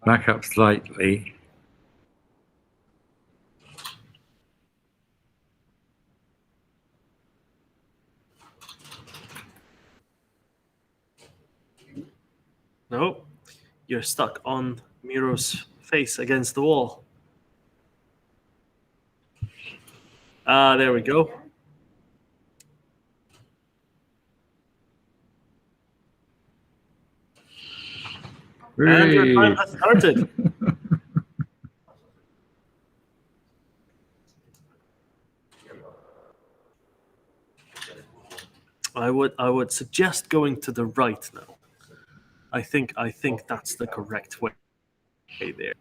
Back up slightly. No, you're stuck on Miro's face against the wall. There we go. And your time has started. I would suggest going to the right now. I think that's the correct way there.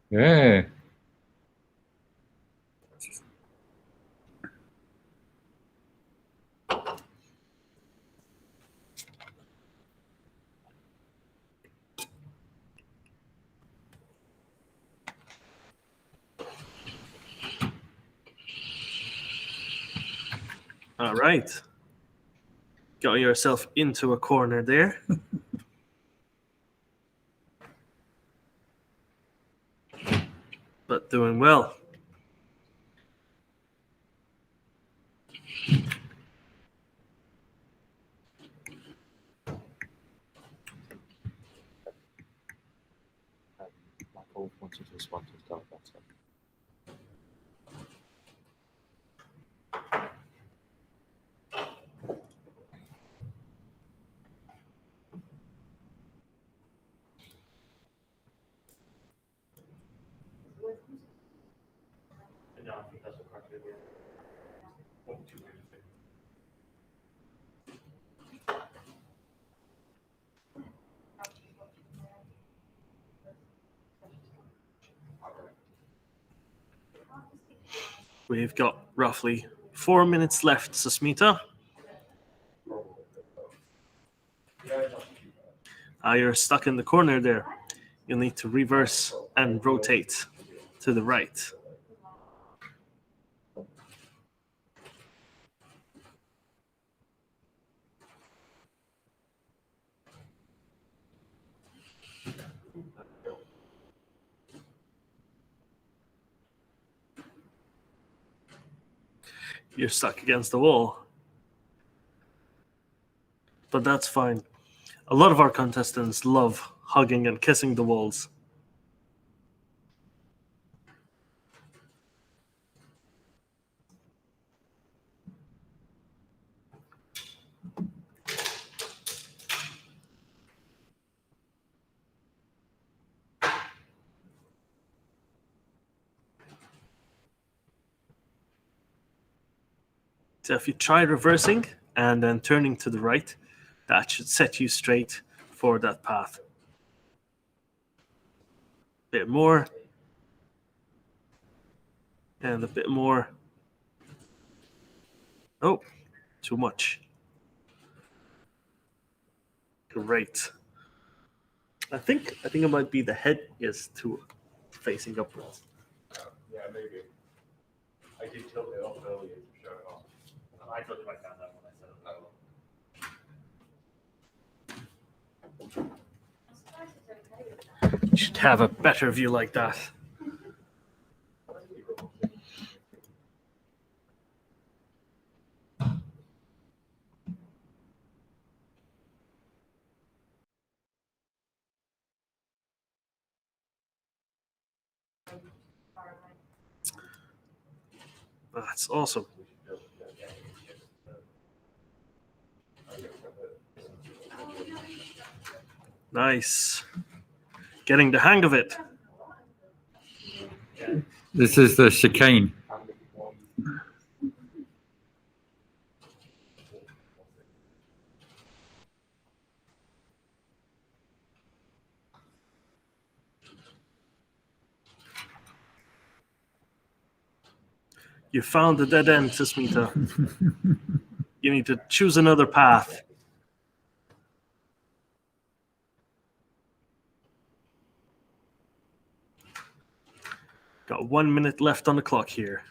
Yeah. All right. Got yourself into a corner there. But doing well. Michael wanted to respond to his dog, that's it. No, I think that's what cracked it. What would you really think? We've got roughly 4 minutes left, Susmita. You're stuck in the corner there. You'll need to reverse and rotate to the right. You're stuck against the wall. But that's fine. A lot of our contestants love hugging and kissing the walls. So if you try reversing and then turning to the right, that should set you straight for that path. Bit more. And a bit more. Oh, too much. Great. I think it might be the head is too facing upwards. Yeah, maybe. I did tilt it off earlier to show it off. And I thought it back down when I said it. You should have a better view like that. That's awesome. Nice. Getting the hang of it. This is the chicane. You found the dead end, Susmita. You need to choose another path. Got 1 minute left on the clock here.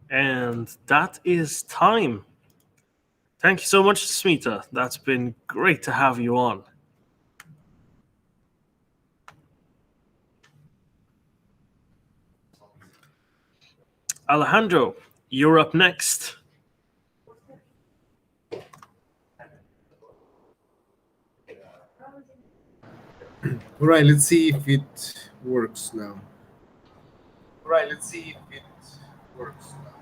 And that is time. Thank you so much, Smita. That's been great to have you on. Alejandro, you're up next. All right, let's see if it works now. All right, let's see if it works now.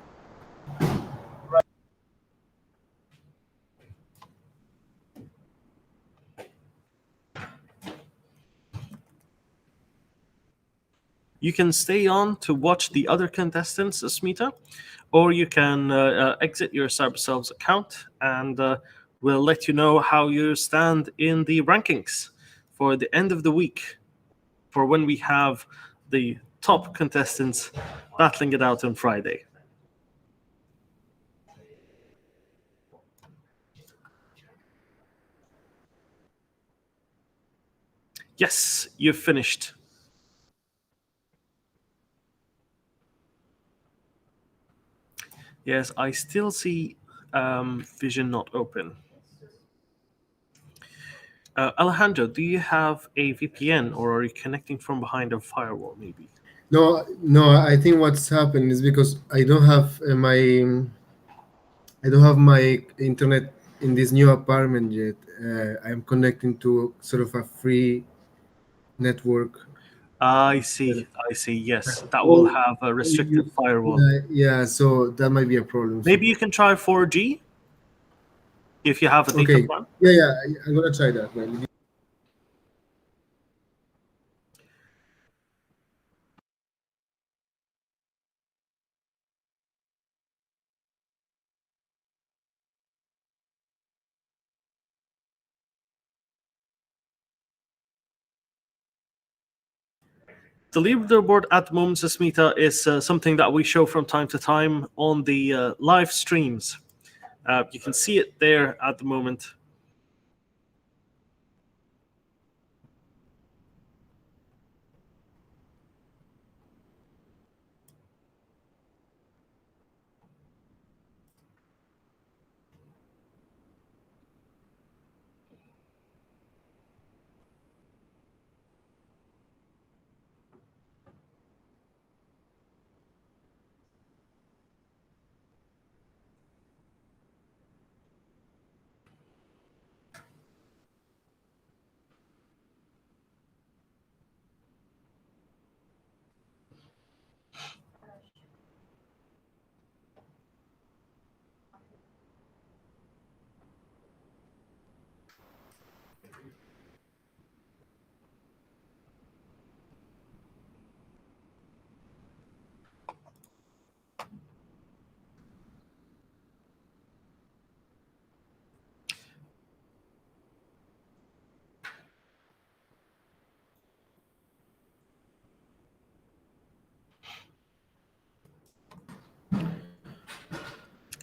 You can stay on to watch the other contestants, Smita, or you can exit your Cyberselves account, and we'll let you know how you stand in the rankings for the end of the week, for when we have the top contestants battling it out on Friday. Yes, you've finished. Yes, I still see Vision not open. Alejandro, do you have a VPN, or are you connecting from behind a firewall, maybe? No, I think what's happened is because I don't have my internet in this new apartment yet. I'm connecting to sort of a free network. I see. Yes, that will Oh, have a restricted firewall. Yeah, so that might be a problem. Maybe you can try 4G if you have a data Okay. plan. Yeah, I'm gonna try that. Right? The leaderboard at the moment, Smita, is something that we show from time to time on the live streams. You can see it there at the moment.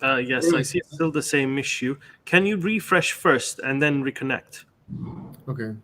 Yes, I see it's still the same issue. Can you refresh first and then reconnect? Okay.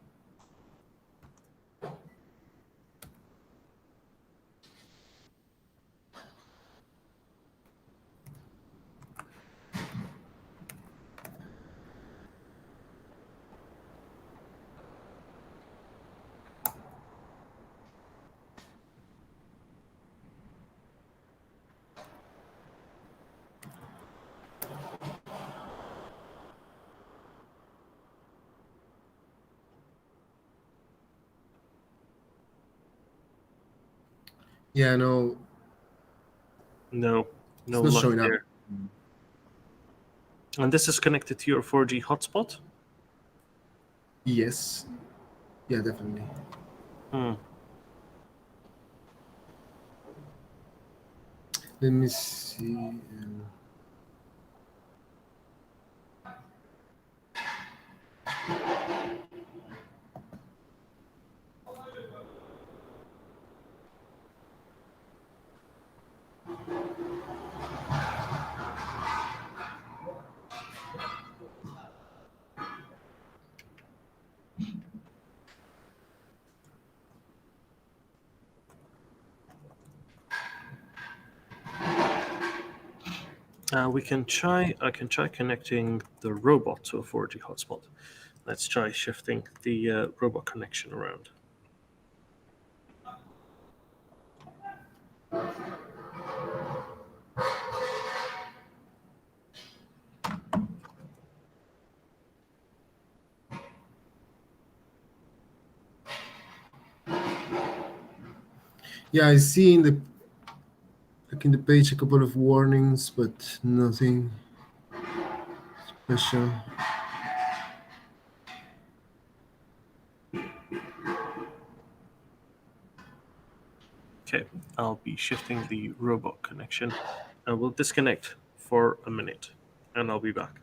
Yeah, no, No it's not luck showing up. there. And this is connected to your 4G hotspot? Yes. Yeah, definitely. Let me see. We can try. I can try connecting the robot to a 4G hotspot. Let's try shifting the robot connection around. Yeah, I see in the page a couple of warnings, but nothing special. Okay, I'll be shifting the robot connection. I will disconnect for a minute, and I'll be back.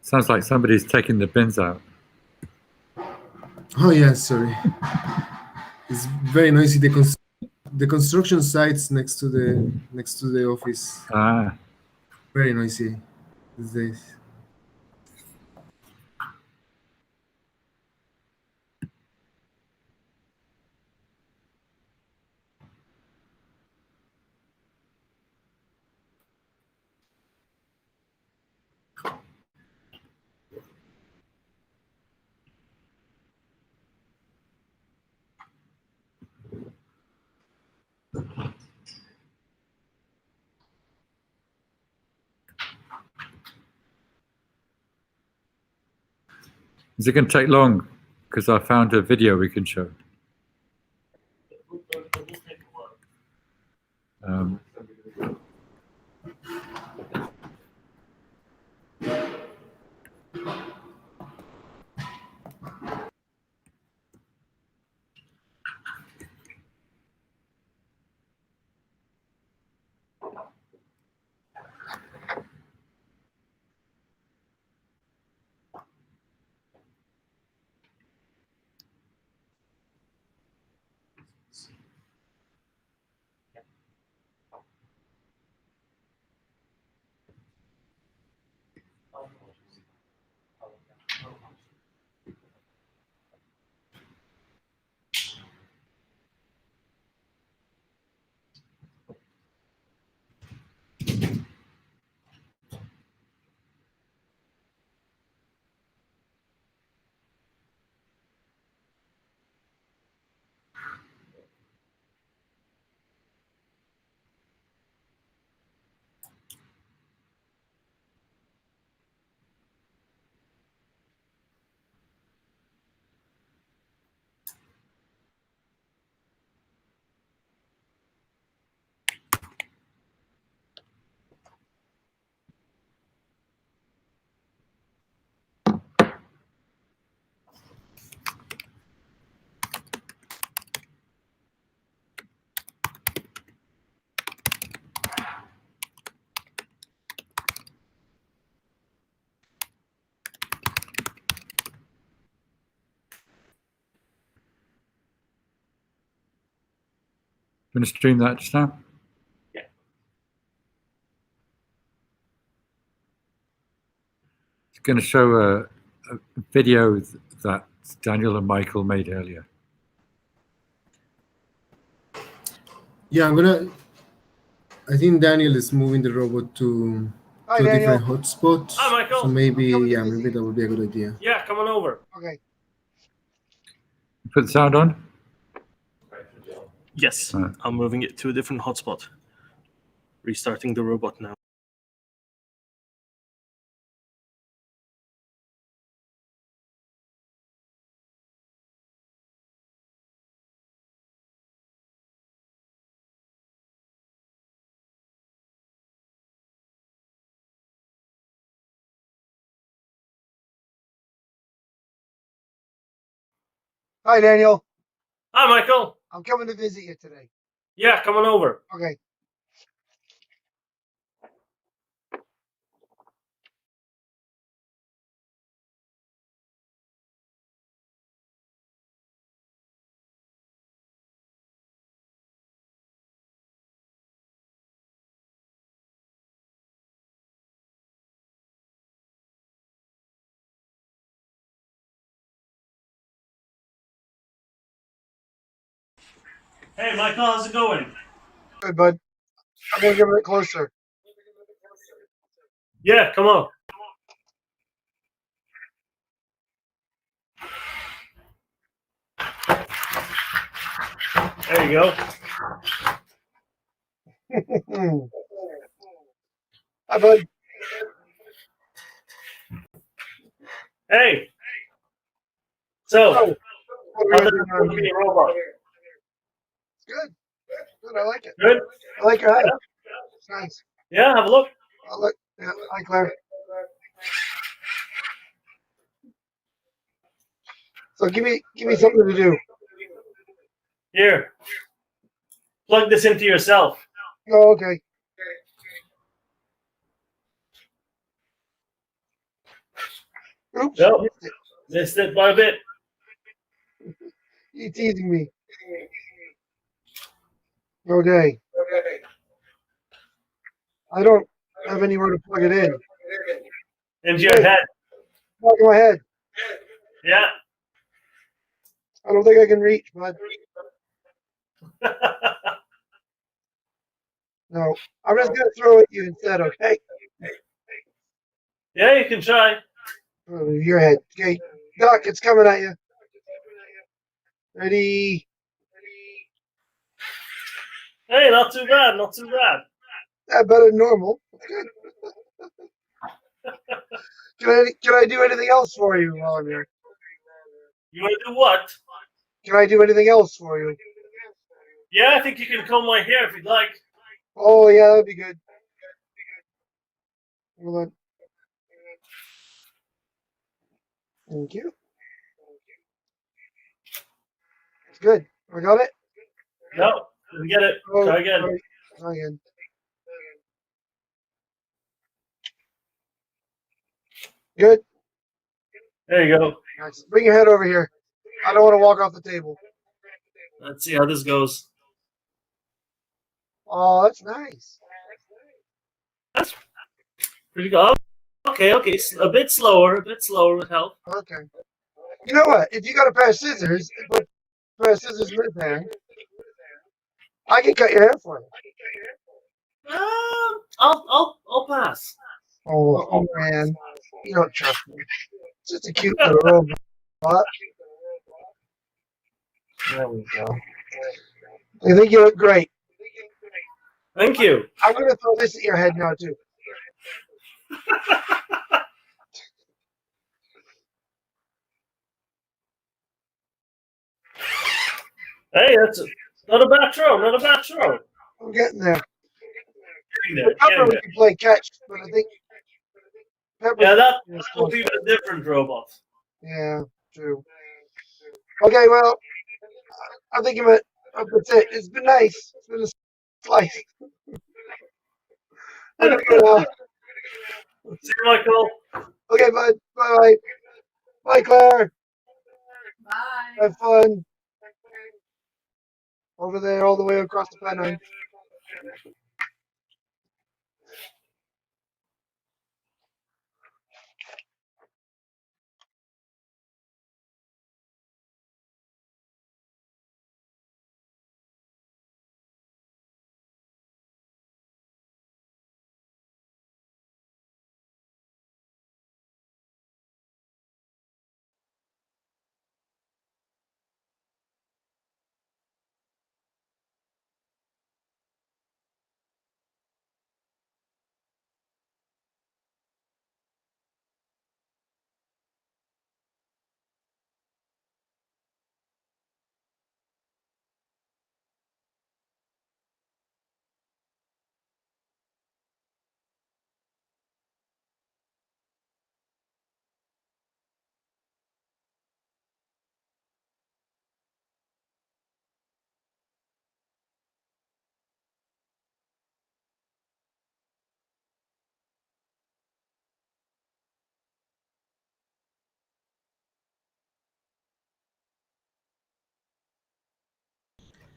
Sounds like somebody's taking the bins out. Oh yeah, sorry. It's very noisy. The construction sites next to the office. Ah, Very noisy these days. is it going to take long? Because I found a video we can show. Um, going to stream that just now? Yeah. It's going to show a video that Daniel and Michael made earlier. Yeah, I think Daniel is moving the robot to Hi, a Daniel. different hotspot. Hi, Michael. So maybe Coming to yeah, visit. maybe that would be a good idea. Yeah, come on over. Okay. Put the sound on? Yes, Right. I'm moving it to a different hotspot. Restarting the robot now. Hi, Daniel. Hi, Michael. I'm coming to visit you today. Yeah, come on over. Okay. Hey, Michael, how's it going? Good, bud. I'm gonna get a bit closer. Yeah, come on. There you go. Hi, bud. Hey. So, Oh, what are we how gonna does do it now feel to be here? a robot? Good. Good. I like it. Good? I like your head. It's nice. Yeah, have a look. I like. Yeah. Hi, Claire. So give me something to do. Here. Plug this into yourself. Oh, okay. Oops. Nope. Missed it. Missed it by a bit. You teasing me. Okay. I don't have anywhere to plug it in. Into your head. Back of my head. Yeah. I don't think I can reach, bud. No. I'm just gonna throw it at you instead, okay? Yeah, you can try. Oh, your head. Okay. Doc, it's coming at you. Ready? Hey, not too bad, not too bad. Better than normal. That's good. Can I do anything else for you while I'm here? You want to do what? Can I do anything else for you? Yeah, I think you can comb my hair if you'd like. Oh yeah, that'd be good. Hold on. Thank you. It's good. I got it. No, didn't get it. Oh, Try again. sorry. Try again. Good. There you go. Nice. Bring your head over here. I don't want to walk off the table. Let's see how this goes. Oh, that's nice. That's pretty good. Okay, okay. A bit slower with help. Okay. You know what? If you got a pair of scissors, put a pair of scissors in this hand, I can cut your hair for you. I'll pass. Oh man, you don't trust me. It's just a cute little robot. There we go. I think you look great. Thank you. I'm gonna throw this at your head now too. Hey, that's not a bad throw. Not a bad throw. I'm getting there. Getting there. Pepper, Getting we there. can play catch, but I think Pepper. Yeah, that will be with a different robot. Yeah, true. Okay, well, I think that's it. It's been nice. It's been a slice. I'm gonna go now. See you, Michael. Okay, bud. Bye. Bye, Claire. Bye. Have fun. Over there, all the way across the Pennine.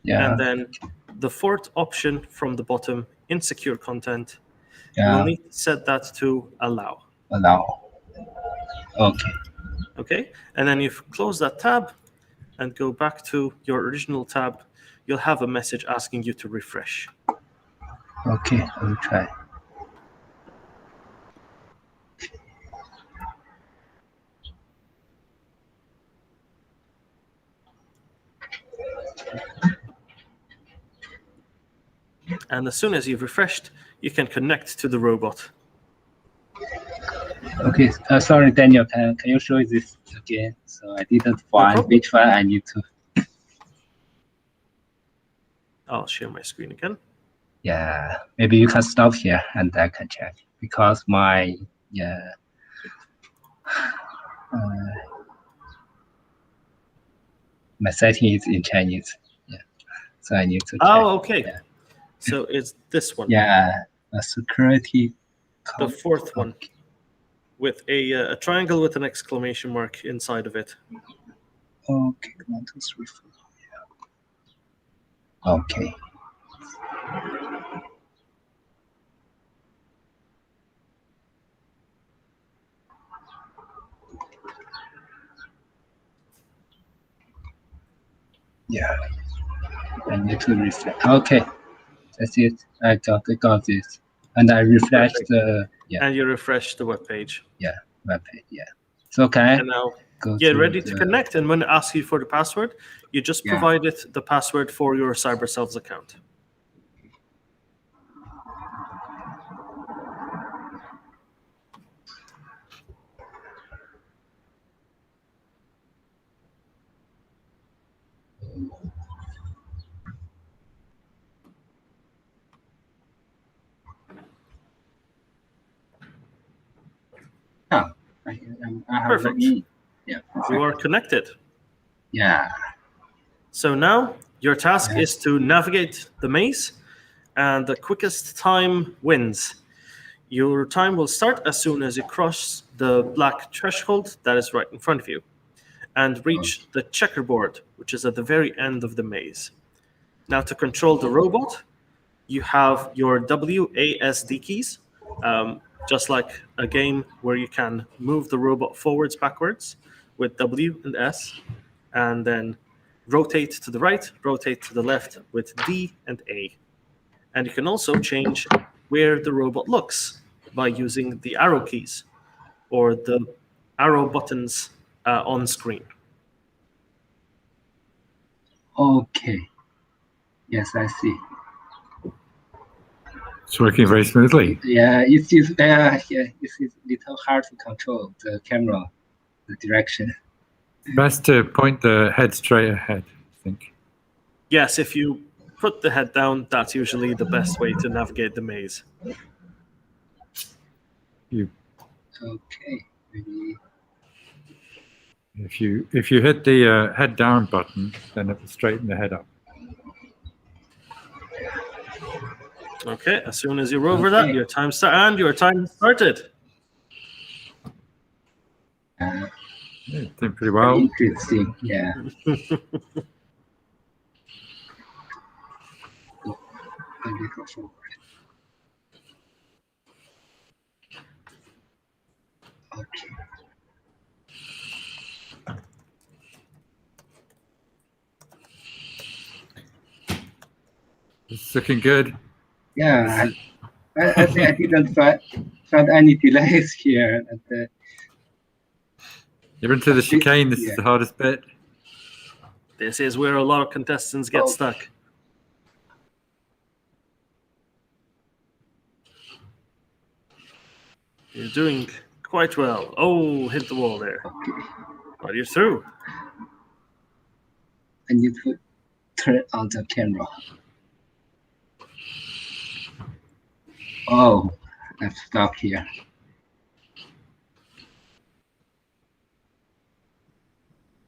Yeah. And then the fourth option from the bottom, insecure content, Yeah. you'll need to set that to allow. Allow. Okay. Okay, and then if you close that tab and go back to your original tab, you'll have a message asking you to refresh. Okay, I will try. And as soon as you've refreshed, you can connect to the robot. Okay, sorry, Daniel, can you show this again? So I didn't find problem. which one I need to. I'll share my screen again. Yeah, maybe you can stop here and I can check because my my setting is in Chinese. Yeah, so I need to check. Oh, okay. Yeah. So it's this one. Yeah, a security. The fourth one, with a triangle with an exclamation mark inside of it. Okay, 1, 2, 3, 4. Okay. Yeah, I need to refresh. Okay, that's it. I got this, and I refreshed Perfect. the And you refresh the web page. web page. Yeah. So can I And now go you're to ready to connect. And when it asks you for the password, you just Yeah. provide it the password for your Cyberselves account. I have Perfect. logged in. Yeah. You are connected. Yeah. So now your task Yeah. is to navigate the maze, and the quickest time wins. Your time will start as soon as you cross the black threshold that is right in front of you and reach the checkerboard, which is at the very end of the maze. Now, to control the robot, you have your WASD keys, just like a game where you can move the robot forwards, backwards with W and S, and then rotate to the right, rotate to the left with D and A. And you can also change where the robot looks by using the arrow keys or the arrow buttons on screen. Okay. Yes, I see. It's working very smoothly. Yeah, it's a little hard to control the camera, the direction. Best to point the head straight ahead, I think. Yes, if you put the head down, that's usually the best way to navigate the maze. Okay. Maybe. If you hit the head down button, then it will straighten the head up. Okay, as soon as you're over that, your time started. Yeah, doing pretty well. Interesting. Yeah. Go a little forward. Okay. It's looking good. Yeah, I think I didn't find any delays here. You're into the chicane. This is the hardest bit. This is where a lot of contestants get stuck. You're doing quite well. Oh, hit the wall there. But you're through. I need to turn on the camera. Oh, I'm stuck here.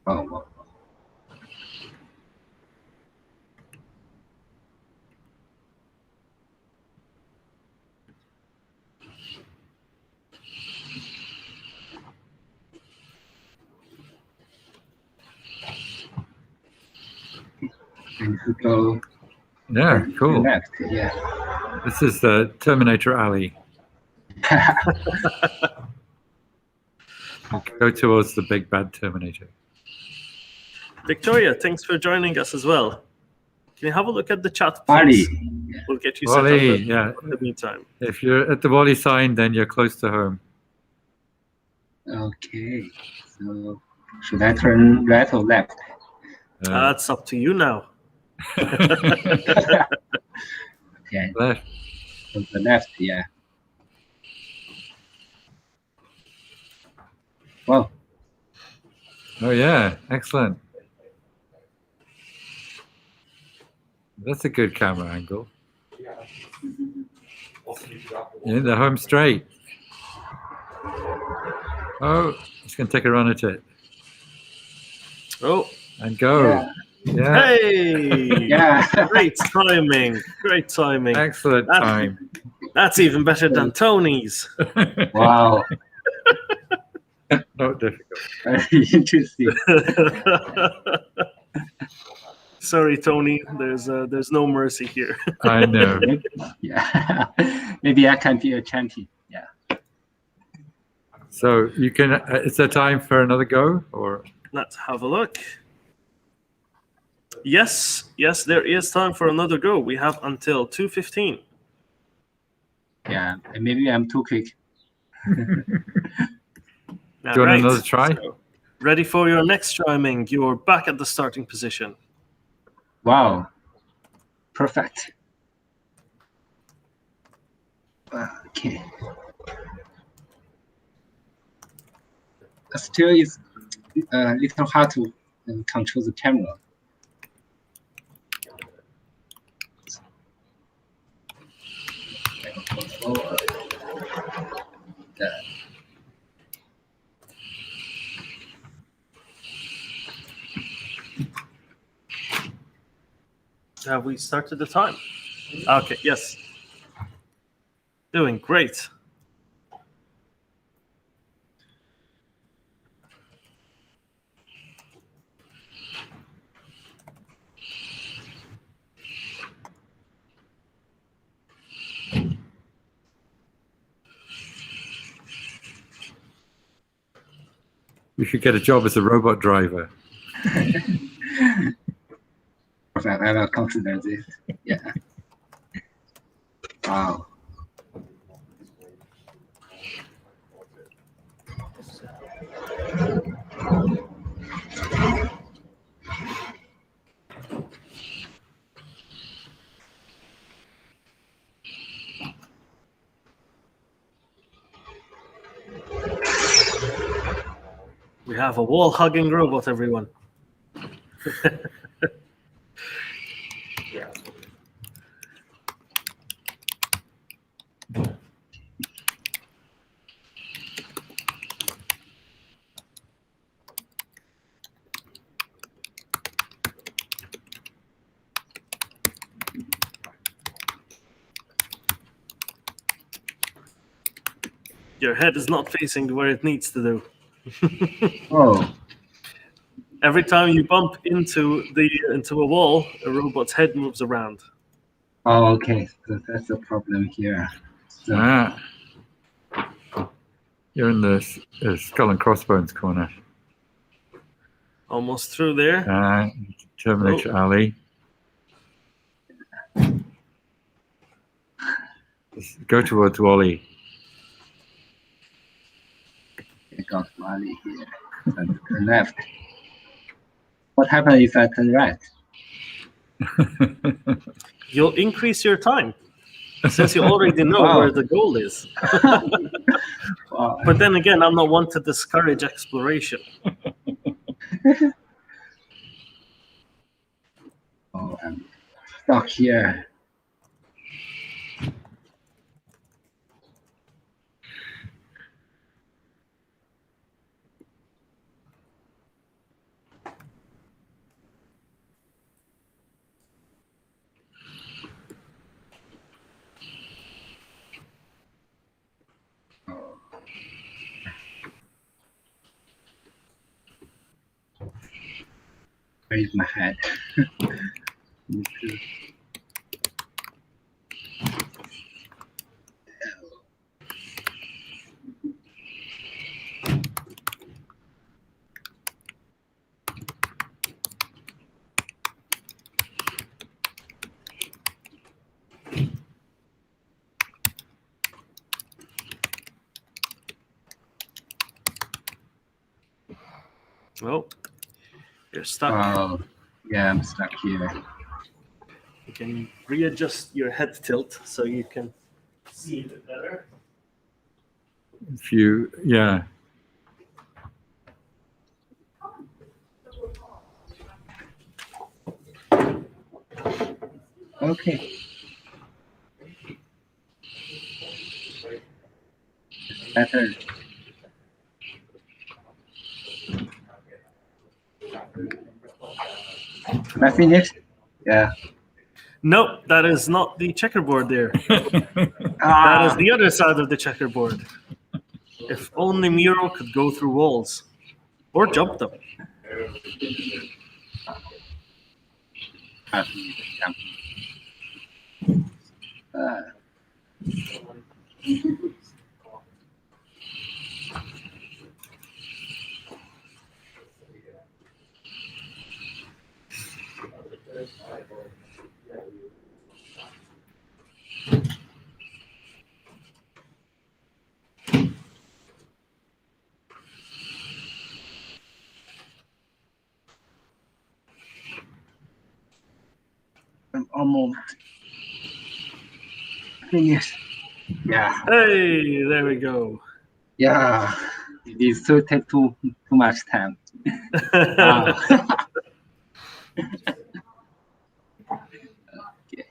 Oh, wow. I and to go Yeah, cool. left. Yeah. This is the Terminator Alley. Go towards the big bad Terminator. Victoria, thanks for joining us as well. Can you have a look at the chat, Wally. please? We'll get you set up Wally, in yeah. the meantime. If you're at the Wally sign, then you're close to home. Okay. So should I turn right or left? That's up to you now. Okay. Left. On the left, yeah. Well, Oh yeah, excellent. That's a good camera angle. You're in the home straight. Oh, it's going to take a run at it. Oh, And go. Yeah. hey! yeah. Great timing. Great timing. Excellent time. That's even better than Tony's. Wow. Not difficult. Very interesting. Sorry, Tony. There's no mercy here. I know. Yeah. Maybe I can be a champion. Yeah. So you can, is there time for another go or? Let's have a look. Yes, there is time for another go. We have until 2:15. Yeah. And maybe I'm too quick. Do you want another try? So, ready for your next try, Ming. You're back at the starting position. Wow. Perfect. Okay. Still, it's a little hard to control the camera. Have we started the time? Okay, yes. Doing great. You should get a job as a robot driver. Perfect. I will consider this. Yeah. Wow. We have a wall-hugging robot, everyone. Your head is not facing where it needs to do. Oh. Every time you bump into a wall, a robot's head moves around. Oh, okay. So that's the problem here. So, You're in the skull and crossbones corner. Almost through there. Terminator Alley. Just go towards Wally. I got Wally here. And turn left. What happens if I turn right? You'll increase your time, since you already know Wow. where the goal is. Wow. But then again, I'm not one to discourage exploration. Oh, I'm stuck here. Where is my head? Oh, you're stuck. Oh, yeah, I'm stuck here. You can readjust your head tilt so you can see a bit better. If you, yeah. Okay. Better. Am I finished? Yeah. Nope, that is not the checkerboard there. That Ah, is the other side of the checkerboard. If only Miro could go through walls or jump them. I'm almost finished. Yeah. Hey, there we go. Yeah. It still take too much time. Ah. Okay.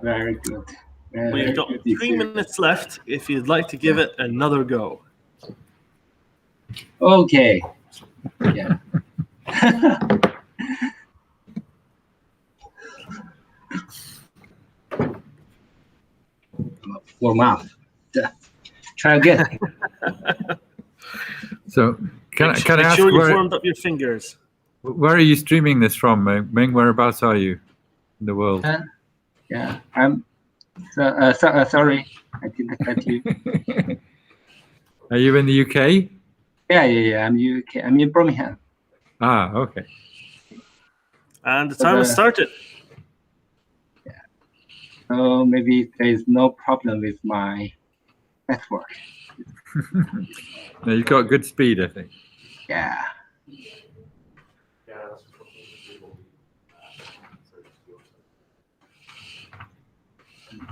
Very good. We've got Very 3 good. minutes left if you'd like to give it another go. Okay. Yeah. Warm up. Try again. So can I Make ask sure you where formed up your fingers. are you streaming this from, Ming? Whereabouts are you in the world? Yeah. I'm sorry. I didn't catch you. Are you in the UK? Yeah. I'm UK. I'm in Birmingham. Ah, okay. And the time has started. So maybe there is no problem with my network. No, you've got good speed, I think. Yeah. Yeah, that's just what people do.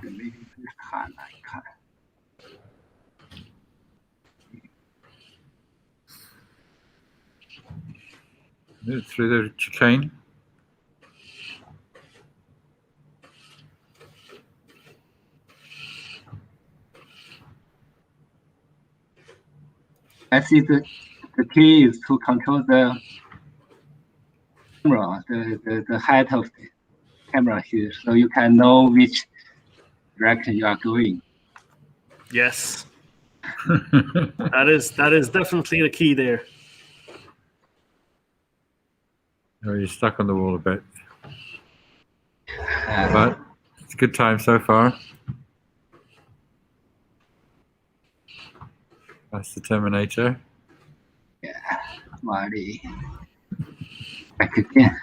Maybe 看来看。 Move through the chicane. I see the key is to control the camera, the height of the camera here, so you can know which direction you are going. Yes. That is definitely the key there. Oh, you're stuck on the wall a bit. But it's a good time so far. That's the Terminator. Yeah, Marty. Back again.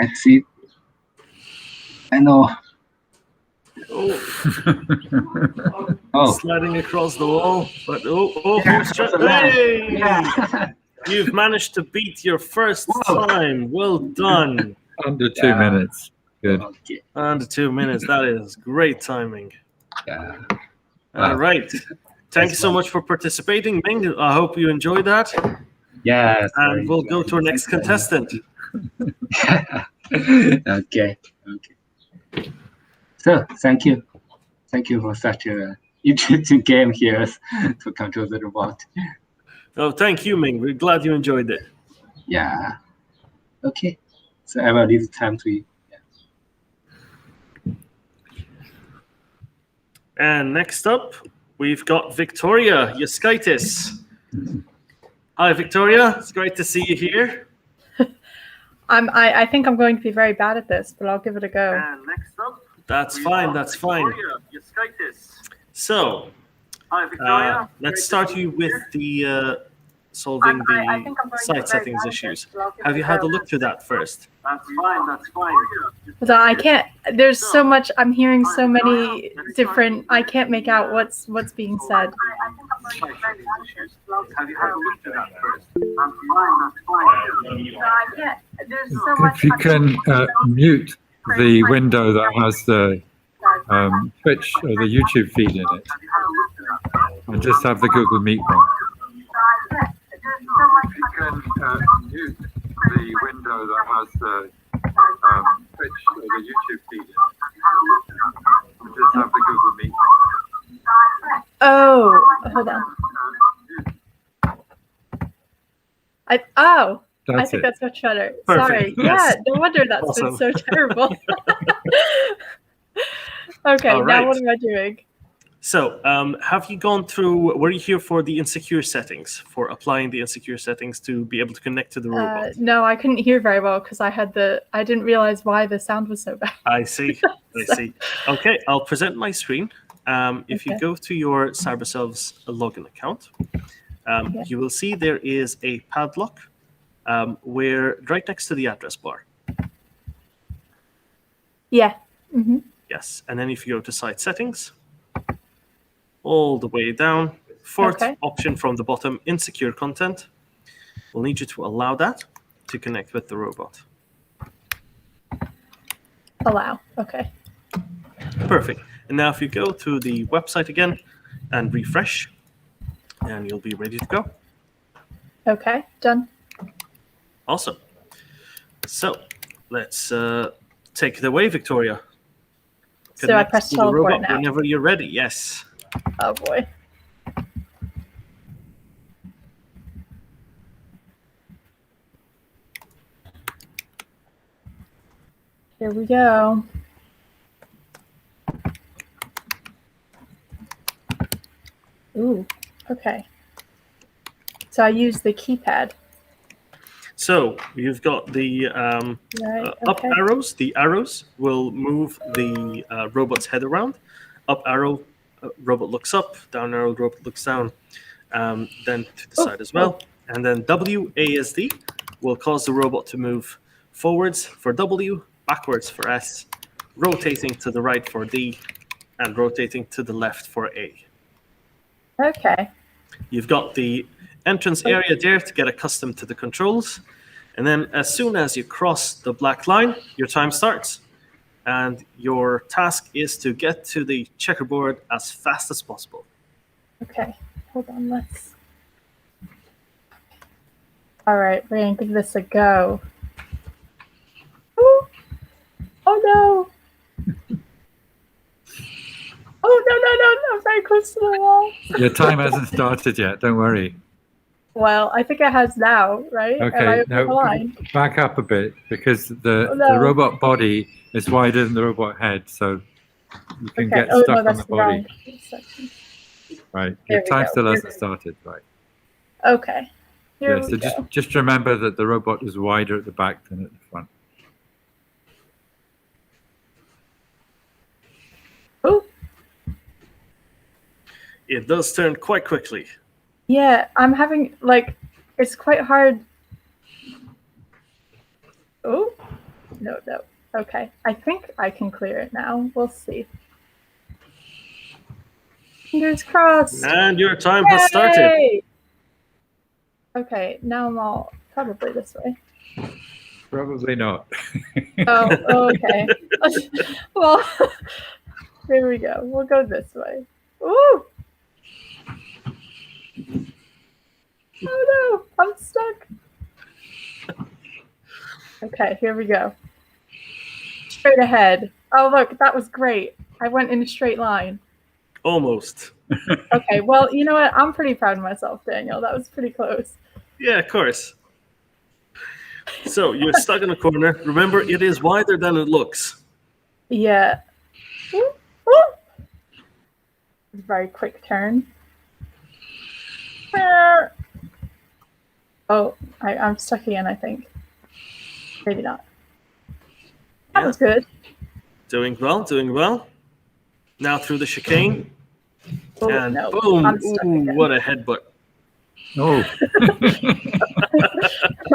I see. I know. Oh. Sliding across the wall, but Yeah, hey! Yeah. You've managed to beat your first time. Well done. Under 2 minutes. Good. Okay. Under 2 minutes. That is great timing. Yeah. All right. Thank you so much for participating, Ming. I hope you enjoyed that. Yes. And we'll go to our next contestant. Okay. So thank you for such a interesting game here to control the robot. Oh, thank you, Ming. We're glad you enjoyed it. Yeah. Okay. So I will leave the time to you. And next up, we've got Victoria Yaskaitis. Hi, Victoria. It's great to see you here. I think I'm going to be very bad at this, but I'll give it a go. And next up, that's fine. That's fine. So, let's start you with the solving the site settings issues. Have you had a look through that first? That's fine. So I can't. There's so much. I'm hearing so many different. I can't make out what's being said. Have you had a look at that first? I can't. There's so much. If you can mute the window that has the Twitch or the YouTube feed in it, and just have the Google Meet one. If you can mute the window that has the Twitch or the YouTube feed in it, and just have the Google Meet one. Oh, hold on. I think that's much better. Perfect. Sorry. Yes. Yeah, no wonder that's Awesome. been so terrible. Okay, All now right. what am I doing? So, have you gone through, were you here for the insecure settings, for applying the insecure settings to be able to connect to the robot? No, I couldn't hear very well because I didn't realize why the sound was so bad. I see. Okay, I'll present my screen. If you Okay. go to your Cyberselves login account, you will see there is a padlock where right next to the address bar. Yeah. Mm-hmm. Yes, and then if you go to site settings, all the way down, fourth Okay. option from the bottom, insecure content. We'll need you to allow that to connect with the robot. Allow. Okay. Perfect. And now if you go to the website again and refresh, and you'll be ready to go. Okay. Done. Awesome. So let's take it away, Victoria. So I press to the teleport robot now. whenever you're ready. Yes. Oh boy. Here we go. Ooh, okay. So I use the keypad. So you've got the Right. up Okay. arrows. The arrows will move the robot's head around. Up arrow, robot looks up. Down arrow, robot looks down. Then to the side as well. And then WASD will cause the robot to move forwards for W, backwards for S, rotating to the right for D, and rotating to the left for A. Okay. You've got the entrance area there to get accustomed to the controls. And then as soon as you cross the black line, your time starts. And your task is to get to the checkerboard as fast as possible. Okay. Hold on. Let's. All right. We're gonna give this a go. Ooh. Oh no. Oh no! I'm very close to the wall. Your time hasn't started yet. Don't worry. Well, I think it has now, right? Am I Okay, over the now line? back up a bit because the Oh, no. robot body is wider than the robot head, so you can Okay. get Oh stuck no, on that's the the body. wrong section. Right. There Your we time go. still Here hasn't we started. Right. Okay. Here Yeah. we So go. just remember that the robot is wider at the back than at the front. Ooh. It does turn quite quickly. Yeah, I'm having it's quite hard. Oh, no. Okay, I think I can clear it now. We'll see. Fingers crossed. And your time has started. Yay! Okay, now I'm all probably this way. Probably not. Oh, okay. Well, here we go. We'll go this way. Ooh! Oh no, I'm stuck. Okay, here we go. Straight ahead. Oh, look, that was great. I went in a straight line. Almost. Okay, well, you know what? I'm pretty proud of myself, Daniel. That was pretty close. Yeah, of course. So you're stuck in a corner. Remember, it is wider than it looks. Yeah. Ooh, ooh. Very quick turn. Oh, I'm stuck again, I think. Maybe not. That was good. Doing well, doing well. Now through the chicane. Oh, And no. boom. I'm stuck Ooh, again. what a headbutt. Oh,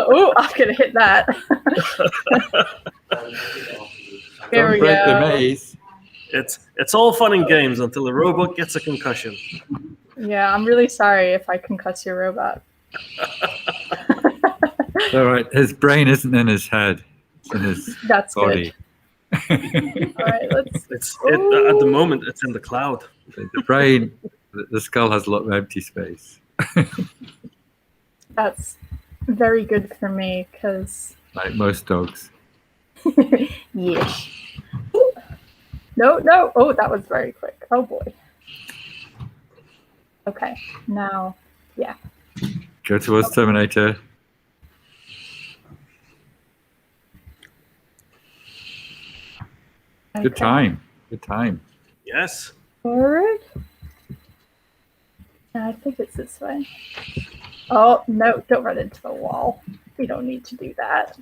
Oh, I'm going to hit that. Here we don't break the go. maze. It's all fun and games until the robot gets a concussion. Yeah, I'm really sorry if I concuss your robot. It's all right. His brain isn't in his head. It's in his That's body. good. All right, let's. At the moment, it's in the cloud. The brain, the skull has a lot of empty space. That's very good for me because. Like most dogs. Yes. No, no. Oh, that was very quick. Oh boy. Okay, now, yeah. Go towards Terminator. Good Okay. time. Good time. Yes. Forward. I think it's this way. Oh, no, don't run into the wall. We don't need to do that.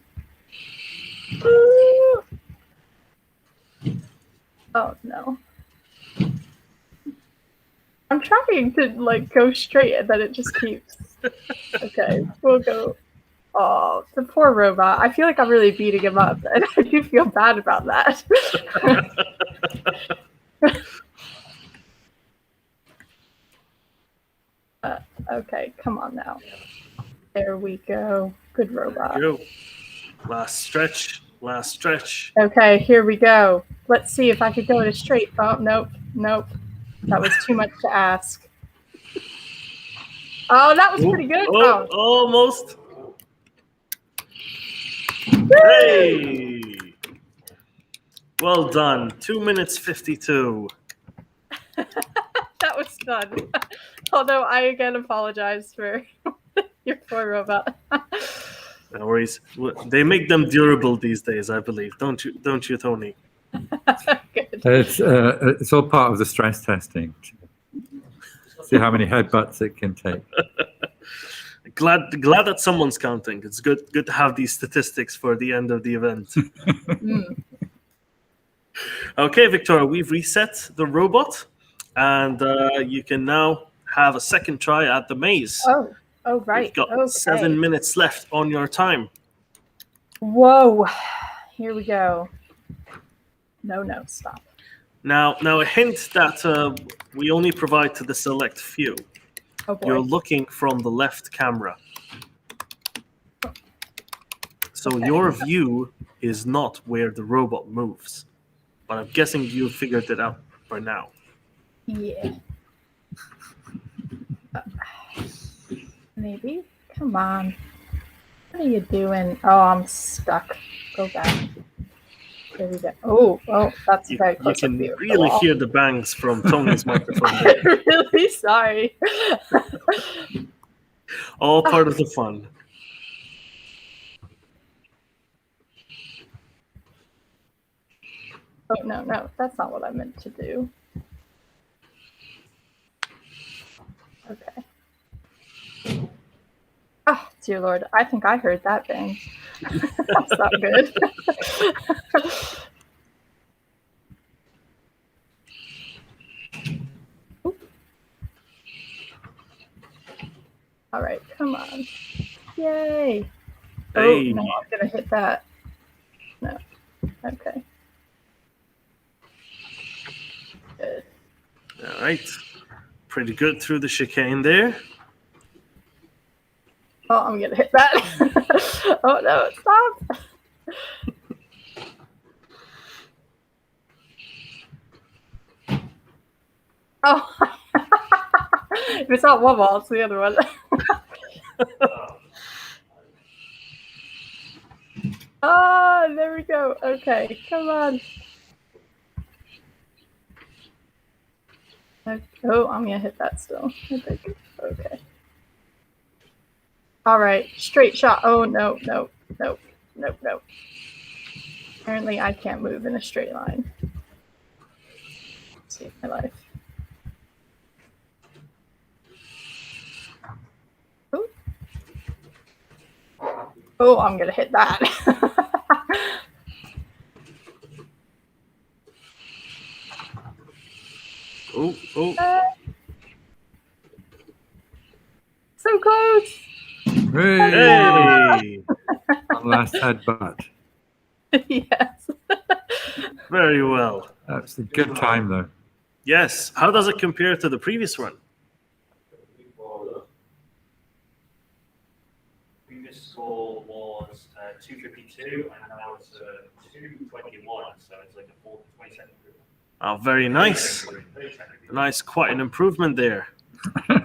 Ooh. Oh, no. I'm trying to, like, go straight and then it just keeps. Okay, we'll go. Oh, the poor robot. I feel like I'm really beating him up, and I do feel bad about that. Okay, come on now. There we go. Good robot. Go. Last stretch. Last stretch. Okay, here we go. Let's see if I could go in a straight. Oh, nope, nope. That was too much to ask. Oh, that was pretty good. Oh, almost. Hey! Well done. 2 minutes 52. That was fun. Although I again apologize for your poor robot. No worries. They make them durable these days, I believe. Don't you, Tony? Good. It's all part of the stress testing. See how many headbutts it can take. Glad that someone's counting. It's good to have these statistics for the end of the event. Okay, Victoria, we've reset the robot, and you can now have a second try at the maze. Oh, right. You've got Okay. 7 minutes left on your time. Whoa. Here we go. No, stop. Now a hint that we only provide to the select few. Oh boy. You're looking from the left camera. So Okay. your view is not where the robot moves. But I'm guessing you figured it out by now. Yeah. Maybe? Come on. What are you doing? Oh, I'm stuck. Go back. There we go. Oh, that's You, very you close. can up here. really Oh. hear the bangs from Tony's microphone there. I'm really sorry. All part of the fun. Oh, no, that's not what I meant to do. Okay. Oh, dear Lord, I think I heard that bang. That's not good. All right, come on. Yay. Oh, Hey. no, I'm going to hit that. No. Okay. Good. All right. Pretty good through the chicane there. Oh, I'm going to hit that. Oh, no, stop. Oh. If it's not one wall, it's the other one. Ah, there we go. Okay, come on. Oh, I'm gonna hit that still. I think. Okay. All right, straight shot. Oh no, no, no, no, no. Apparently, I can't move in a straight line. Save my life. Ooh. Oh, I'm gonna hit that. Oh, oh. So close. Hey! Last headbutt. Yes. Very well. That's a good time, though. Yes. How does it compare to the previous one? Previous score was 252, and now it's 221, so it's like a 20-second improvement. Oh, very nice. Nice, quite an improvement there.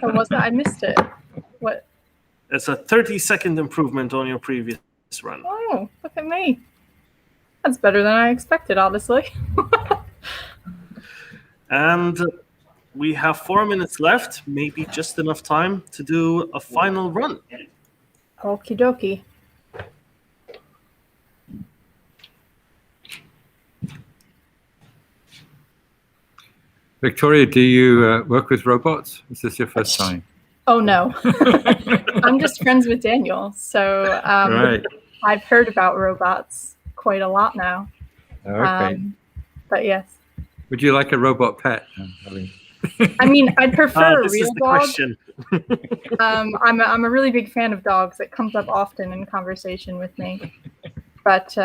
Or was that? I missed it. What? It's a 30-second improvement on your previous run. Oh, look at me. That's better than I expected, honestly. And we have 4 minutes left, maybe just enough time to do a final run. Okie dokie. Victoria, do you work with robots? Is this your first time? Oh, no. I'm just friends with Daniel, so Right. I've heard about robots quite a lot now. Okay. But yes. Would you like a robot pet? I mean, I'd prefer a This real is the dog. question. I'm a really big fan of dogs. It comes up often in conversation with me. But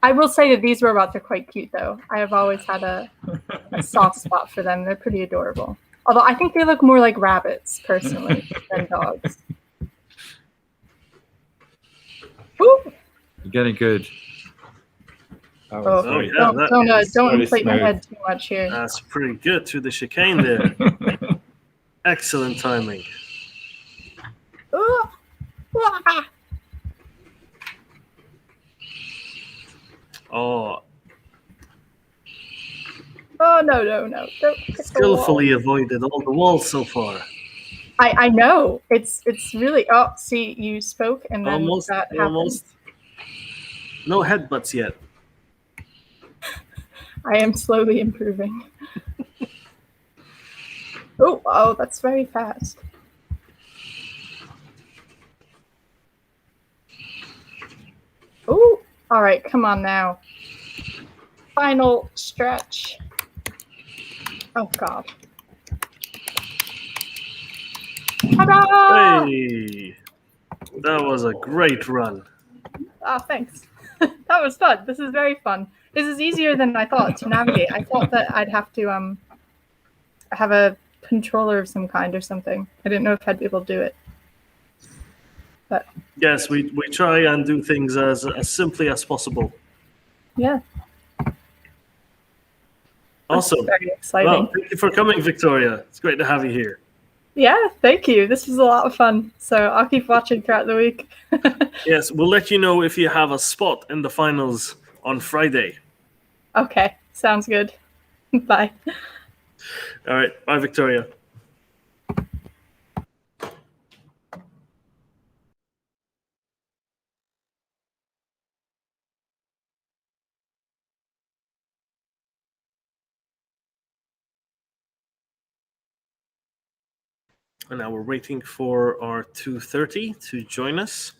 I will say that these robots are quite cute, though. I have always had a soft spot for them. They're pretty adorable. Although I think they look more like rabbits, personally, than dogs. Ooh. You're getting good. Oh, yeah, don't inflate my head too much here. That's pretty good through the chicane there. Excellent timing. Ooh. Ah. Oh, Oh, no. Don't hit the skillfully wall. avoided all the walls so far. I know. It's really... Oh, see, you spoke and then Almost, that happened. almost. No headbutts yet. I am slowly improving. Oh, that's very fast. Oh, all right, come on now. Final stretch. Oh, God. Ta-da! Hey, that was a great run. Oh, thanks. That was fun. This is very fun. This is easier than I thought to navigate. I thought that I'd have to have a controller of some kind or something. I didn't know if I'd be able to do it. But Yes, we try and do things as simply as possible. yeah. Awesome. Very exciting. Well, thank you for coming, Victoria. It's great to have you here. Yeah, thank you. This was a lot of fun. So I'll keep watching throughout the week. Yes, we'll let you know if you have a spot in the finals on Friday. Okay, sounds good. Bye. All right. Bye, Victoria. And now we're waiting for our 2:30 to join us.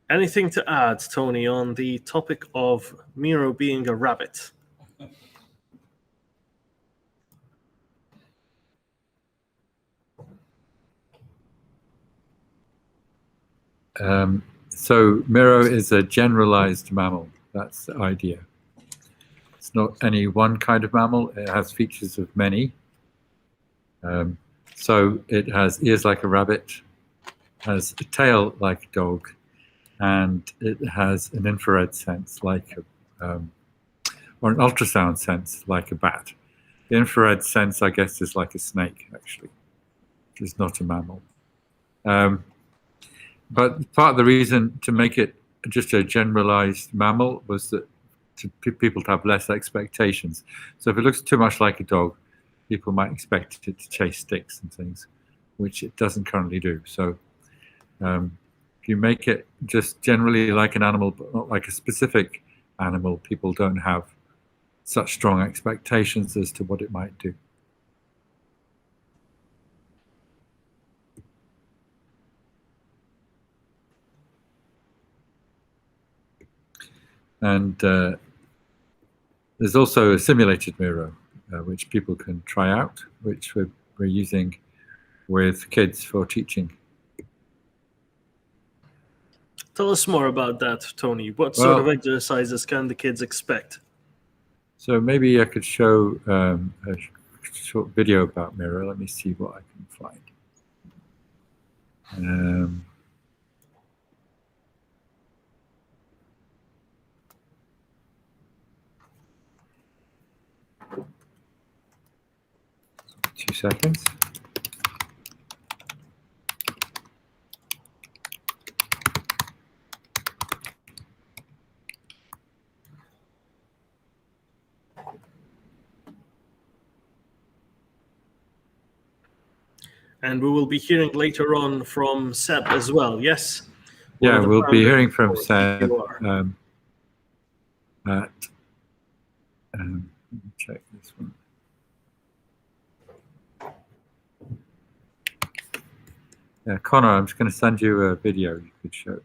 Anything to add, Tony, on the topic of Miro being a rabbit? So Miro is a generalized mammal. That's the idea. It's not any one kind of mammal. It has features of many. So it has ears like a rabbit, has a tail like a dog, and it has an infrared sense like or an ultrasound sense like a bat. The infrared sense, I guess, is like a snake, actually, which is not a mammal. But part of the reason to make it just a generalized mammal was that people to have less expectations. So if it looks too much like a dog, people might expect it to chase sticks and things, which it doesn't currently do. So if you make it just generally like an animal, but not like a specific animal, people don't have such strong expectations as to what it might do. And there's also a simulated Miro, which people can try out, which we're using with kids for teaching. Tell us more about that, Tony. What sort of exercises can the kids expect? So maybe I could show a short video about Miro. Let me see what I can find. Two seconds. And we will be hearing later on from Seb as well, yes? Yeah, we'll be hearing from Seb let me check this one. Yeah, Connor, I'm just going to send you a video you could show.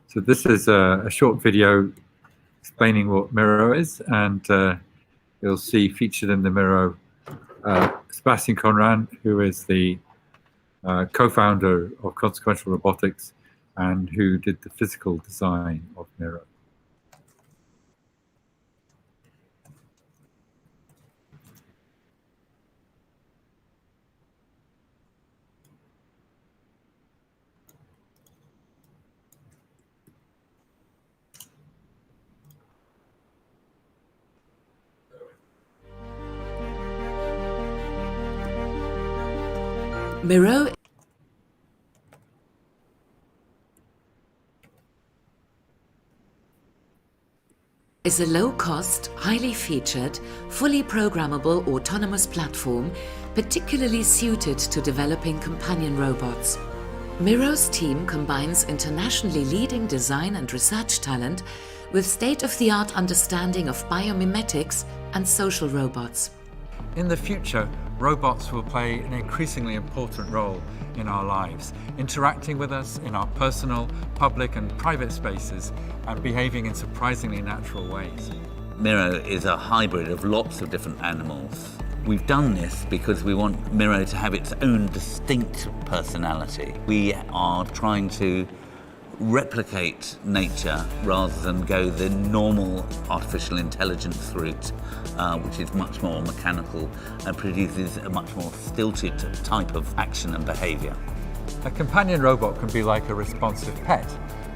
So this is a short video explaining what Miro is, and you'll see featured in the Miro Sebastian Conran, who is the co-founder of Consequential Robotics and who did the physical design of Miro. Miro is a low-cost, highly featured, fully programmable autonomous platform particularly suited to developing companion robots. Miro's team combines internationally leading design and research talent with state-of-the-art understanding of biomimetics and social robots. In the future, robots will play an increasingly important role in our lives, interacting with us in our personal, public and private spaces and behaving in surprisingly natural ways. Miro is a hybrid of lots of different animals. We've done this because we want Miro to have its own distinct personality. We are trying to replicate nature rather than go the normal artificial intelligence route, which is much more mechanical and produces a much more stilted type of action and behavior. A companion robot can be like a responsive pet,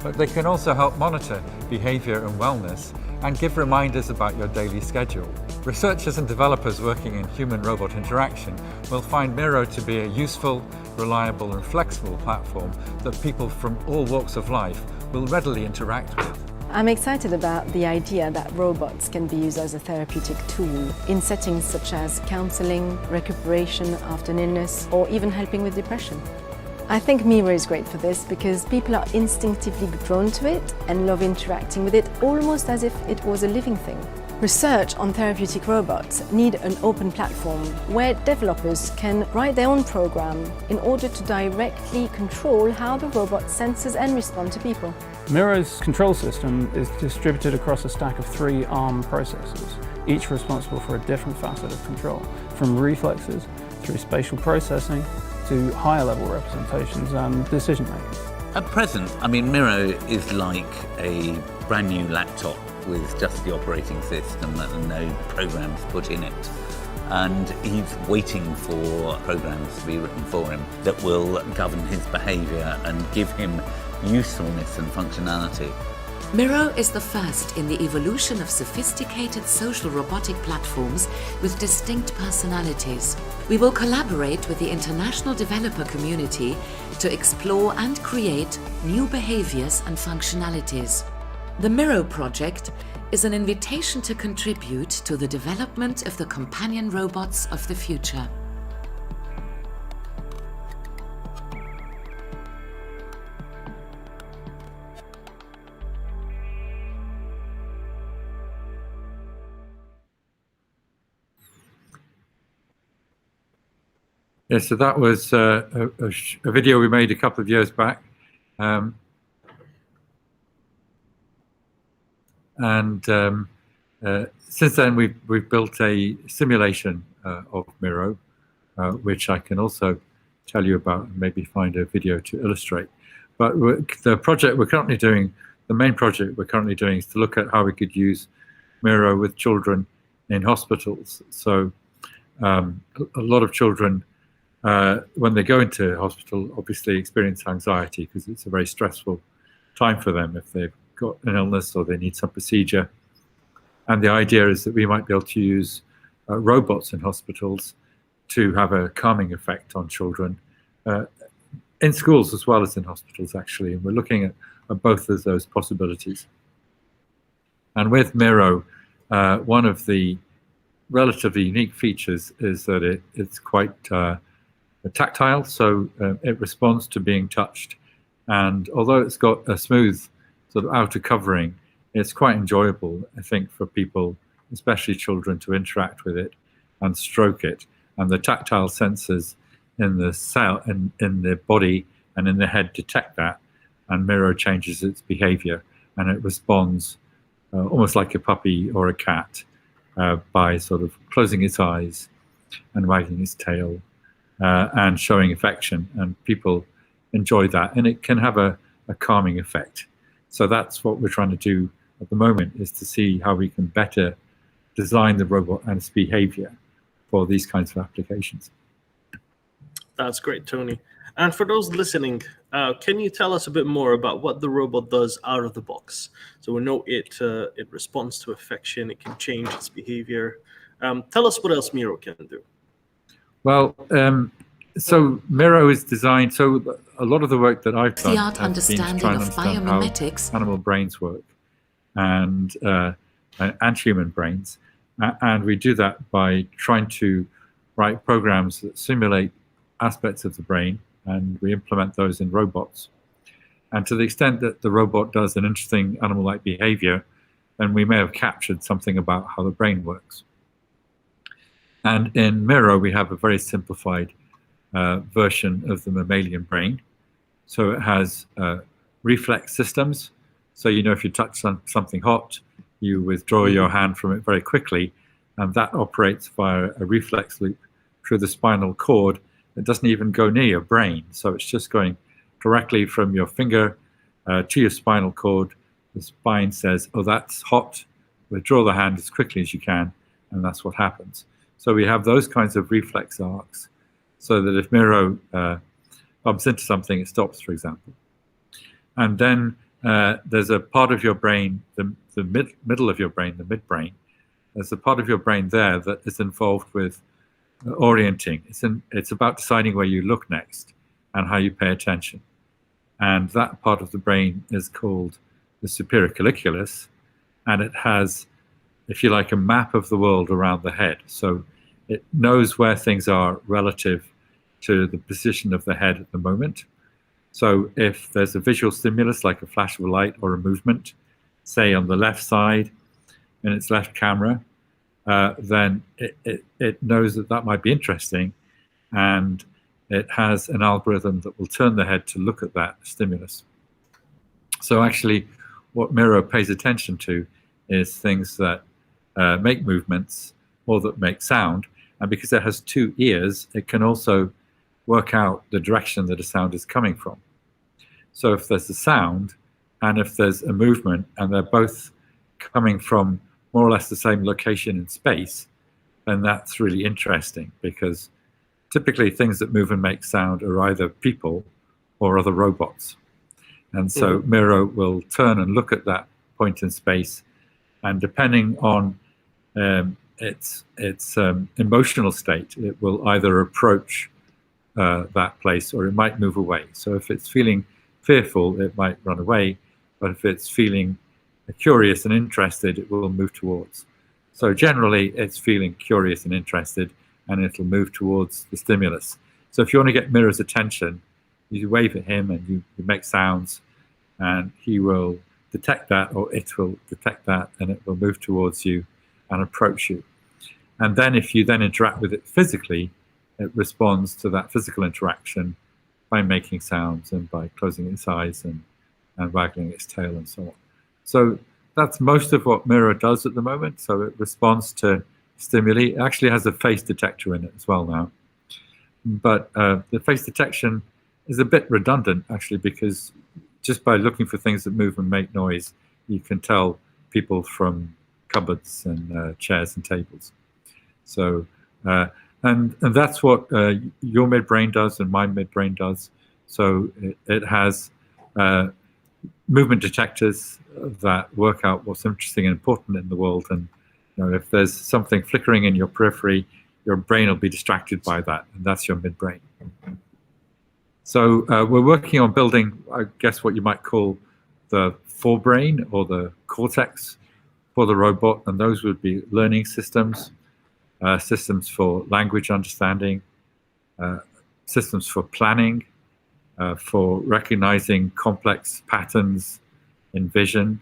but they can also help monitor behavior and wellness and give reminders about your daily schedule. Researchers and developers working in human-robot interaction will find Miro to be a useful, reliable and flexible platform that people from all walks of life will readily interact with. I'm excited about the idea that robots can be used as a therapeutic tool in settings such as counseling, recuperation after an illness, or even helping with depression. I think Miro is great for this because people are instinctively drawn to it and love interacting with it almost as if it was a living thing. Research on therapeutic robots need an open platform where developers can write their own program in order to directly control how the robot senses and responds to people. Miro's control system is distributed across a stack of 3 ARM processors, each responsible for a different facet of control, from reflexes through spatial processing to higher level representations and decision making. At present, Miro is like a brand new laptop with just the operating system and no programs put in it. And he's waiting for programs to be written for him that will govern his behavior and give him usefulness and functionality. Miro is the first in the evolution of sophisticated social robotic platforms with distinct personalities. We will collaborate with the international developer community to explore and create new behaviors and functionalities. The Miro project is an invitation to contribute to the development of the companion robots of the future. Yeah, so that was a video we made a couple of years back. Since then, we've built a simulation of Miro, which I can also tell you about and maybe find a video to illustrate. But the project we're currently doing, the main project we're currently doing, is to look at how we could use Miro with children in hospitals. So a lot of children, when they go into hospital, obviously experience anxiety because it's a very stressful time for them if they've got an illness or they need some procedure. And the idea is that we might be able to use robots in hospitals to have a calming effect on children in schools as well as in hospitals, actually. And we're looking at both of those possibilities. And with Miro, one of the relatively unique features is that it's quite tactile, so it responds to being touched. And although it's got a smooth sort of outer covering, it's quite enjoyable, I think, for people, especially children, to interact with it and stroke it. And the tactile sensors in the cell, in the body and in the head detect that, and Miro changes its behavior, and it responds almost like a puppy or a cat by sort of closing its eyes and wagging its tail and showing affection, and people enjoy that, and it can have a calming effect. So that's what we're trying to do at the moment, is to see how we can better design the robot and its behavior for these kinds of applications. That's great, Tony. And for those listening, can you tell us a bit more about what the robot does out of the box? So we know it responds to affection, it can change its behavior. Tell us what else Miro can do. Well, so Miro is designed, so a lot of the work that I've done has been to try and understand how animal brains work and human brains. And we do that by trying to write programs that simulate aspects of the brain, and we implement those in robots. And to the extent that the robot does an interesting animal-like behavior, then we may have captured something about how the brain works. And in Miro, we have a very simplified version of the mammalian brain. So it has reflex systems. So you know if you touch something hot, you withdraw your hand from it very quickly, and that operates via a reflex loop through the spinal cord. It doesn't even go near your brain, so it's just going directly from your finger to your spinal cord. The spine says, oh, that's hot, withdraw the hand as quickly as you can, and that's what happens. So we have those kinds of reflex arcs, so that if Miro bumps into something, it stops, for example. And then there's a part of your brain, the middle of your brain, the midbrain. There's a part of your brain there that is involved with orienting. It's about deciding where you look next and how you pay attention. And that part of the brain is called the superior colliculus, and it has, if you like, a map of the world around the head. So it knows where things are relative to the position of the head at the moment. So if there's a visual stimulus like a flash of a light or a movement, say on the left side in its left camera, then it knows that that might be interesting, and it has an algorithm that will turn the head to look at that stimulus. So actually what Miro pays attention to is things that make movements or that make sound, and because it has two ears, it can also work out the direction that a sound is coming from. So if there's a sound and if there's a movement and they're both coming from more or less the same location in space, then that's really interesting, because typically things that move and make sound are either people or other robots. And so Miro will turn and look at that point in space, and depending on its emotional state, it will either approach that place or it might move away. So if it's feeling fearful, it might run away, but if it's feeling curious and interested, it will move towards. So generally it's feeling curious and interested, and it'll move towards the stimulus. So if you want to get Miro's attention, you wave at him and you make sounds, and he will detect that, or it will detect that, and it will move towards you and approach you. And then if you then interact with it physically, it responds to that physical interaction by making sounds and by closing its eyes and waggling its tail and so on. So that's most of what Miro does at the moment. So it responds to stimuli. It actually has a face detector in it as well now. But the face detection is a bit redundant, actually, because just by looking for things that move and make noise, you can tell people from cupboards and chairs and tables. So, and that's what your midbrain does and my midbrain does. So it has movement detectors that work out what's interesting and important in the world. And if there's something flickering in your periphery, your brain will be distracted by that, and that's your midbrain. So we're working on building, I guess, what you might call the forebrain or the cortex for the robot, and those would be learning systems, systems for language understanding, systems for planning, for recognizing complex patterns in vision,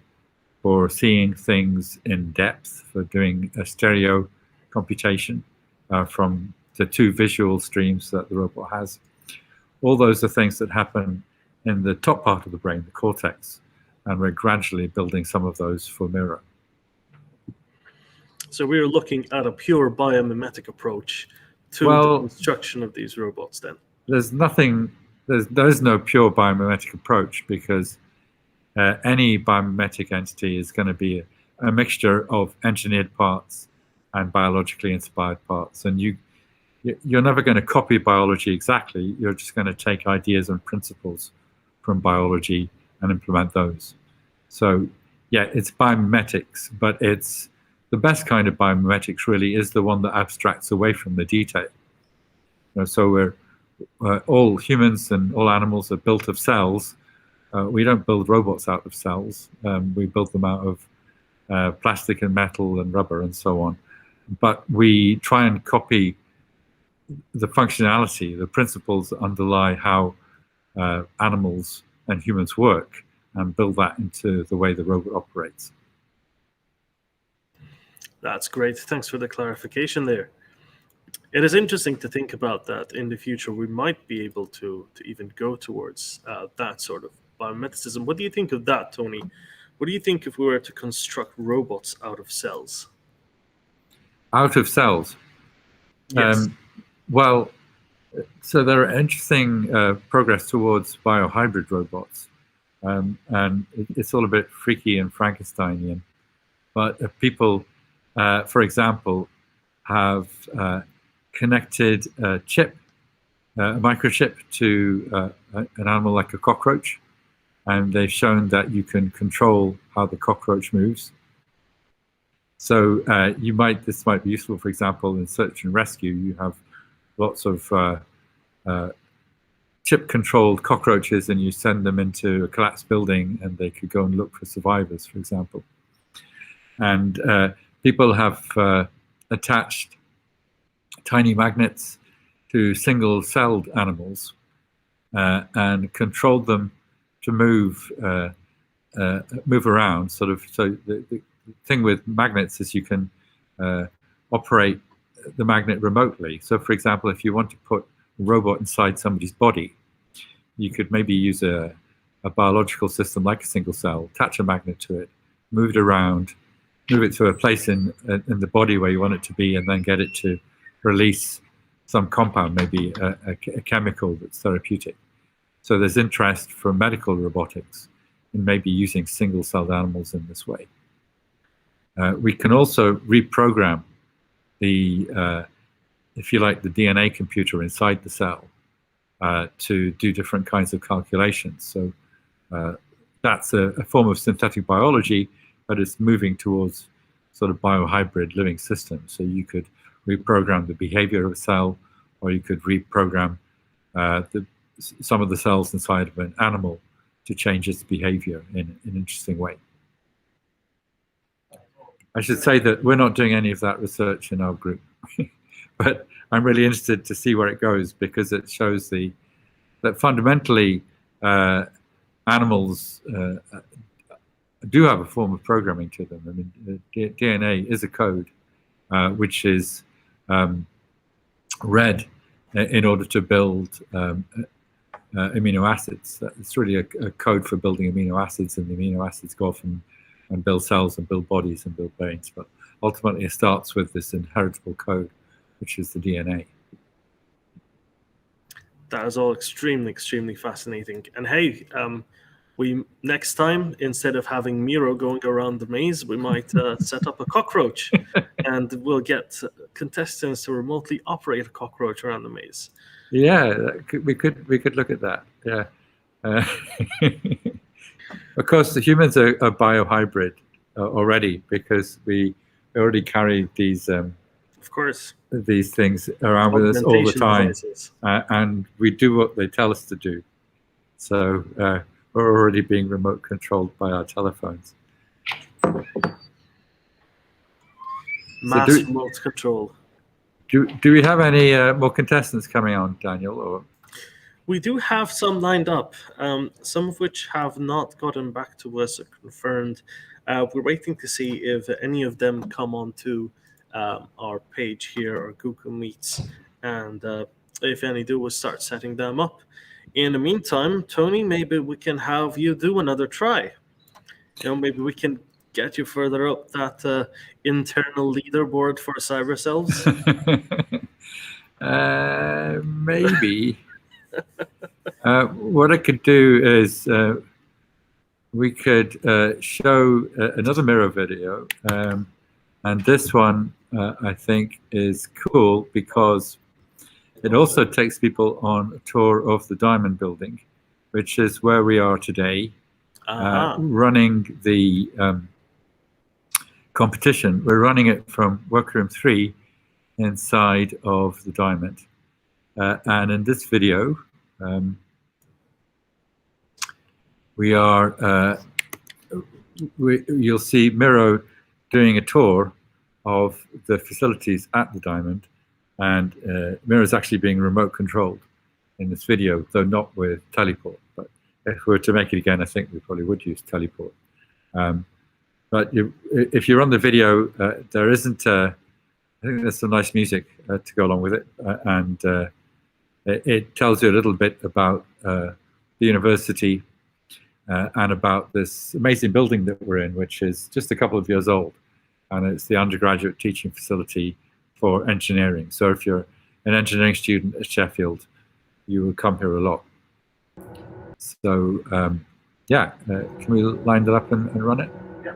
for seeing things in depth, for doing a stereo computation from the two visual streams that the robot has. All those are things that happen in the top part of the brain, the cortex, and we're gradually building some of those for Miro. So we're looking at a pure biomimetic approach to the construction of these robots then? There's nothing, there is no pure biomimetic approach, because any biomimetic entity is going to be a mixture of engineered parts and biologically inspired parts. And you're never going to copy biology exactly. You're just going to take ideas and principles from biology and implement those. So yeah, it's biomimetics, but it's the best kind of biomimetics really is the one that abstracts away from the detail. So we're all humans and all animals are built of cells. We don't build robots out of cells. We build them out of plastic and metal and rubber and so on. But we try and copy the functionality, the principles that underlie how animals and humans work, and build that into the way the robot operates. That's great. Thanks for the clarification there. It is interesting to think about that in the future we might be able to even go towards that sort of biomimeticism. What do you think of that, Tony? What do you think if we were to construct robots out of cells? Out of cells? Yes. Well, so there are interesting progress towards biohybrid robots, and it's all a bit freaky and Frankensteinian. But people, for example, have connected a chip, a microchip, to an animal like a cockroach, and they've shown that you can control how the cockroach moves. So this might be useful, for example, in search and rescue. You have lots of chip-controlled cockroaches, and you send them into a collapsed building, and they could go and look for survivors, for example. And people have attached tiny magnets to single-celled animals and controlled them to move around. So the thing with magnets is you can operate the magnet remotely. So for example, if you want to put a robot inside somebody's body, you could maybe use a biological system like a single cell, attach a magnet to it, move it around, move it to a place in the body where you want it to be, and then get it to release some compound, maybe a chemical that's therapeutic. So there's interest from medical robotics in maybe using single-celled animals in this way. We can also reprogram the, if you like, the DNA computer inside the cell to do different kinds of calculations. So that's a form of synthetic biology, but it's moving towards sort of biohybrid living systems. So you could reprogram the behavior of a cell, or you could reprogram some of the cells inside of an animal to change its behavior in an interesting way. I should say that we're not doing any of that research in our group, but I'm really interested to see where it goes, because it shows that fundamentally animals do have a form of programming to them. I mean, DNA is a code which is read in order to build amino acids. It's really a code for building amino acids, and the amino acids go off and build cells and build bodies and build brains. But ultimately it starts with this inheritable code, which is the DNA. That is all extremely, extremely fascinating. And hey, we next time, instead of having Miro going around the maze, we might set up a cockroach, and we'll get contestants to remotely operate a cockroach around the maze. Yeah, we could look at that. Yeah. Of course, the humans are biohybrid already, because we already carry these. Of course. These things around with us all the time, and we do what they tell us to do. So we're already being remote controlled by our telephones. Mass remote control. Do we have any more contestants coming on, Daniel? Or we do have some lined up, some of which have not gotten back to us or confirmed. We're waiting to see if any of them come on to our page here or Google Meets, and if any do, we'll start setting them up. In the meantime, Tony, maybe we can have you do another try. Maybe we can get you further up that internal leaderboard for Cyberselves. Maybe. What I could do is we could show another Miro video, and this one I think is cool because it also takes people on a tour of the Diamond Building, which is where we are today, running the competition. We're running it from Workroom 3 inside of the Diamond. And in this video, you'll see Miro doing a tour of the facilities at the Diamond, and Miro is actually being remote controlled in this video, though not with teleport. But if we were to make it again, I think we probably would use teleport. But if you run the video, there isn't. I think there's some nice music to go along with it, and it tells you a little bit about the university and about this amazing building that we're in, which is just a couple of years old, and it's the undergraduate teaching facility for engineering. So if you're an engineering student at Sheffield, you will come here a lot. So yeah, can we line that up and run it? Yeah.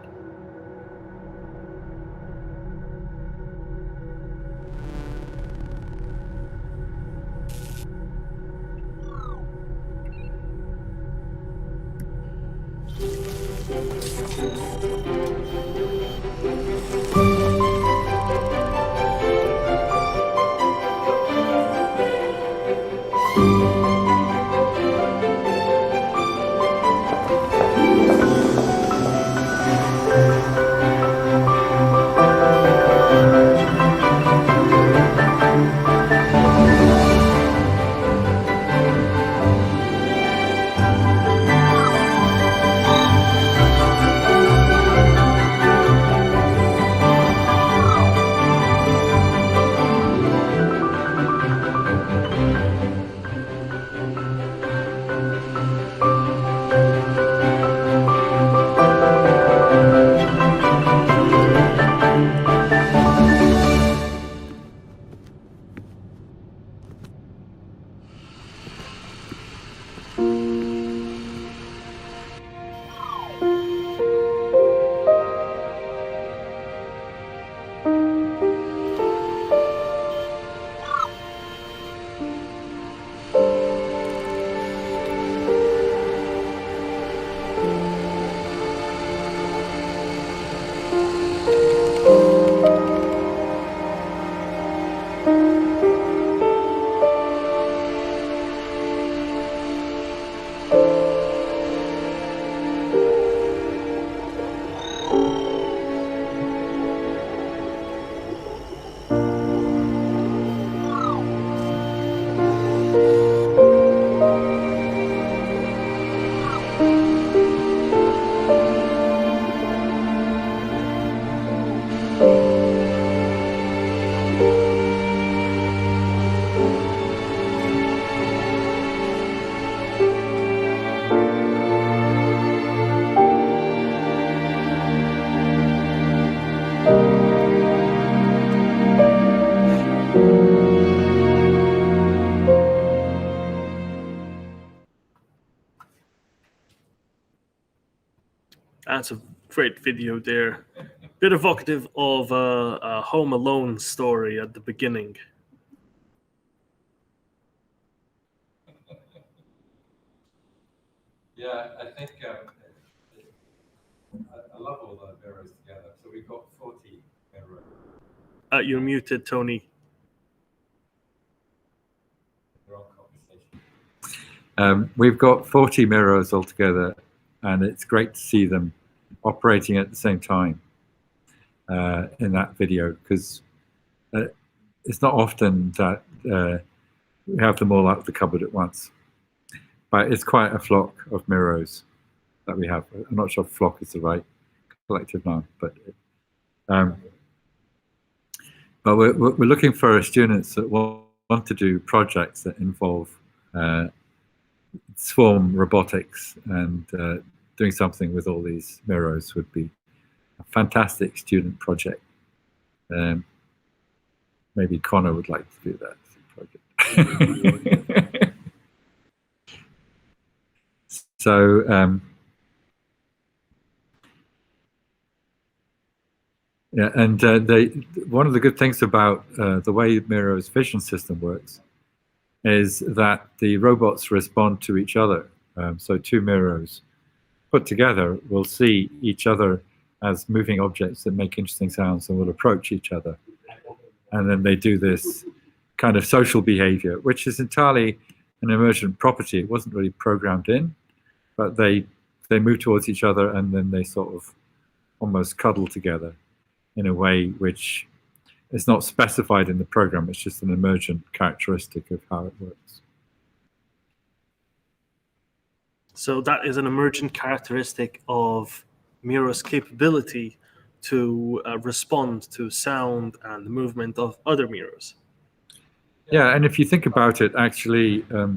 That's a great video there. Bit evocative of a Home Alone story at the beginning. Yeah, I think I love all the mirrors together. So we've got 40 mirrors. You're muted, Tony. We've got 40 mirrors altogether, and it's great to see them operating at the same time in that video, because it's not often that we have them all out of the cupboard at once. But it's quite a flock of mirrors that we have. I'm not sure if flock is the right collective noun, but we're looking for students that want to do projects that involve swarm robotics, and doing something with all these mirrors would be a fantastic student project. Maybe Connor would like to do that project. So yeah, and one of the good things about the way Miro's vision system works is that the robots respond to each other. So two Miros put together will see each other as moving objects that make interesting sounds and will approach each other. And then they do this kind of social behavior, which is entirely an emergent property. It wasn't really programmed in, but they move towards each other, and then they sort of almost cuddle together in a way which is not specified in the program. It's just an emergent characteristic of how it works. So that is an emergent characteristic of Miro's capability to respond to sound and the movement of other Miros. Yeah, and if you think about it, actually, a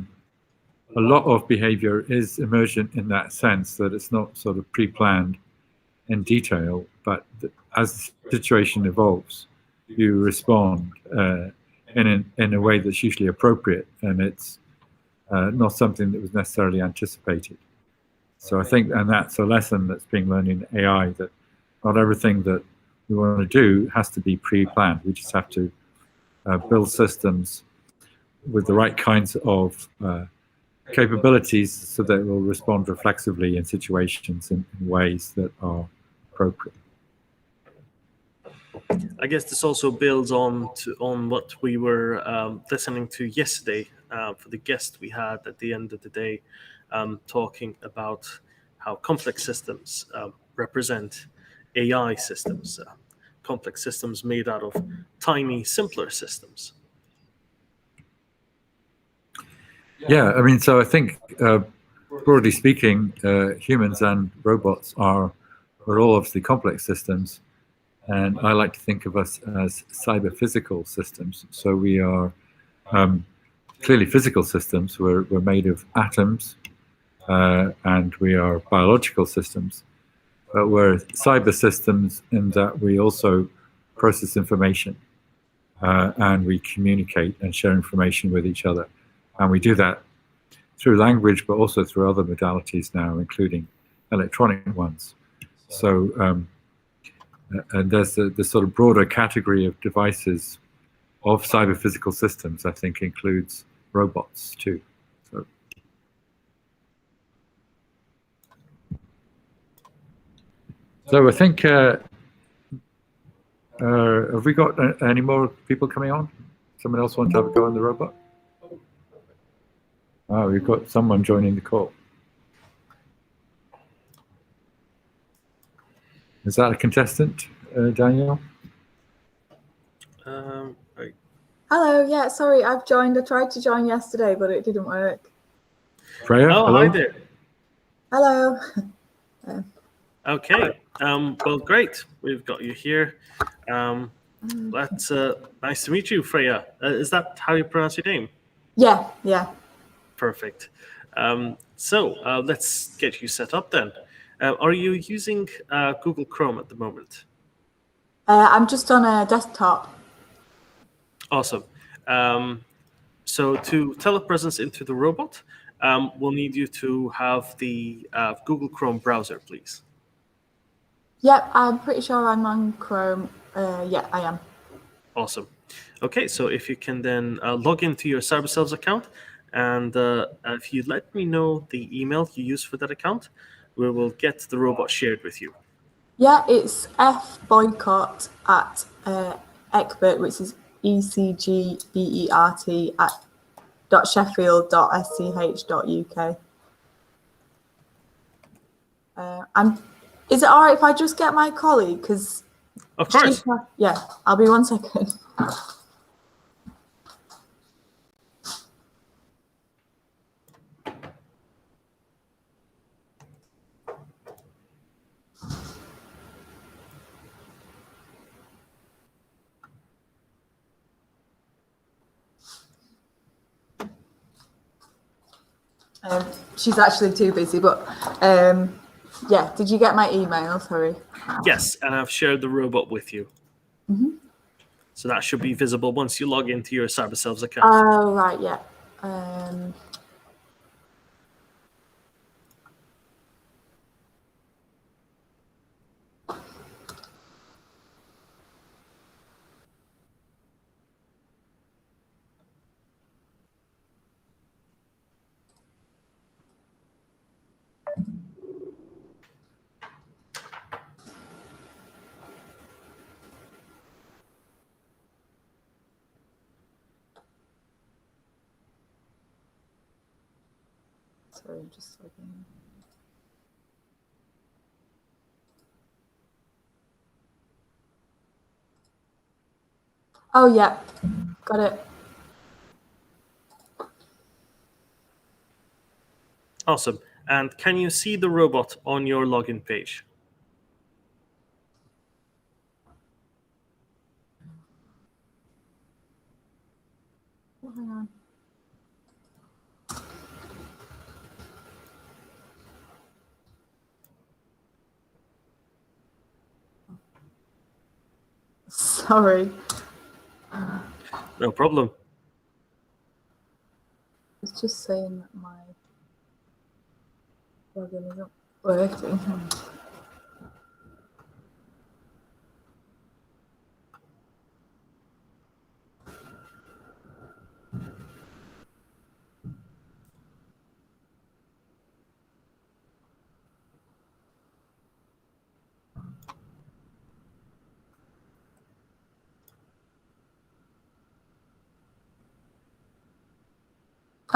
lot of behavior is emergent in that sense, that it's not sort of pre-planned in detail, but as the situation evolves, you respond in a way that's usually appropriate, and it's not something that was necessarily anticipated. So I think, and that's a lesson that's being learned in AI, that not everything that we want to do has to be pre-planned. We just have to build systems with the right kinds of capabilities so that it will respond reflexively in situations in ways that are appropriate. I guess this also builds on what we were listening to yesterday for the guest we had at the end of the day, talking about how complex systems represent AI systems, complex systems made out of tiny, simpler systems. Yeah, I mean, so I think, broadly speaking, humans and robots are all obviously complex systems, and I like to think of us as cyber-physical systems. So we are clearly physical systems. We're made of atoms, and we are biological systems, but we're cyber systems in that we also process information, and we communicate and share information with each other. And we do that through language, but also through other modalities now, including electronic ones. So, and there's the sort of broader category of devices of cyber-physical systems, I think, includes robots too. So I think, have we got any more people coming on? Someone else want to have a go on the robot? Oh, we've got someone joining the call. Is that a contestant, Danielle? Hello, yeah, sorry, I've joined. I tried to join yesterday, but it didn't work. Freya, oh, hello? Hi there. Hello. Okay, well, great. We've got you here. That's nice to meet you, Freya. Is that how you pronounce your name? Yeah, yeah. Perfect. So let's get you set up then. Are you using Google Chrome at the moment? I'm just on a desktop. Awesome. So to telepresence into the robot, we'll need you to have the Google Chrome browser, please. Yep, I'm pretty sure I'm on Chrome. Yeah, I am. Awesome. Okay, so if you can then log into your Cyberselves account, and if you let me know the email you use for that account, we will get the robot shared with you. Yeah, it's fboycott at Egbert, which is ECGBERT at .sheffield.sch.uk. And is it all right if I just get my colleague? Because of course. Yeah, I'll be 1 second. She's actually too busy, but yeah, did you get my email? Sorry. Yes, and I've shared the robot with you. Mm-hmm. So that should be visible once you log into your Cyberselves account. Oh, right, yeah. Sorry, I'm just looking. Oh, yeah, got it. Awesome. And can you see the robot on your login page? Oh, hang on. Sorry. No problem. It's just saying that my login isn't working.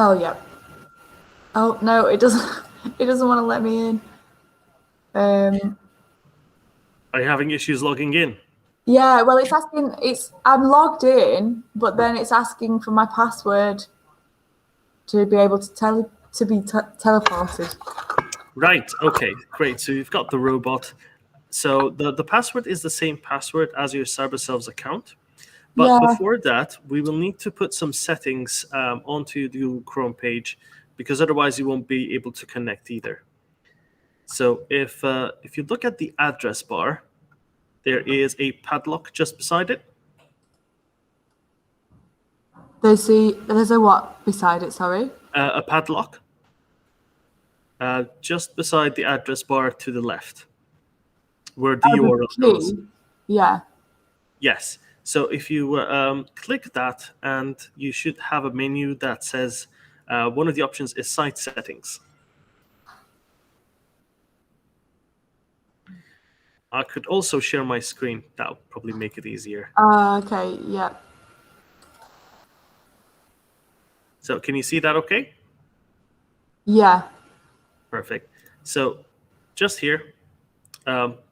Oh, yeah. Oh, no, it doesn't. It doesn't want to let me in. Are you having issues logging in? Yeah, well, it's asking. I'm logged in, but then it's asking for my password to be able to teleported. Right. Okay. Great. So you've got the robot. So the password is the same password as your Cyberselves account. But before that, we will need to put some settings onto the Chrome page, because otherwise you won't be able to connect either. So if you look at the address bar, there is a padlock just beside it. There's a what beside it? Sorry. A padlock. Just beside the address bar to the left, where the URL goes. Yeah. Yes. So if you click that, and you should have a menu that says one of the options is site settings. I could also share my screen. That would probably make it easier. Okay. Yeah. So can you see that okay? Yeah. Perfect. So just here,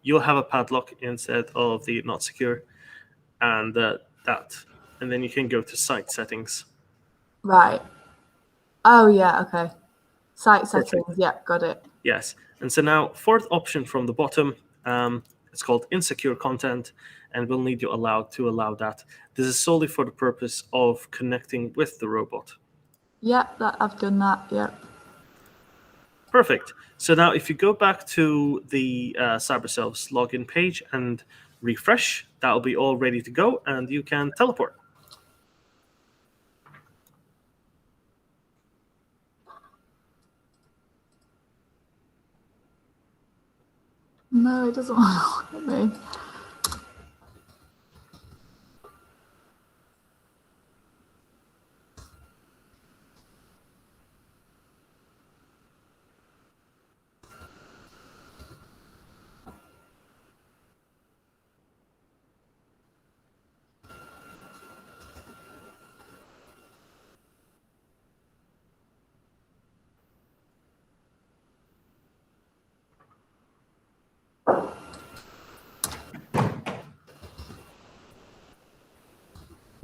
you'll have a padlock instead of the not secure, and that. And then you can go to site settings. Right. Oh, yeah. Okay. Site settings. Perfect. Yeah, got it. Yes. And so now, fourth option from the bottom, it's called insecure content, and we'll need you to allow that. This is solely for the purpose of connecting with the robot. Yeah, I've done that. Yeah. Perfect. So now if you go back to the Cyberselves login page and refresh, that'll be all ready to go, and you can teleport. No, it doesn't want to look at me.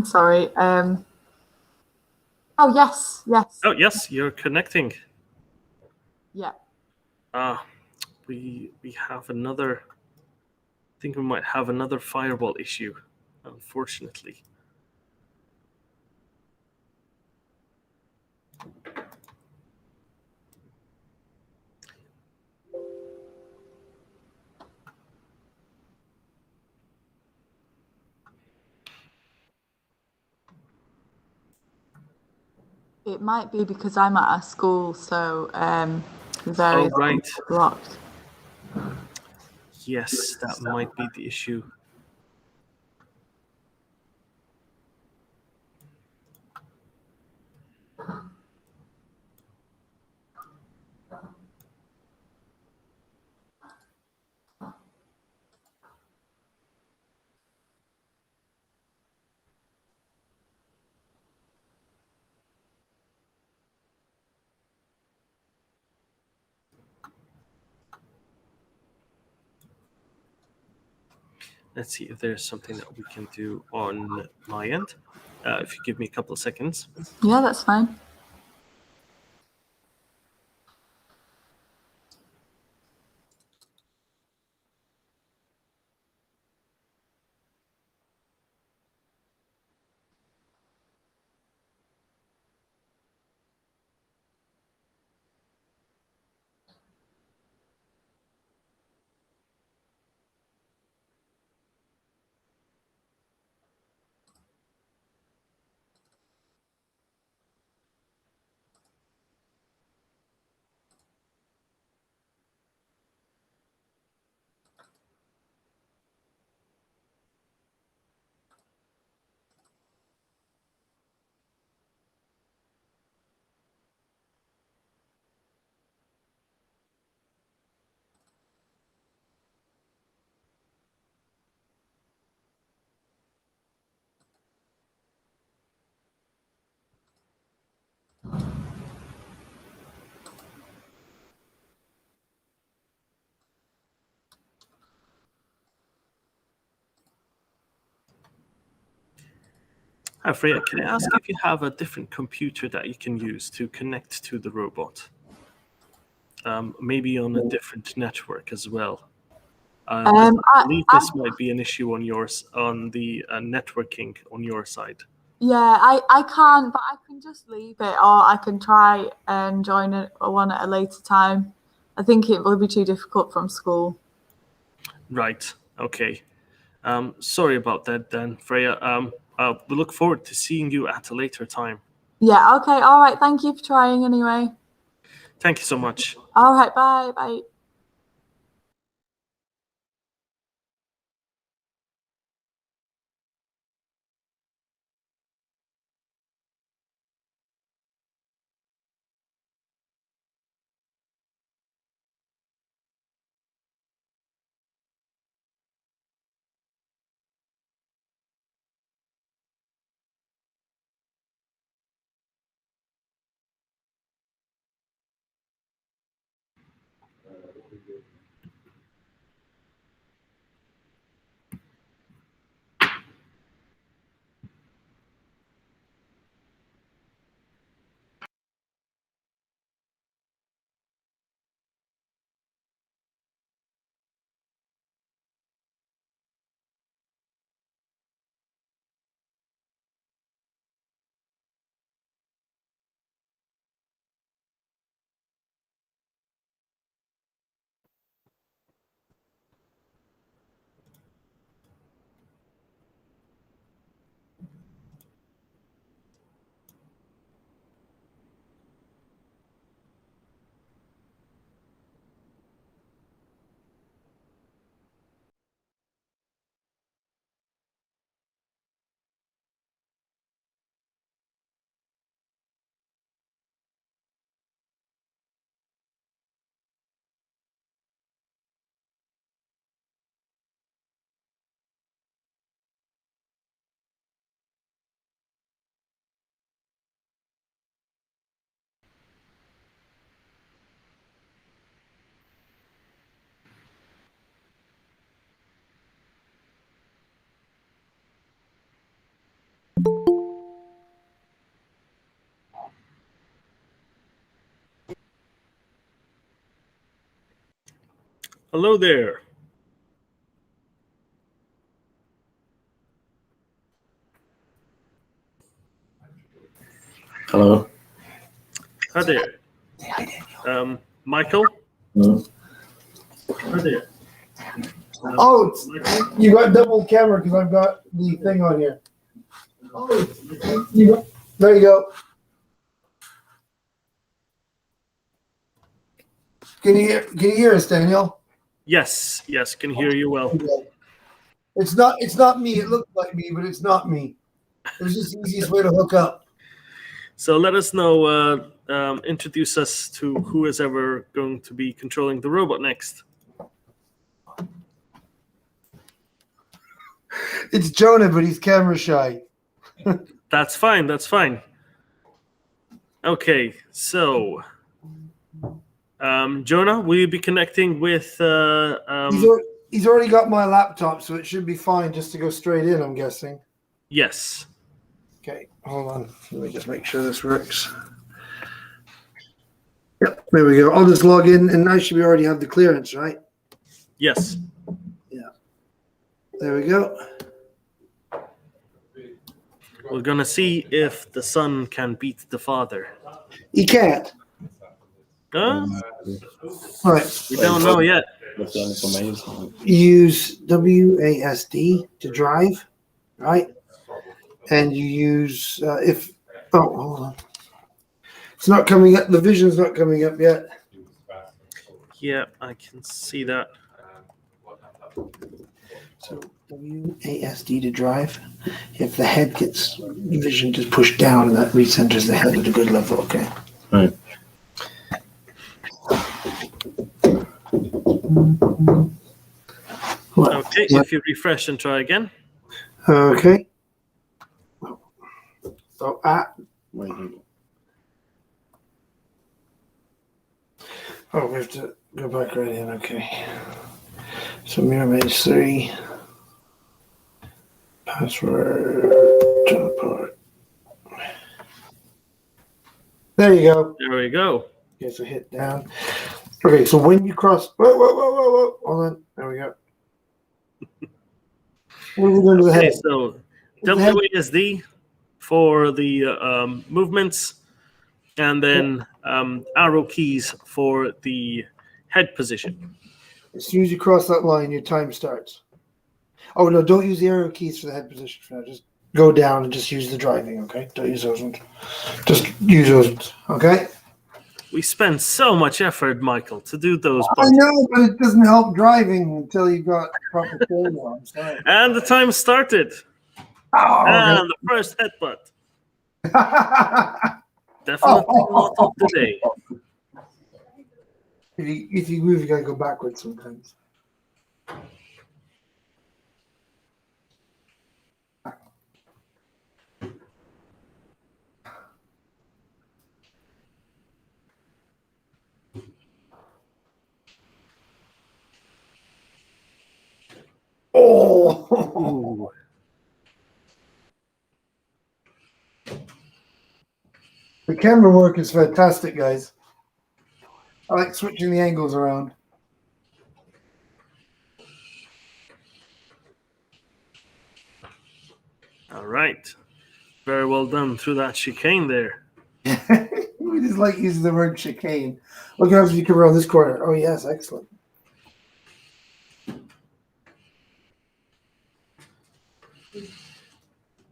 Sorry. Oh yes, yes. Oh yes, you're connecting. Yeah. We have another. I think we might have another firewall issue, unfortunately. It might be because I'm at a school, so the various right. blocked. Yes, that might be the issue. Let's see if there's something that we can do on my end. If you give me a couple of seconds. Yeah, that's fine. Hi, Freya, can I ask if you have a different computer that you can use to connect to the robot? Maybe on a different network as well. I believe this might be an issue on yours, on the networking on your side. Yeah, I can't, but I can just leave it, or I can try and join one at a later time. I think it will be too difficult from school. Right. Okay. Sorry about that, then, Freya. We look forward to seeing you at a later time. Yeah. Okay. All right. Thank you for trying anyway. Thank you so much. All right. Bye. Bye. Hello there. Hello. Hi there. Michael? Hello. Hi there. Oh, you got double camera because I've got the thing on here. There you go. Can you hear us, Daniel? Yes, can hear you well. It's not me. It looks like me, but it's not me. It's just the easiest way to hook up. So let us know, introduce us to who is ever going to be controlling the robot next. It's Jonah, but he's camera shy. That's fine. Okay, so Jonah, will you be connecting with? He's already got my laptop, so it should be fine just to go straight in, I'm guessing. Yes. Okay, hold on. Let me just make sure this works. Yep, there we go. I'll just log in, and I should already have the clearance, right? Yes. Yeah. There we go. We're gonna see if the son can beat the father. He can't. Huh? Right. We don't know yet. Use WASD to drive, right? And you use hold on. It's not coming up. The vision's not coming up yet. Yeah, I can see that. So WASD to drive. If the head gets vision just pushed down, and that recenters the head at a good level. Okay. Right. Okay, if you refresh and try again. Okay. So we have to go back right in. Okay. So Miro Maze 3. Password. Teleport. There you go. There we go. Okay, so hit down. Okay, so when you cross. Whoa. Hold on. There we go. What are we going to the head? So WASD for the movements, and then arrow keys for the head position. As soon as you cross that line, your time starts. Oh, no, don't use the arrow keys for the head position for now. Just go down and just use the driving, okay? Don't use those ones. Just use those ones, okay? We spend so much effort, Michael, to do those I buttons. know, but it doesn't help driving until you got proper control. I'm sorry. And the time started. Oh, and the first headbutt. Definitely not of the day. If you move, you gotta go backwards sometimes. Oh! The camera work is fantastic, guys. I like switching the angles around. All right. Very well done through that chicane there. We just like using the word chicane. Look how you come around this corner. Oh, yes, excellent.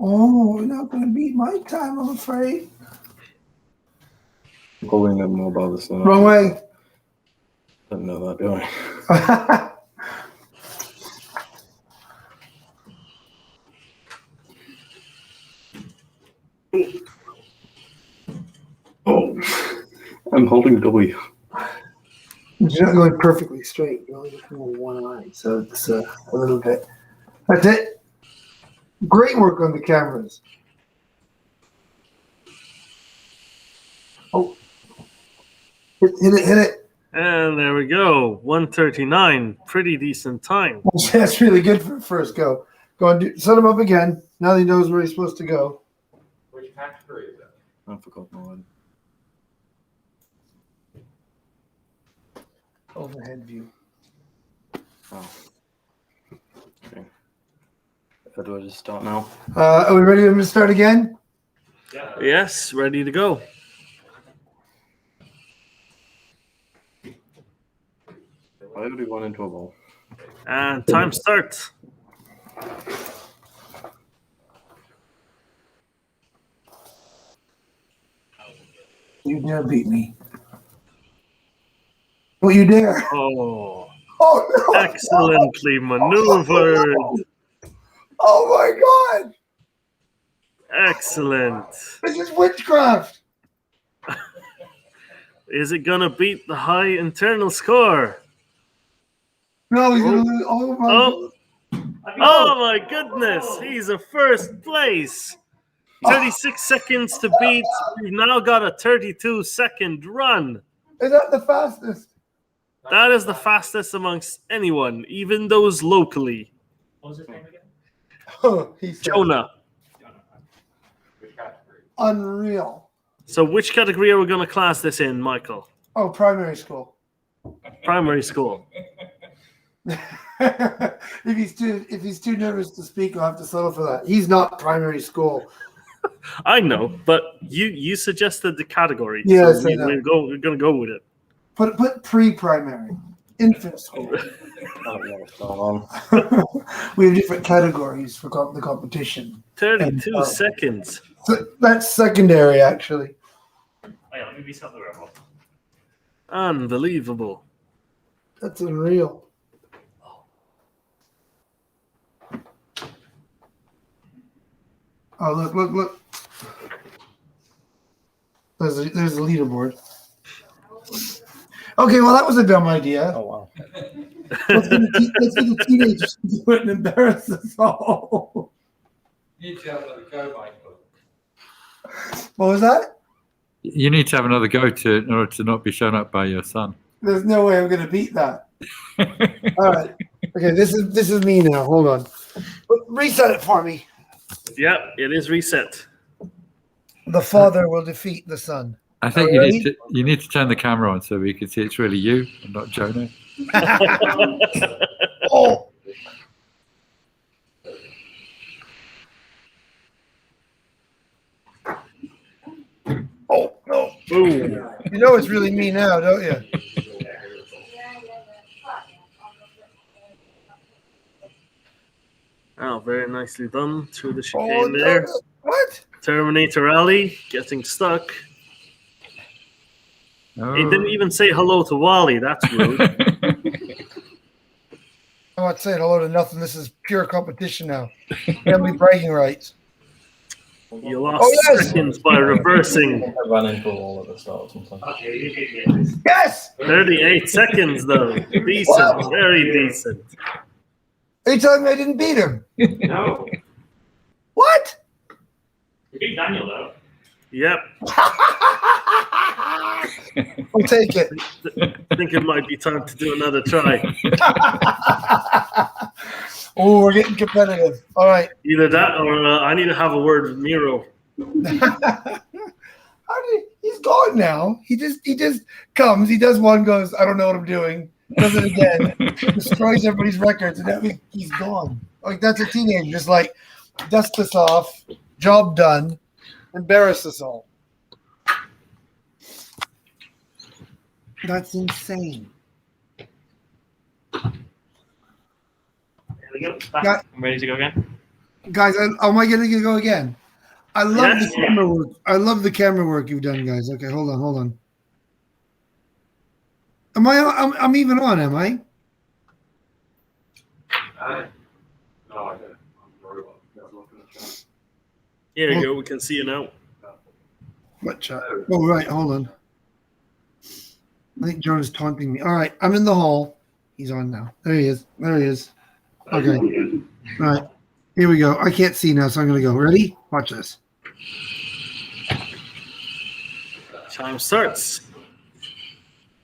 Oh, we're not going to beat my time, I'm afraid. Pulling them mobile this one. Wrong way. Didn't know that, do I? Oh, I'm holding W. You're not going perfectly straight. You're only looking with one eye, so it's a little bit. That's it. Great work on the cameras. Oh, hit it. And there we go. 1:39. Pretty decent time. That's really good for the first go. Go and set him up again. Now he knows where he's supposed to go. Which category is that? I forgot my one. Overhead view. Oh. Okay. How do I just start now? Are we ready to start again? Yes, ready to go. I already won into a ball. And time starts. You dare beat me. Don't you dare. Oh, Oh, no. excellently maneuvered. Oh, my God. Excellent. This is witchcraft. Is it going to beat the high internal score? No, he's going to lose. Oh, my God. Oh my goodness, he's a first place. 36 seconds to beat. We've now got a 32-second run. Is that the fastest? That is the fastest amongst anyone, even those locally. What was his name again? Oh, he said, Jonah. unreal. So which category are we going to class this in, Michael? Oh, primary school. Primary school. If he's too nervous to speak, I'll have to settle for that. He's not primary school. I know, but you suggested the category. Yes, so I know. we're going to go with it. Put pre-primary, infant school. I don't know what's going on. We have different categories for the competition. 32 seconds. So that's secondary, actually. Oh, yeah, let me reset the robot. Unbelievable. That's unreal. Oh, look. There's a leaderboard. Okay, well, that was a dumb idea. Oh, wow. Let's get the teenagers to do it and embarrass us all. You need to have another go, Michael. What was that? You need to have another go in order to not be shown up by your son. There's no way I'm going to beat that. All right. Okay, this is me now. Hold on. Reset it for me. Yep, it is reset. The father will defeat the son. I think you need to turn the camera on so we can see it's really you and not Jonah. Oh. Oh, no. Boom. You know it's really me now, don't you? Oh, very nicely done through the chicane no. there. What? Terminator Alley getting stuck. Oh. He didn't even say hello to Wally. That's rude. I'm not saying hello to nothing. This is pure competition now. Family bragging rights. You lost seconds by reversing. I ran into a wall at the start or something. Yes! 38 seconds, though. Decent. Very decent. Are you telling me I didn't beat him? No. What? You beat Daniel, though. Yep. I'll take it. I think it might be time to do another try. Oh, we're getting competitive. All right. Either that or I need to have a word with Miro. He's gone now. He just comes. He does one, goes, I don't know what I'm doing. Does it again. Destroys everybody's records, and then he's gone. Like, that's a teenager. Just like, dust us off. Job done. Embarrass us all. That's insane. There we go. Back. I'm ready to go again. Guys, am I going to go again? I love the camera work. I love the camera work you've done, guys. Okay, hold on. I'm even on, am I? No, Here you go. We can see you now. What chat? Oh, right. Hold on. I think John is taunting me. All right. I'm in the hall. He's on now. There he is. Okay. All right. Here we go. I can't see now, so I'm going to go. Ready? Watch this. Time starts.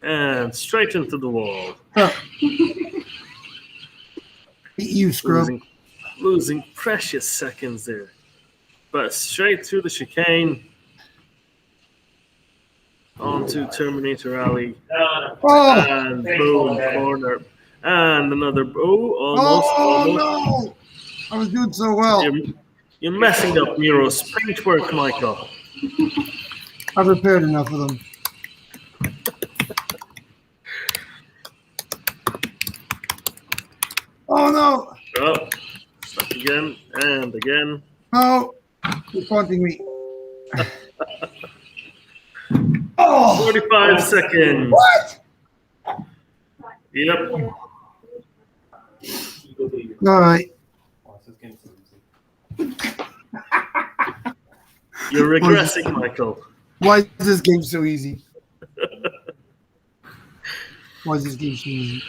And straight into the wall. You scrub. Losing precious seconds there. But straight through the chicane. Onto Terminator Alley. And boom, corner. And another. Oh, almost. Almost. No! I was doing so well. You're messing up Miro's paint work, Michael. I've repaired enough of them. Oh no! Oh, stuck again and again. No! You're taunting me. Oh! 45 seconds. What? Yep. All right. You're regressing, Michael. Why is this game so easy? Why is this game so easy?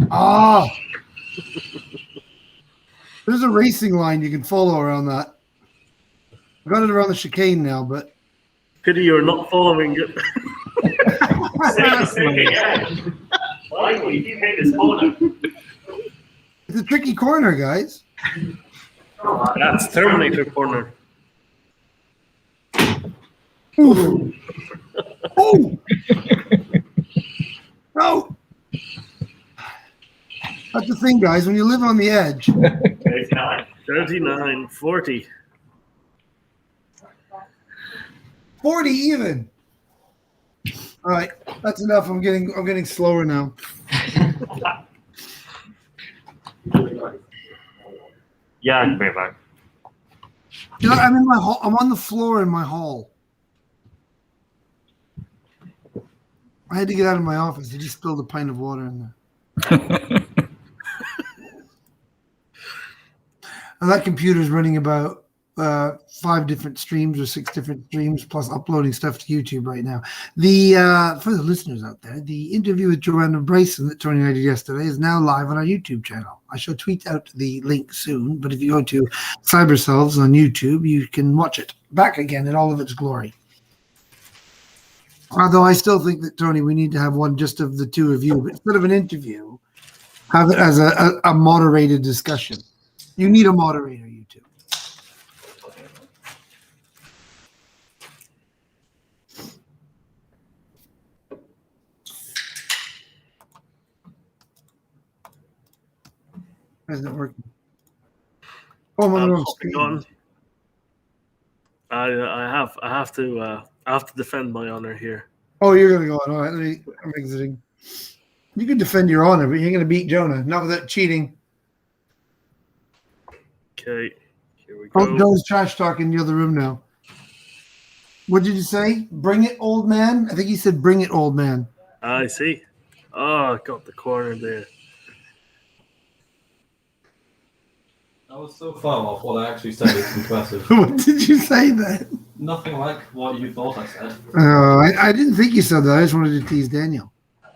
Ah! There's a racing line you can follow around that. I got it around the chicane now, but pity you're not following it. Why would you hit this corner? It's a tricky corner, guys. That's Terminator corner. Ooh. Oh! No! That's the thing, guys. When you live on the edge. 39, 40. 40 even. All right, that's enough. I'm getting slower now. Yeah, I can bring it back. You know, I'm in my hall. I'm on the floor in my hall. I had to get out of my office. I just spilled a pint of water in there. And that computer's running about 5 different streams or 6 different streams, plus uploading stuff to YouTube right now. The for the listeners out there, the interview with Joanna Bryson that Tony and I did yesterday is now live on our YouTube channel. I shall tweet out the link soon, but if you go to Cyberselves on YouTube, you can watch it back again in all of its glory. Although I still think that, Tony, we need to have one just of the two of you, but instead of an interview, have it as a moderated discussion. You need a moderator, you two. Why isn't it working? Oh, I'm on the wrong screen. I have to defend my honor here. Oh, you're gonna go on. All right, I'm exiting. You can defend your honor, but you're gonna beat Jonah, not without cheating. Okay, here we go. Oh, Jonah's trash talking in the other room now. What did you say? Bring it, old man? I think he said bring it, old man. I see. Oh, got the corner there. That was so far off what I actually said. It's impressive. What did you say then? Nothing like what you thought I said. I didn't think you said that. I just wanted to tease Daniel. I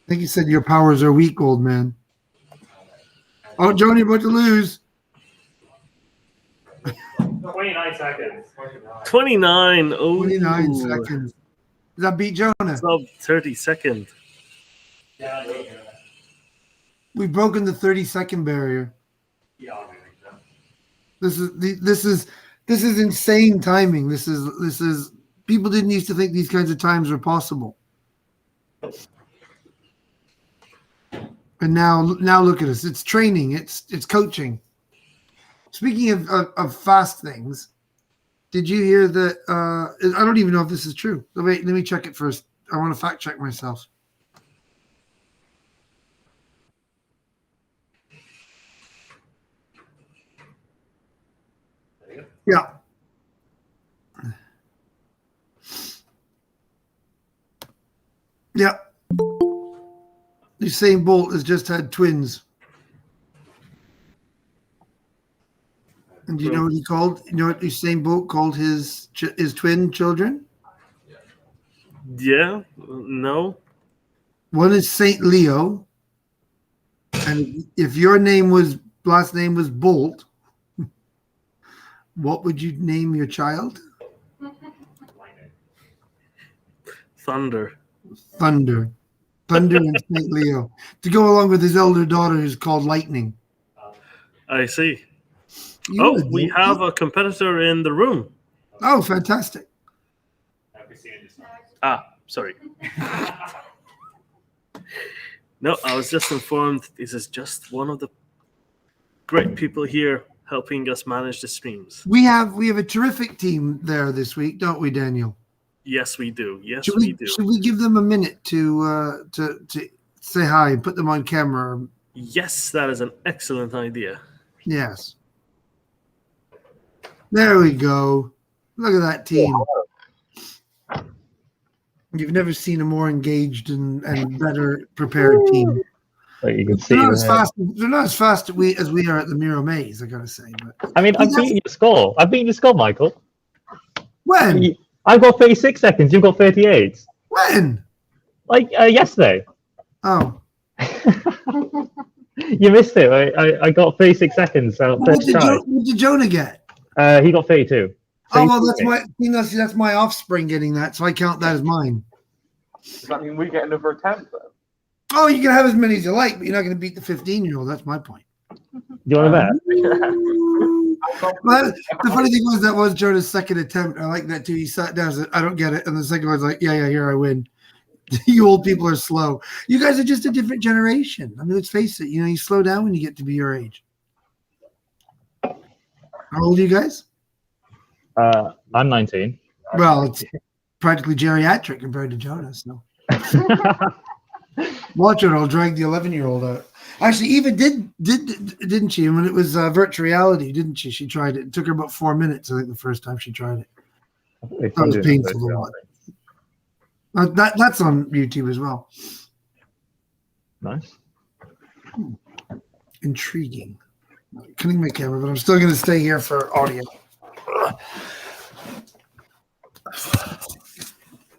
think you said your powers are weak, old man. Oh, Joni, you're about to lose. 29 seconds. 29. Oh, 29 seconds. Does that beat Jonah? Sub 30 seconds. Yeah, We've broken the 30-second barrier. yeah, I think so. This is insane timing. This is people didn't used to think these kinds of times were possible. And now look at us. It's training. It's coaching. Speaking of fast things, did you hear that? I don't even know if this is true. Let me check it first. I want to fact check myself. Yeah. Yeah. Usain Bolt has just had twins. And do you know what he called? You know what Usain Bolt called his twin children? Yeah. No. One is Saint Leo, and if your last name was Bolt, what would you name your child? Thunder. Thunder and Saint Leo, to go along with his elder daughter, who's called Lightning. I see. Oh, we have a competitor in the room. Oh, fantastic. Ah, sorry. No, I was just informed this is just one of the great people here helping us manage the streams. We have a terrific team there this week, don't we, Daniel? Yes, we do. Yes, Should we do. Should we give them a minute to say hi and put them on camera? Yes, that is an excellent idea. Yes. There we go. Look at that team. You've never seen a more engaged and better prepared team. Like you can see. They're not as fast as we are at the Miro Maze, I gotta say. But I mean, I'm beating your score. I'm beating your score, Michael. When? I've got 36 seconds. You've got 38. When? Like yesterday. Oh. You missed it. I got 36 seconds. What did Jonah get? He got 32. Oh well, that's my offspring getting that, so I count that as mine. Does that mean we get another attempt then? Oh, you can have as many as you like, but you're not going to beat the 15-year-old. That's my point. Do you want to bet? Well, the funny thing was that was Jonah's second attempt. I like that too. He sat down and said, "I don't get it," and the second one's like, "Yeah, here I win." You old people are slow. You guys are just a different generation. I mean, let's face it. You slow down when you get to be your age. How old are you guys? I'm 19. Well, it's practically geriatric compared to Jonas. No. Watch it. I'll drag the 11-year-old out. Actually, Eva didn't she? When it was virtual reality, didn't she? She tried it. It took her about 4 minutes, I think, the first time she tried it. That was painful to watch. That's on YouTube as well. Nice. Intriguing. Cutting my camera, but I'm still going to stay here for audio.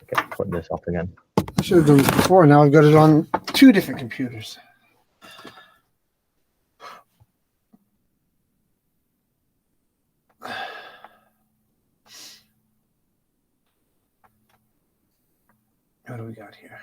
Okay, put this up again. I should have done this before. Now I've got it on 2 different computers. What do we got here?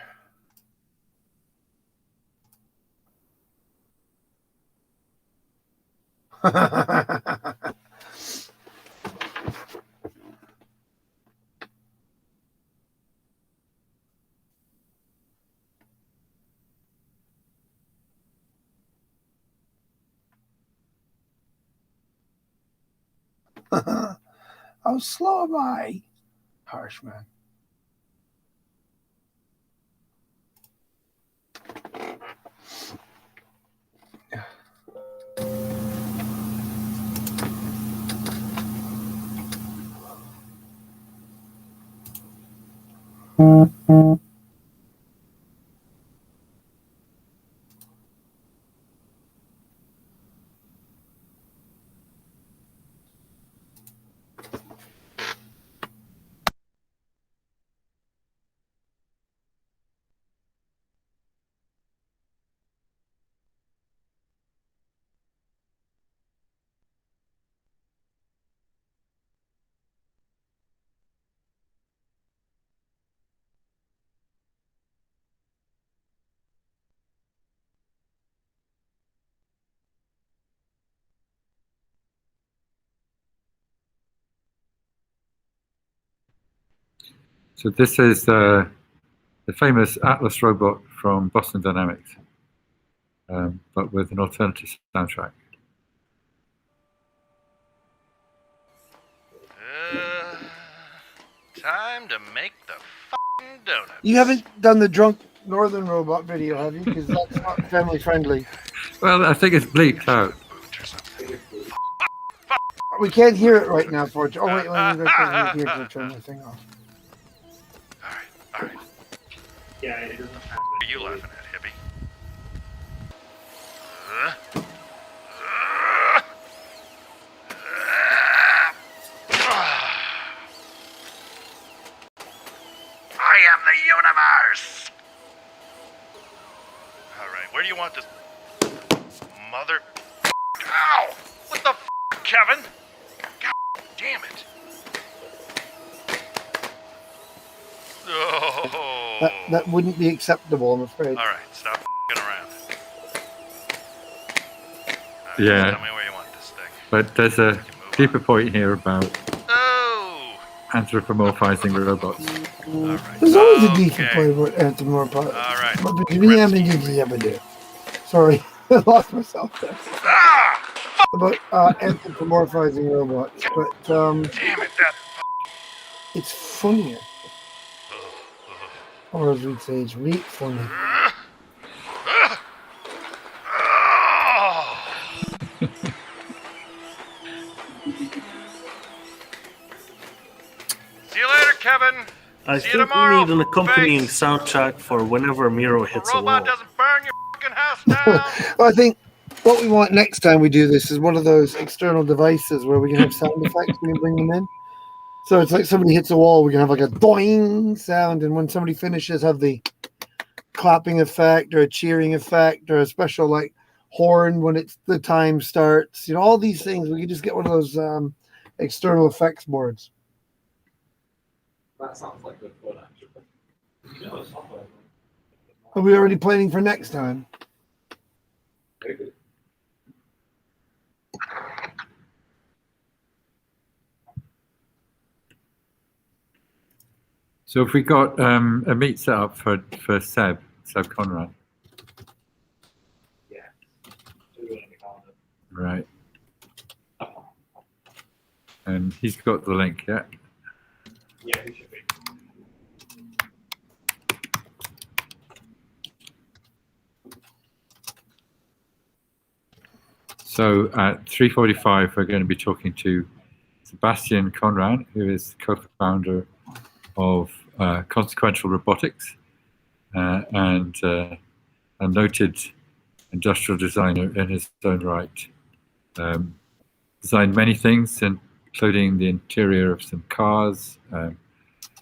How slow am I? Harsh, man. So this is the famous Atlas robot from Boston Dynamics, but with an alternative soundtrack. Time to make the f***ing donut. You haven't done the drunk northern robot video, have you? Because that's not family friendly. Well, I think it's bleeped out. We can't hear it right now, for Oh wait, let me go here to turn the thing off. All right. Yeah, it doesn't have to. What are you laughing at, hippie? I am the universe! Alright, where do you want this? Mother... Ow! What the f***, Kevin? God damn it. Oh. That wouldn't be acceptable, I'm afraid. Alright, stop f***ing around. Yeah. Tell me where you want this thing. But there's a deeper point here about anthropomorphizing robots. There's always a deeper point about anthropomorphizing. Sorry, I lost myself there. About anthropomorphizing robots, but Damn it, that. it's funnier. Or as we'd say, it's really funny. See you later, Kevin. I See you think we tomorrow. need an accompanying Thanks. soundtrack for whenever Miro hits a wall. Robot doesn't burn your fucking house down. Well, I think what we want next time we do this is one of those external devices where we can have sound effects when we bring them in. So it's like somebody hits a wall, we can have like a doing sound, and when somebody finishes, have the clapping effect or a cheering effect or a special like horn when it's the time starts. You know, all these things. We can just get one of those external effects boards. That sounds like good fun, actually. You know, it's software. Are we already planning for next time? Maybe. So if we got a meet set up for Seb Conrad. Yeah. Do it on the calendar. Right. And he's got the link, yeah? Yeah, he should be. So at 3:45, we're going to be talking to Sebastian Conrad, who is co-founder of Consequential Robotics and a noted industrial designer in his own right. Designed many things, including the interior of some cars,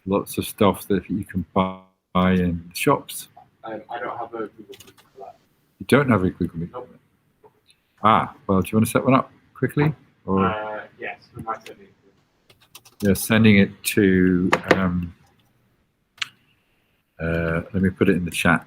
lots of stuff that you can buy in shops. I don't have a Google Meet for that. You don't have a Google Meet? Nope. Ah, well, do you want to set one up quickly? Or Yes, we might send it. you're sending it to, let me put it in the chat.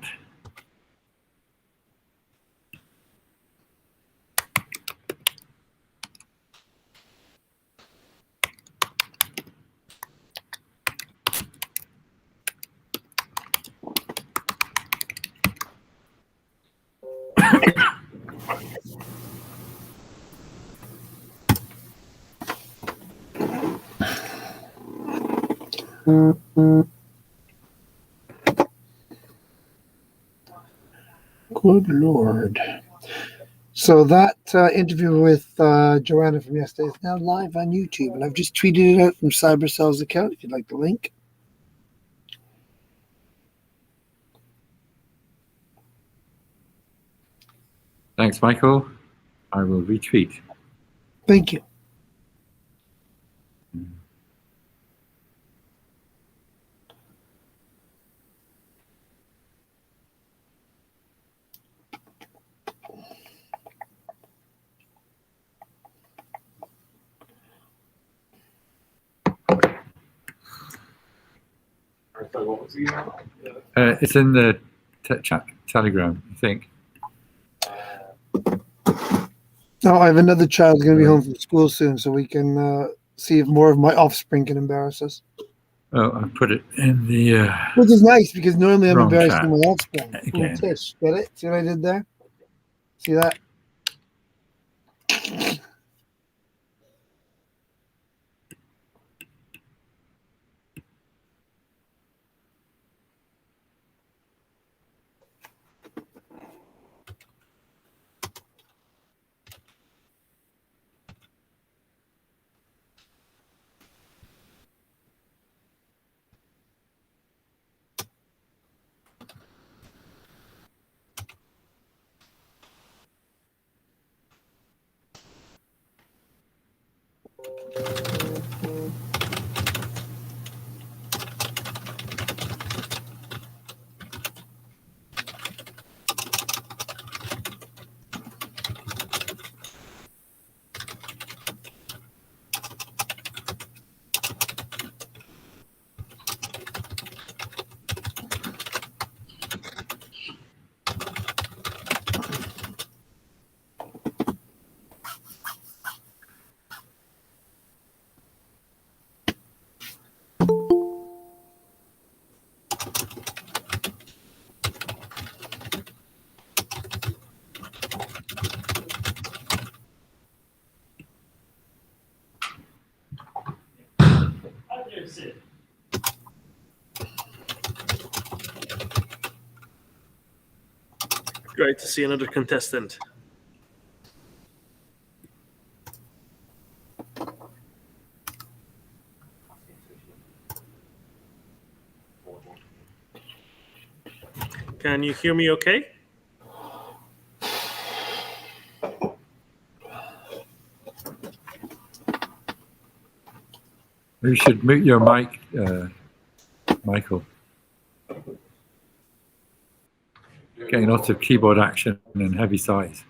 Good Lord. So that interview with Joanna from yesterday is now live on YouTube, and I've just tweeted it out from Cyberselves account if you'd like the link. Thanks, Michael. I will retweet. Thank you. So what was the email? It's in the chat Telegram, I think. Oh, I have another child going to be home from school soon, so we can see if more of my offspring can embarrass us. Oh, I put it in the Which is nice because normally I'm wrong embarrassing chat my offspring. again. Ooh, Tish, get it? See what I did there? See that? Great to see another contestant. Can you hear me okay? You should mute your mic, Michael. Getting lots of keyboard action and heavy sighs.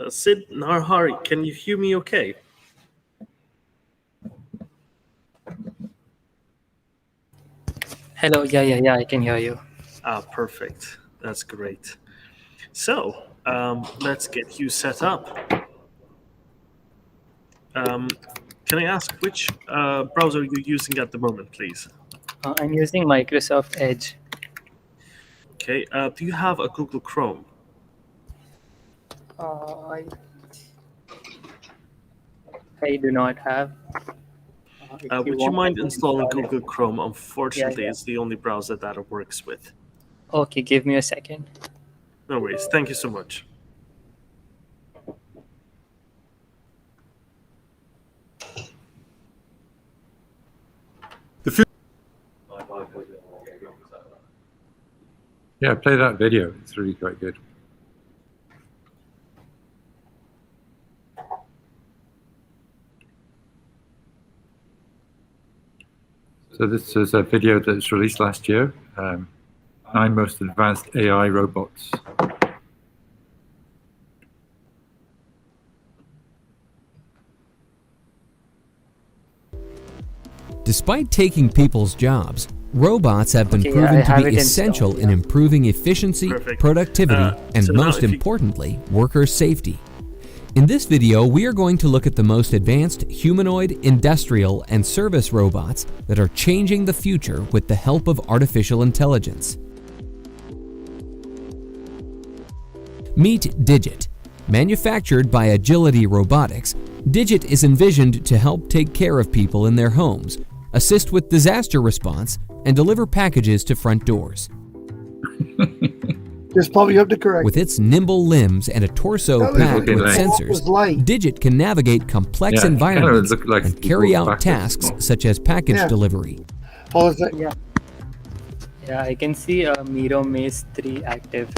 Sid Narhari, can you hear me okay? Hello, yeah, I can hear you. Perfect. That's great. So, let's get you set up. Can I ask which browser you're using at the moment, please? I'm using Microsoft Edge. Okay. Do you have a Google Chrome? I do not have. Would you mind installing Google Chrome? Unfortunately, it's the only browser that it works with. Okay, give me a second. No worries. Thank you so much. Yeah, play that video. It's really quite good. So this is a video that's released last year. 9 most advanced AI robots. Despite taking people's jobs, robots have been proven to be essential in improving efficiency, productivity, and most importantly, worker safety. In this video, we are going to look at the most advanced humanoid, industrial, and service robots that are changing the future with the help of artificial intelligence. Meet Digit. Manufactured by Agility Robotics, Digit is envisioned to help take care of people in their homes, assist with disaster response, and deliver packages to front doors. Just probably have to correct. With its nimble limbs and a torso packed with sensors, Digit can navigate complex environments and carry out tasks such as package delivery. Yeah, I can see Miro Maze 3 active.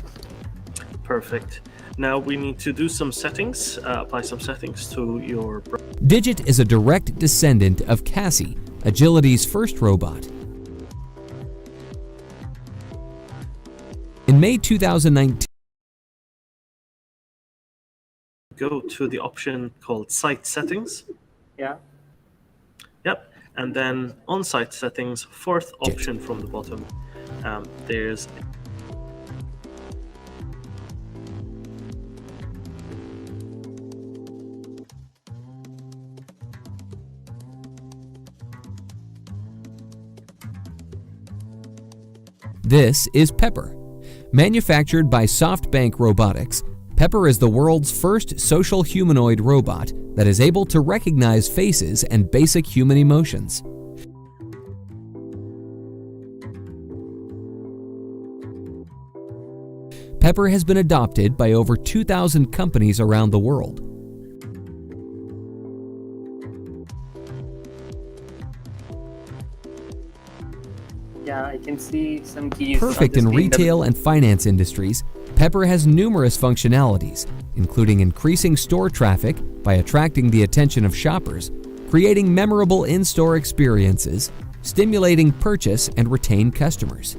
Perfect. Now we need to do some settings, apply some settings to your... Digit is a direct descendant of Cassie, Agility's first robot. In May 2019, go to the option called Site Settings. Yeah. Yep. And then on Site Settings, fourth option from the bottom, there's... This is Pepper. Manufactured by SoftBank Robotics, Pepper is the world's first social humanoid robot that is able to recognize faces and basic human emotions. Pepper has been adopted by over 2,000 companies around the world. Yeah, I can see some keys. Perfect in retail and finance industries, Pepper has numerous functionalities, including increasing store traffic by attracting the attention of shoppers, creating memorable in-store experiences, stimulating purchase and retain customers.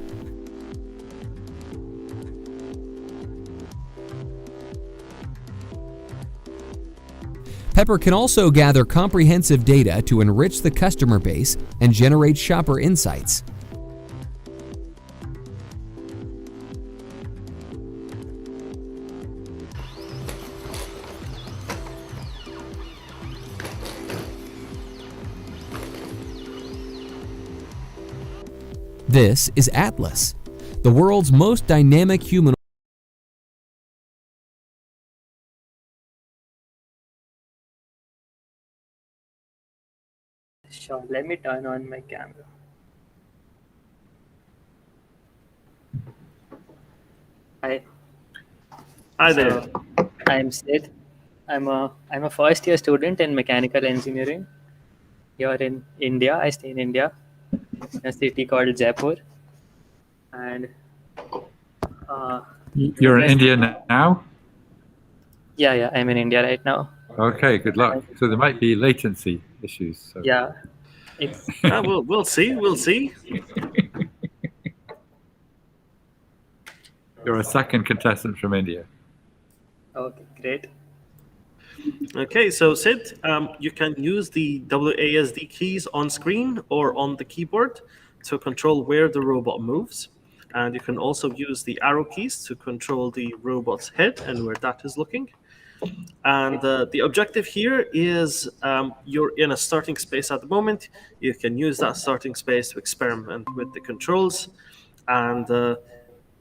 Pepper can also gather comprehensive data to enrich the customer base and generate shopper insights. This is Atlas, the world's most dynamic humanoid. Sure, let me turn on my camera. Hi. Hi there. I'm Sid. I'm a first year student in mechanical engineering here in India. I stay in India, in a city called Jaipur. And You're in India now? Yeah, I'm in India right now. Okay, good luck. So there might be latency issues. So. Yeah, it's. We'll see. We'll see. You're a second contestant from India. Okay, great. Okay, so Sid, you can use the WASD keys on screen or on the keyboard to control where the robot moves. And you can also use the arrow keys to control the robot's head and where that is looking. And the objective here is you're in a starting space at the moment. You can use that starting space to experiment with the controls. And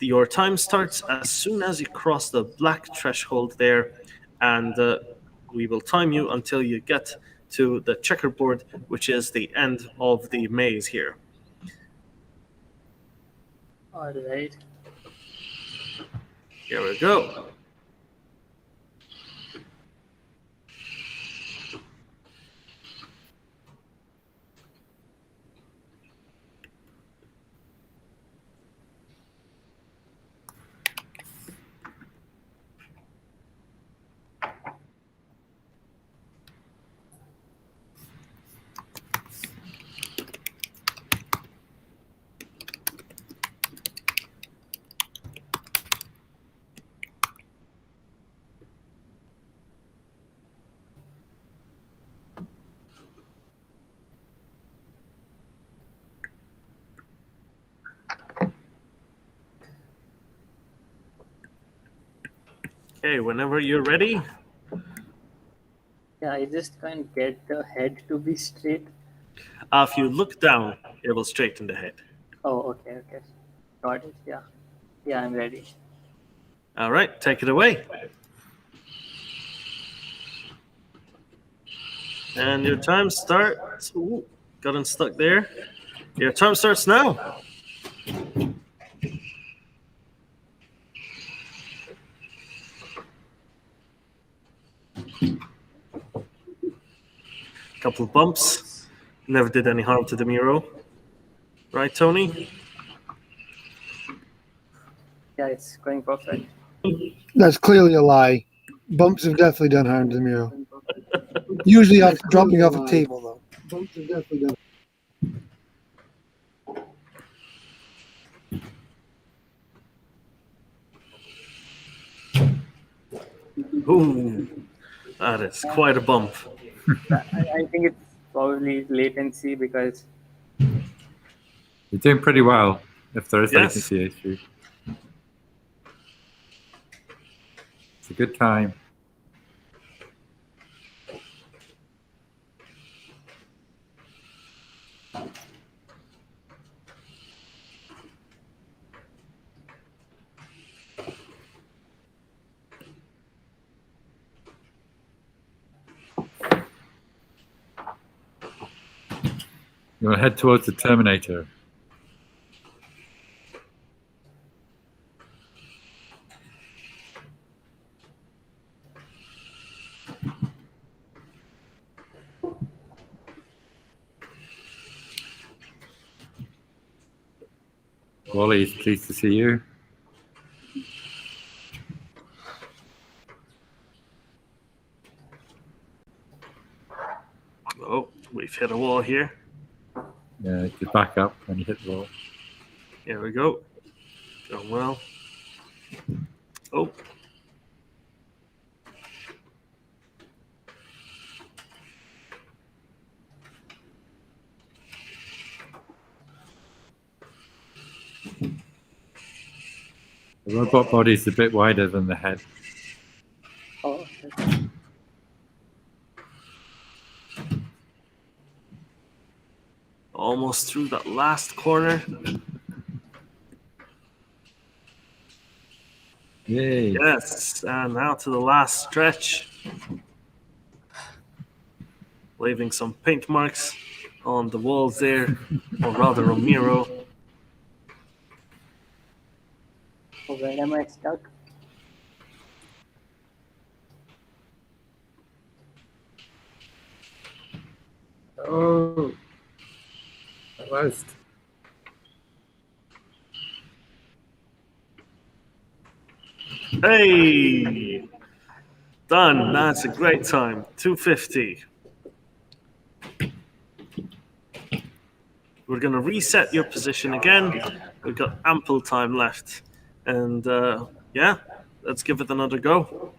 your time starts as soon as you cross the black threshold there. And we will time you until you get to the checkerboard, which is the end of the maze here. All right. Here we go. Okay, whenever you're ready. Yeah, I just can't get the head to be straight. If you look down, it will straighten the head. Oh, okay. Got it, yeah. Yeah, I'm ready. All right, take it away. And your time starts. Ooh, got unstuck there. Your time starts now. Couple bumps. Never did any harm to the Miro. Right, Tony? Yeah, it's going perfect. That's clearly a lie. Bumps have definitely done harm to the Miro. Usually off dropping off a table, though. Bumps have definitely done. Ooh, that is quite a bump. I think it's probably latency because. You're doing pretty well if there is latency issue. It's a good time. You want to head towards the Terminator. Wally is pleased to see you. Oh, we've hit a wall here. Yeah, just back up when you hit the wall. Here we go. Going well. Oh. The robot body is a bit wider than the head. Oh, Almost through that last corner. Yay. Yes, and now to the last stretch. Leaving some paint marks on the walls there, or rather on Miro. Oh, where am I stuck? Oh, at last. Hey! Done. That's a great time. 2:50. We're going to reset your position again. We've got ample time left. And yeah, let's give it another go.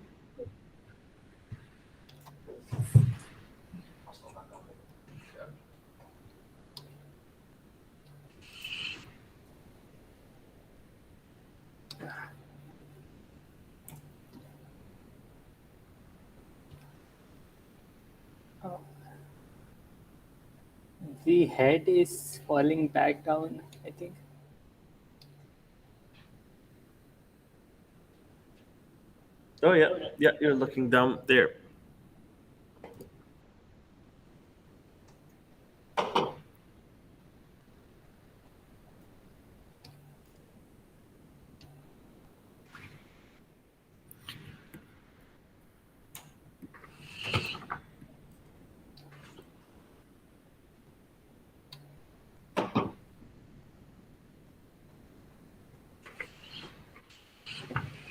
The head is falling back down, I think. Oh, yeah. Yeah, you're looking down there.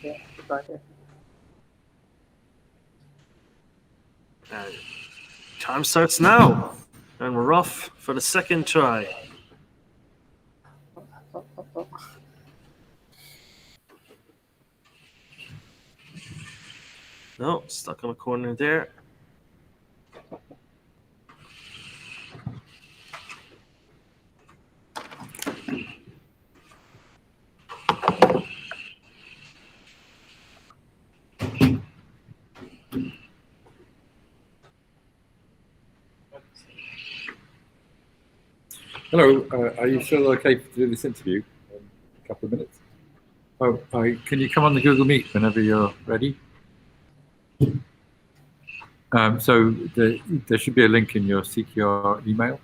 Yeah, got it. Time starts now. And we're off for the second try. No, stuck on a corner there. Hello, are you still okay to do this interview in a couple of minutes? Oh, can you come on the Google Meet whenever you're ready? So there should be a link in your CQR email.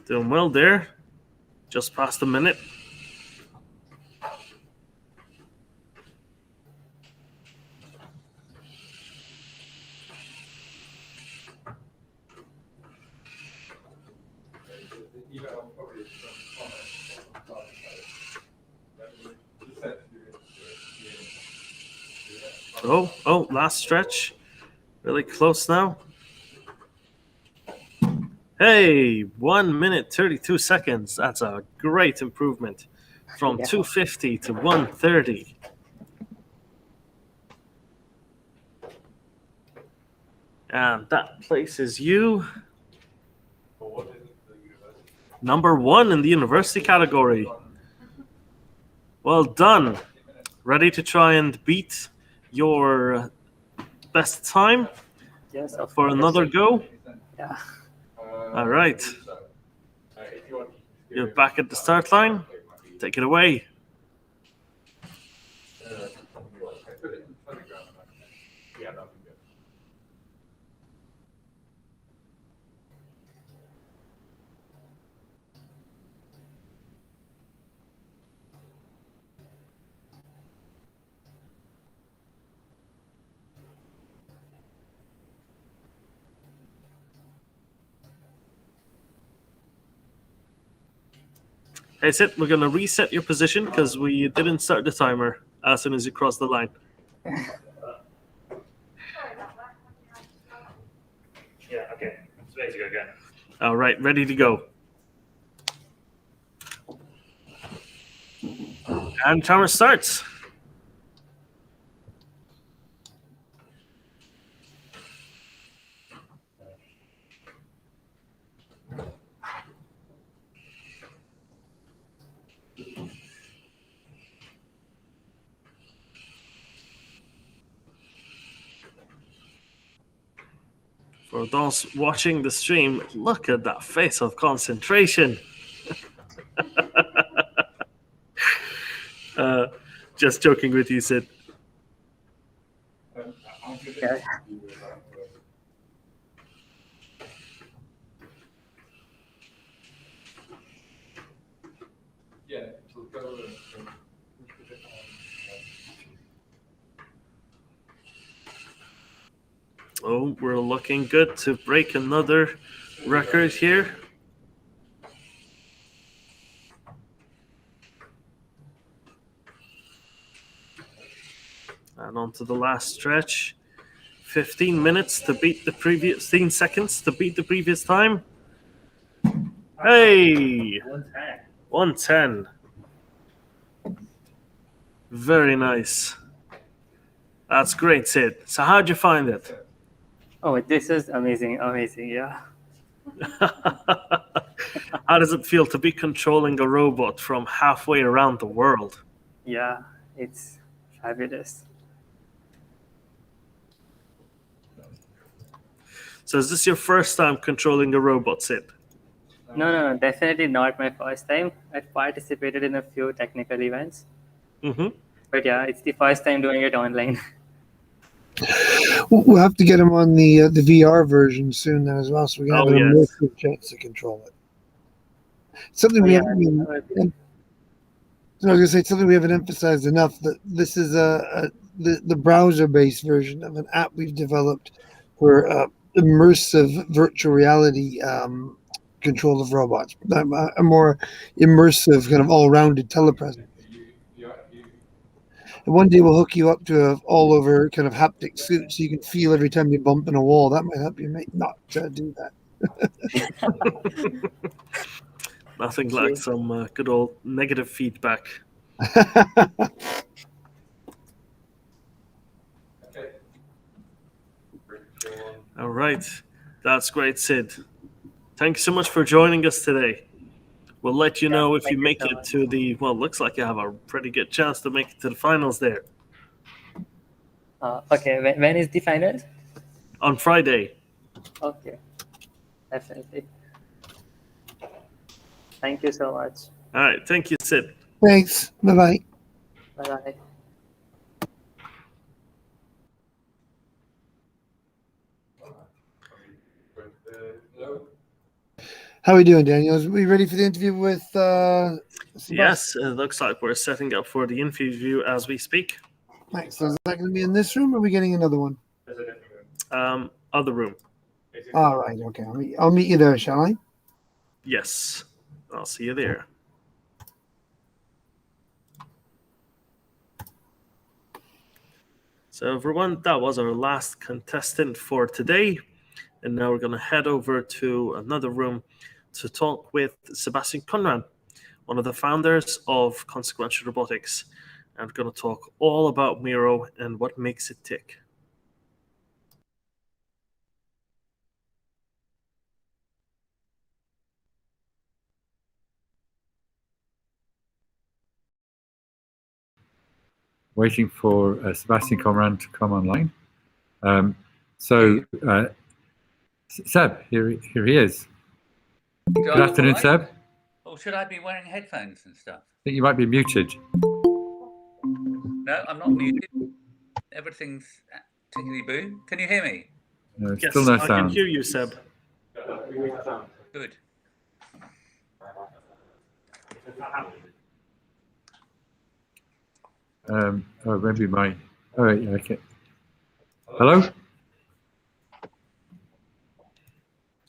Doing well there. Just past a minute. Oh, last stretch. Really close now. Hey, 1 minute 32 seconds. That's a great improvement from 250 to 130. And that places you number 1 in the university category. Well done. Ready to try and beat your best time? Yes, for another go? Yeah. All right. You're back at the start line. Take it away. Hey, Sid, we're going to reset your position because we didn't start the timer as soon as you cross the line. Yeah, okay. It's ready to go again. All right, ready to go. And timer starts. For those watching the stream, look at that face of concentration. Just joking with you, Sid. Yeah. Oh, we're looking good to break another record here. And on to the last stretch. 15 minutes to beat the previous 15 seconds to beat the previous time. Hey! 110. Very nice. That's great, Sid. So how'd you find it? Oh, this is amazing, yeah. How does it feel to be controlling a robot from halfway around the world? Yeah, it's fabulous. So is this your first time controlling a robot, Sid? No, definitely not my first time. I've participated in a few technical events. Mm-hmm. But yeah, it's the first time doing it online. We'll have to get him on the VR version soon then as well, so we can have an immersive chance to control it. Something we haven't. So I was going to say something we haven't emphasized enough, that this is the browser-based version of an app we've developed for immersive virtual reality control of robots, a more immersive kind of all-rounded telepresence. And one day we'll hook you up to an all-over kind of haptic suit, so you can feel every time you bump in a wall. That might help you not do that. Nothing like some good old negative feedback. All right. That's great, Sid. Thank you so much for joining us today. We'll let you know if you make it to the, well, looks like you have a pretty good chance to make it to the finals there. Okay, when is the finals? On Friday. Okay, definitely. Thank you so much. All right. Thank you, Sid. Thanks. Bye-bye. Bye-bye. How are we doing, Daniel? Are we ready for the interview with Yes, it looks like we're setting up for the interview as we speak. Right, so is that going to be in this room, or are we getting another one? Other room. All right, okay. I'll meet you there, shall I? Yes, I'll see you there. So everyone, that was our last contestant for today. And now we're going to head over to another room to talk with Sebastian Conran, one of the founders of Consequential Robotics. And we're going to talk all about Miro and what makes it tick. Waiting for Sebastian Conran to come online. Seb, here he is. Good afternoon, Seb. Or should I be wearing headphones and stuff? I think you might be muted. No, I'm not muted. Everything's tickety-boo. Can you hear me? No, Yes, still no I sound. can hear you, Seb. Good. Maybe my. Oh, yeah, okay. Hello?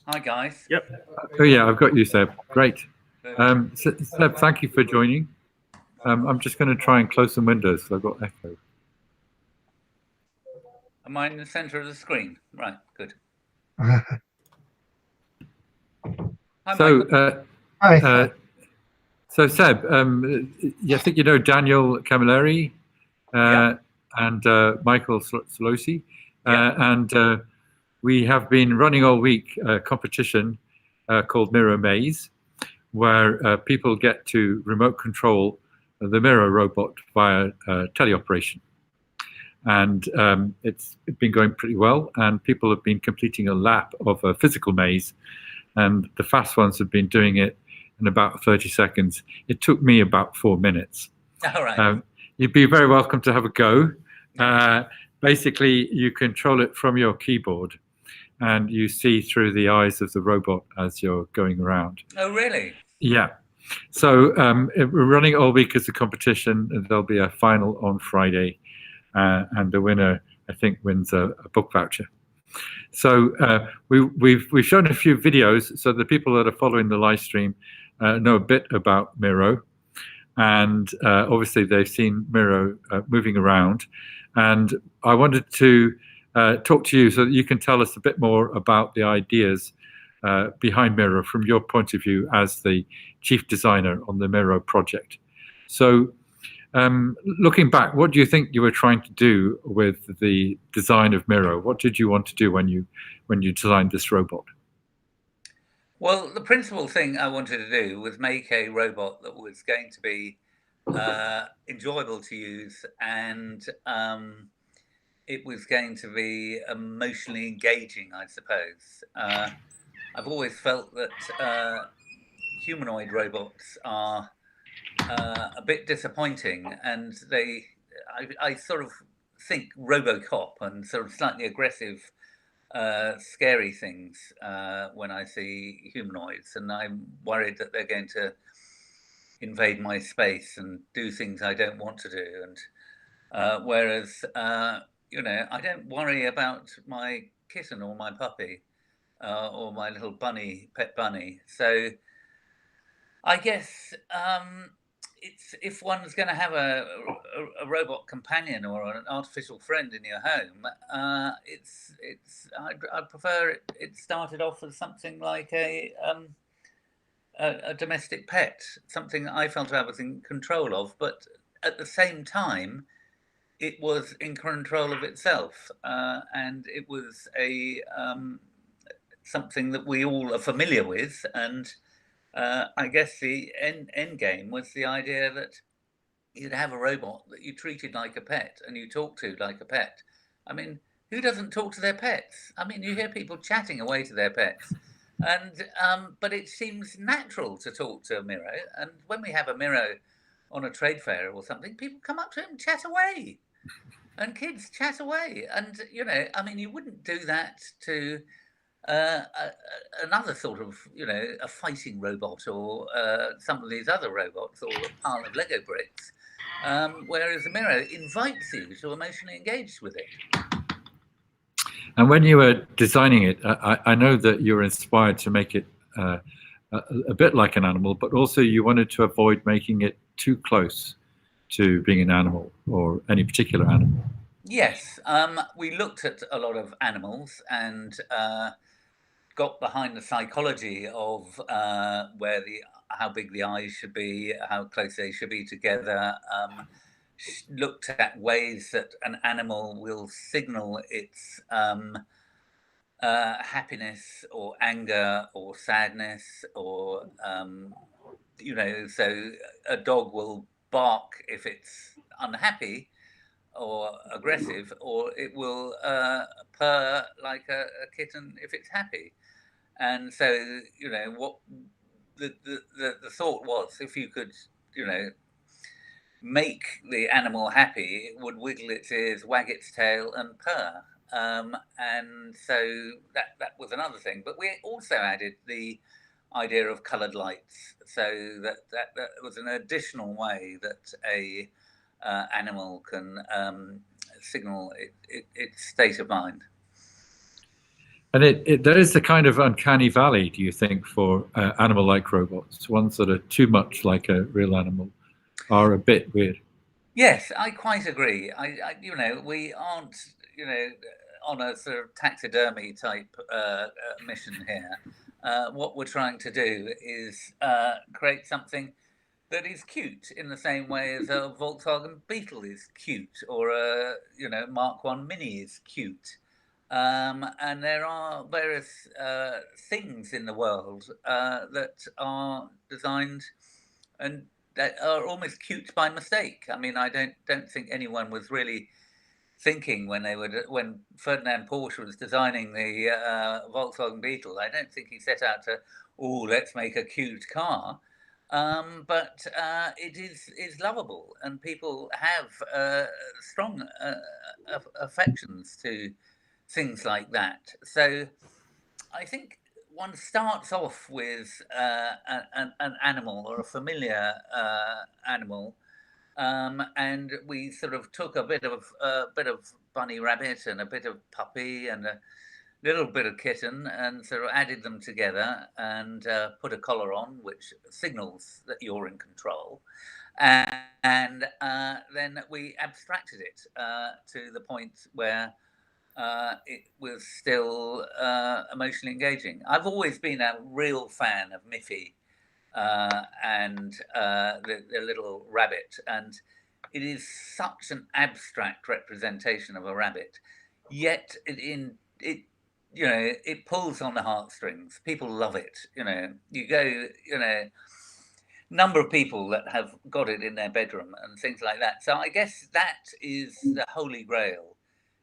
Hi, guys. Yep. Oh, yeah, I've got you, Seb. Great. Seb, thank you for joining. I'm just going to try and close some windows because I've got echo. Am I in the center of the screen? Right, good. Hi. So Seb, I think you know Daniel Camilleri and Michael Solosi, and we have been running all week a competition called Miro Maze, where people get to remote control the Miro robot via teleoperation. and it's been going pretty well. And people have been completing a lap of a physical maze, and the fast ones have been doing it in about 30 seconds. It took me about 4 minutes. All right. You'd be very welcome to have a go. Basically, you control it from your keyboard, and you see through the eyes of the robot as you're going around. Oh, really? Yeah. So we're running all week as a competition, and there'll be a final on Friday, and the winner, I think, wins a book voucher. So we've shown a few videos, so the people that are following the live stream know a bit about Miro, and obviously they've seen Miro moving around. And I wanted to talk to you so that you can tell us a bit more about the ideas behind Miro from your point of view as the chief designer on the Miro project. So looking back, what do you think you were trying to do with the design of Miro? What did you want to do when you designed this robot? Well, the principal thing I wanted to do was make a robot that was going to be enjoyable to use, and it was going to be emotionally engaging, I suppose. I've always felt that humanoid robots are a bit disappointing, and I sort of think RoboCop and sort of slightly aggressive, scary things when I see humanoids, and I'm worried that they're going to invade my space and do things I don't want to do. And whereas you know, I don't worry about my kitten or my puppy or my little bunny, pet bunny. So I guess it's, if one's going to have a robot companion or an artificial friend in your home, I'd prefer it started off as something like a domestic pet, something I felt I was in control of, but at the same time, it was in control of itself, and it was something that we all are familiar with. And I guess the end game was the idea that you'd have a robot that you treated like a pet and you talk to like a pet. I mean, who doesn't talk to their pets? I mean, you hear people chatting away to their pets, and but it seems natural to talk to a Miro. And when we have a Miro on a trade fair or something, people come up to him and chat away, and kids chat away. And you know, I mean, you wouldn't do that to another sort of, you know, a fighting robot or some of these other robots or a pile of Lego bricks. Whereas the Miro invites you to emotionally engage with it. And when you were designing it, I know that you were inspired to make it a bit like an animal, but also you wanted to avoid making it too close to being an animal or any particular animal. Yes, we looked at a lot of animals and got behind the psychology of how big the eyes should be, how close they should be together. Looked at ways that an animal will signal its happiness or anger or sadness, or you know, so a dog will bark if it's unhappy or aggressive, or it will purr like a kitten if it's happy. And so, you know, what the thought was, if you could, you know, make the animal happy, it would wiggle its ears, wag its tail, and purr. And so that was another thing. But we also added the idea of coloured lights, so that was an additional way that a animal can signal its state of mind. And there is a kind of uncanny valley, do you think, for animal-like robots? Ones that are too much like a real animal are a bit weird. Yes, I quite agree. You know, we aren't, you know, on a sort of taxidermy type mission here. What we're trying to do is create something that is cute in the same way as a Volkswagen Beetle is cute, or a, you know, Mark I Mini is cute. And there are various things in the world that are designed and that are almost cute by mistake. I mean, I don't think anyone was really thinking when Ferdinand Porsche was designing the Volkswagen Beetle. I don't think he set out to, let's make a cute car. But it is lovable, and people have strong affections to things like that. So I think one starts off with an animal or a familiar animal, and we sort of took a bit of bunny rabbit and a bit of puppy and a little bit of kitten, and sort of added them together and put a collar on, which signals that you're in control. And then we abstracted it to the point where it was still emotionally engaging. I've always been a real fan of Miffy and the little rabbit, and it is such an abstract representation of a rabbit, yet it pulls on the heartstrings. People love it. You go, number of people that have got it in their bedroom and things like that. So I guess that is the holy grail,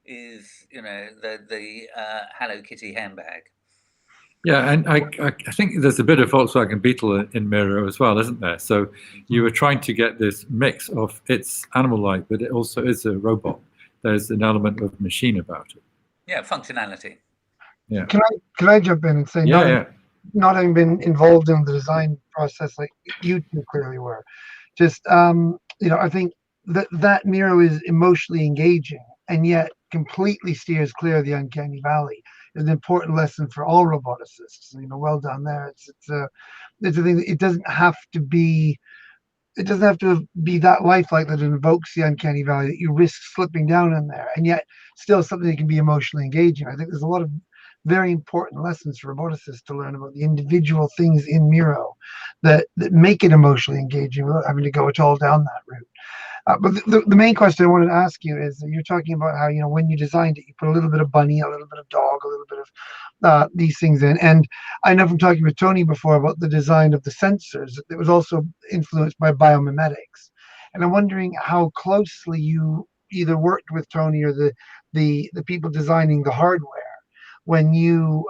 is the Hello Kitty handbag. Yeah, and I think there's a bit of Volkswagen Beetle in Miro as well, isn't there? So you were trying to get this mix of it's animal-like, but it also is a robot. There's an element of machine about it. Yeah, functionality. Yeah. Can I jump in and say, not having been involved in the design process like you two clearly were, just I think that Miro is emotionally engaging and yet completely steers clear of the uncanny valley. It's an important lesson for all roboticists. Well done there. It's a thing that it doesn't have to be that lifelike that it invokes the uncanny valley, that you risk slipping down in there, and yet still something that can be emotionally engaging. I think there's a lot of very important lessons for roboticists to learn about the individual things in Miro that make it emotionally engaging without having to go at all down that route. But the main question I wanted to ask you is, you're talking about how, when you designed it, you put a little bit of bunny, a little bit of dog, a little bit of these things in. And I know from talking with Tony before about the design of the sensors, it was also influenced by biomimetics. And I'm wondering how closely you either worked with Tony or the people designing the hardware when you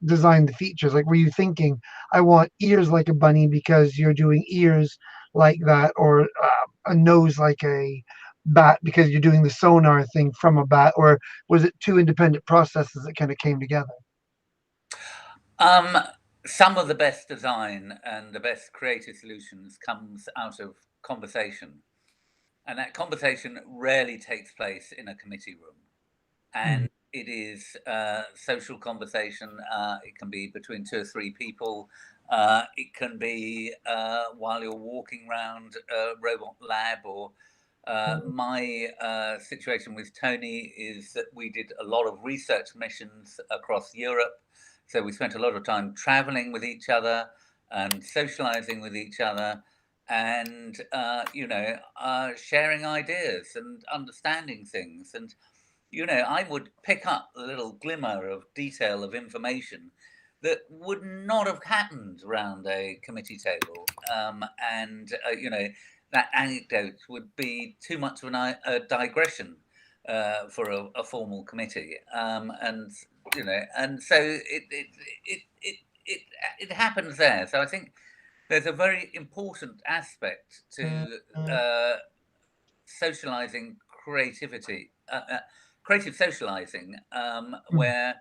designed the features. Like, were you thinking, I want ears like a bunny because you're doing ears like that, or a nose like a bat because you're doing the sonar thing from a bat, or was it two independent processes that kind of came together? Some of the best design and the best creative solutions comes out of conversation, and that conversation rarely takes place in a committee room, and it is social conversation. It can be between 2 or 3 people. It can be while you're walking around a robot lab, or my situation with Tony is that we did a lot of research missions across Europe. So we spent a lot of time traveling with each other and socializing with each other, and sharing ideas and understanding things. And I would pick up a little glimmer of detail of information that would not have happened around a committee table. That anecdote would be too much of a digression for a formal committee. And so it happens there. So I think there's a very important aspect to socializing creativity, creative socializing, where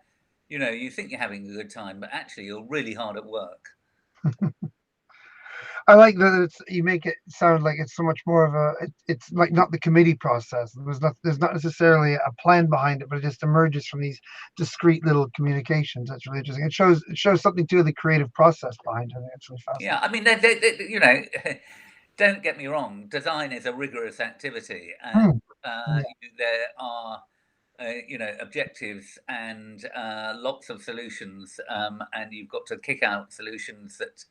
you think you're having a good time, but actually you're really hard at work. I like that you make it sound like it's so much more of it's like not the committee process. There's not necessarily a plan behind it, but it just emerges from these discrete little communications. That's really interesting. It shows something to the creative process behind it. It's really fascinating. Yeah, I mean, don't get me wrong. Design is a rigorous activity, and there are objectives and lots of solutions, and you've got to kick out solutions that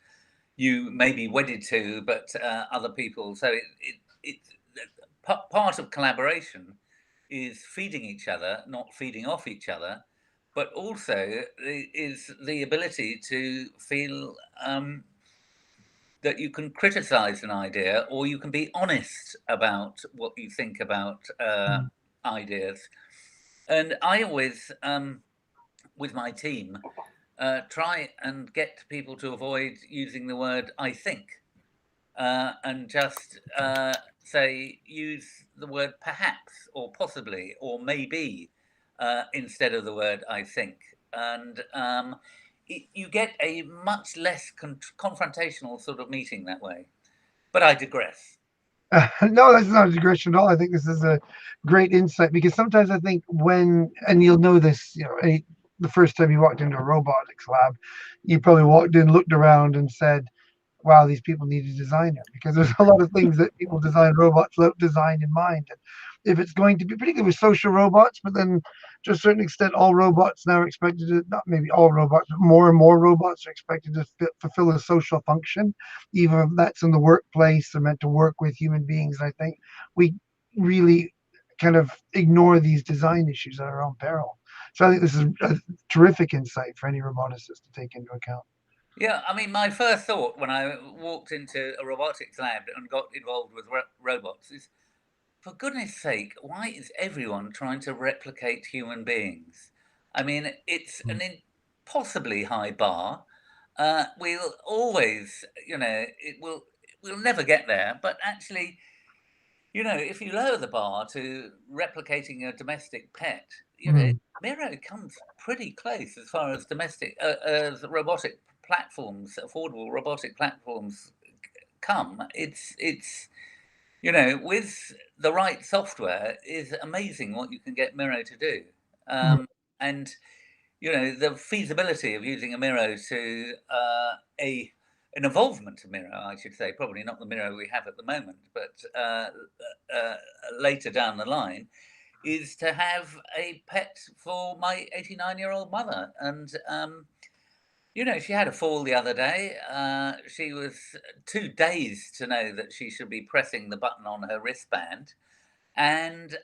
you may be wedded to, but other people. So part of collaboration is feeding each other, not feeding off each other, but also is the ability to feel that you can criticize an idea, or you can be honest about what you think about ideas. And I always, with my team, try and get people to avoid using the word "I think," and just say use the word "perhaps" or "possibly" or "maybe" instead of the word "I think," and you get a much less confrontational sort of meeting that way. But I digress. No, that's not a digression at all. I think this is a great insight, because sometimes I think and you'll know this, the first time you walked into a robotics lab, you probably walked in, looked around, and said, wow, these people need a designer, because there's a lot of things that people design robots without design in mind. And if it's going to be, particularly with social robots, but then to a certain extent, all robots now are expected to, not maybe all robots, but more and more robots are expected to fulfill a social function, even if that's in the workplace. They're meant to work with human beings. I think we really kind of ignore these design issues at our own peril. So I think this is a terrific insight for any roboticist to take into account. Yeah, I mean, my first thought when I walked into a robotics lab and got involved with robots is, for goodness sake, why is everyone trying to replicate human beings? I mean, it's an impossibly high bar. We'll always, we'll never get there. But actually, if you lower the bar to replicating a domestic pet, Miro comes pretty close as far as domestic, as robotic platforms, affordable robotic platforms come. It's with the right software, is amazing what you can get Miro to do. And, the feasibility of using a Miro to an involvement of Miro, I should say, probably not the Miro we have at the moment, but later down the line, is to have a pet for my 89-year-old mother. And, she had a fall the other day. She was too dazed to know that she should be pressing the button on her wristband. And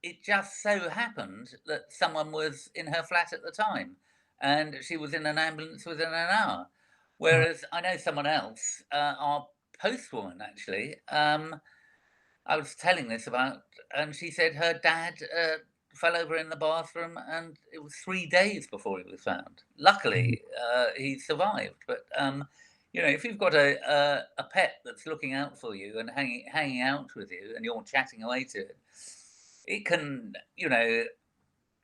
it just so happened that someone was in her flat at the time, and she was in an ambulance within an hour. Whereas I know someone else, our postwoman actually, I was telling this about, and she said her dad fell over in the bathroom, and it was 3 days before he was found. Luckily, he survived. But if you've got a pet that's looking out for you and hanging out with you, and you're chatting away to it, it can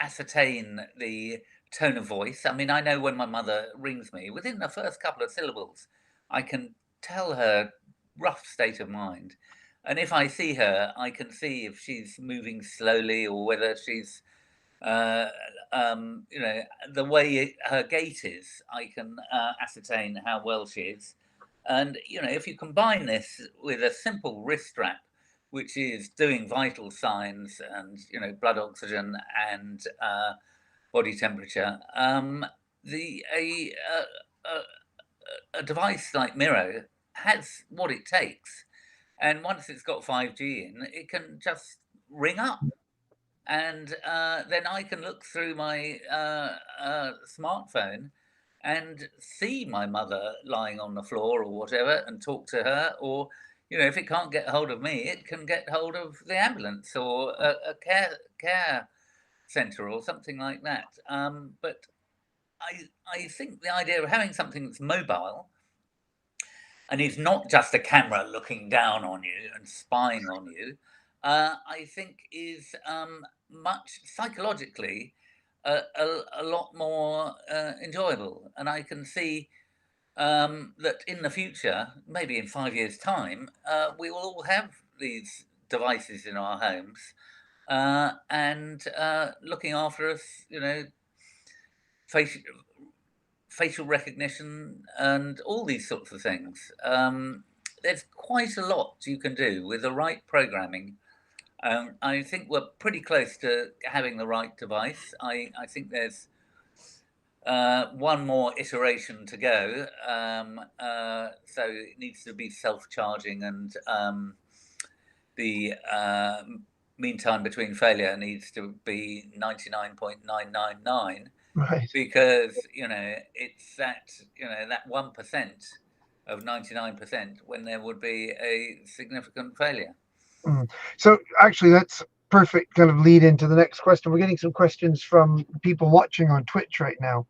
ascertain the tone of voice. I mean, I know when my mother rings me, within the first couple of syllables, I can tell her rough state of mind. And if I see her, I can see if she's moving slowly or whether she's, the way her gait is, I can ascertain how well she is. And, if you combine this with a simple wrist strap, which is doing vital signs and, blood oxygen and body temperature, a device like Miro has what it takes. And once it's got 5G in, it can just ring up. And then I can look through my smartphone and see my mother lying on the floor or whatever and talk to her. Or, if it can't get hold of me, it can get hold of the ambulance or a care centre or something like that. But I think the idea of having something that's mobile and is not just a camera looking down on you and spying on you, I think is much psychologically a lot more enjoyable. And I can see that in the future, maybe in 5 years' time, we will all have these devices in our homes and looking after us, facial recognition and all these sorts of things. There's quite a lot you can do with the right programming. I think we're pretty close to having the right device. I think there's one more iteration to go. So it needs to be self-charging, and the mean time between failure needs to be 99.999. Right. Because it's that that 1% of 99% when there would be a significant failure. So actually, that's perfect kind of lead into the next question. We're getting some questions from people watching on Twitch right now.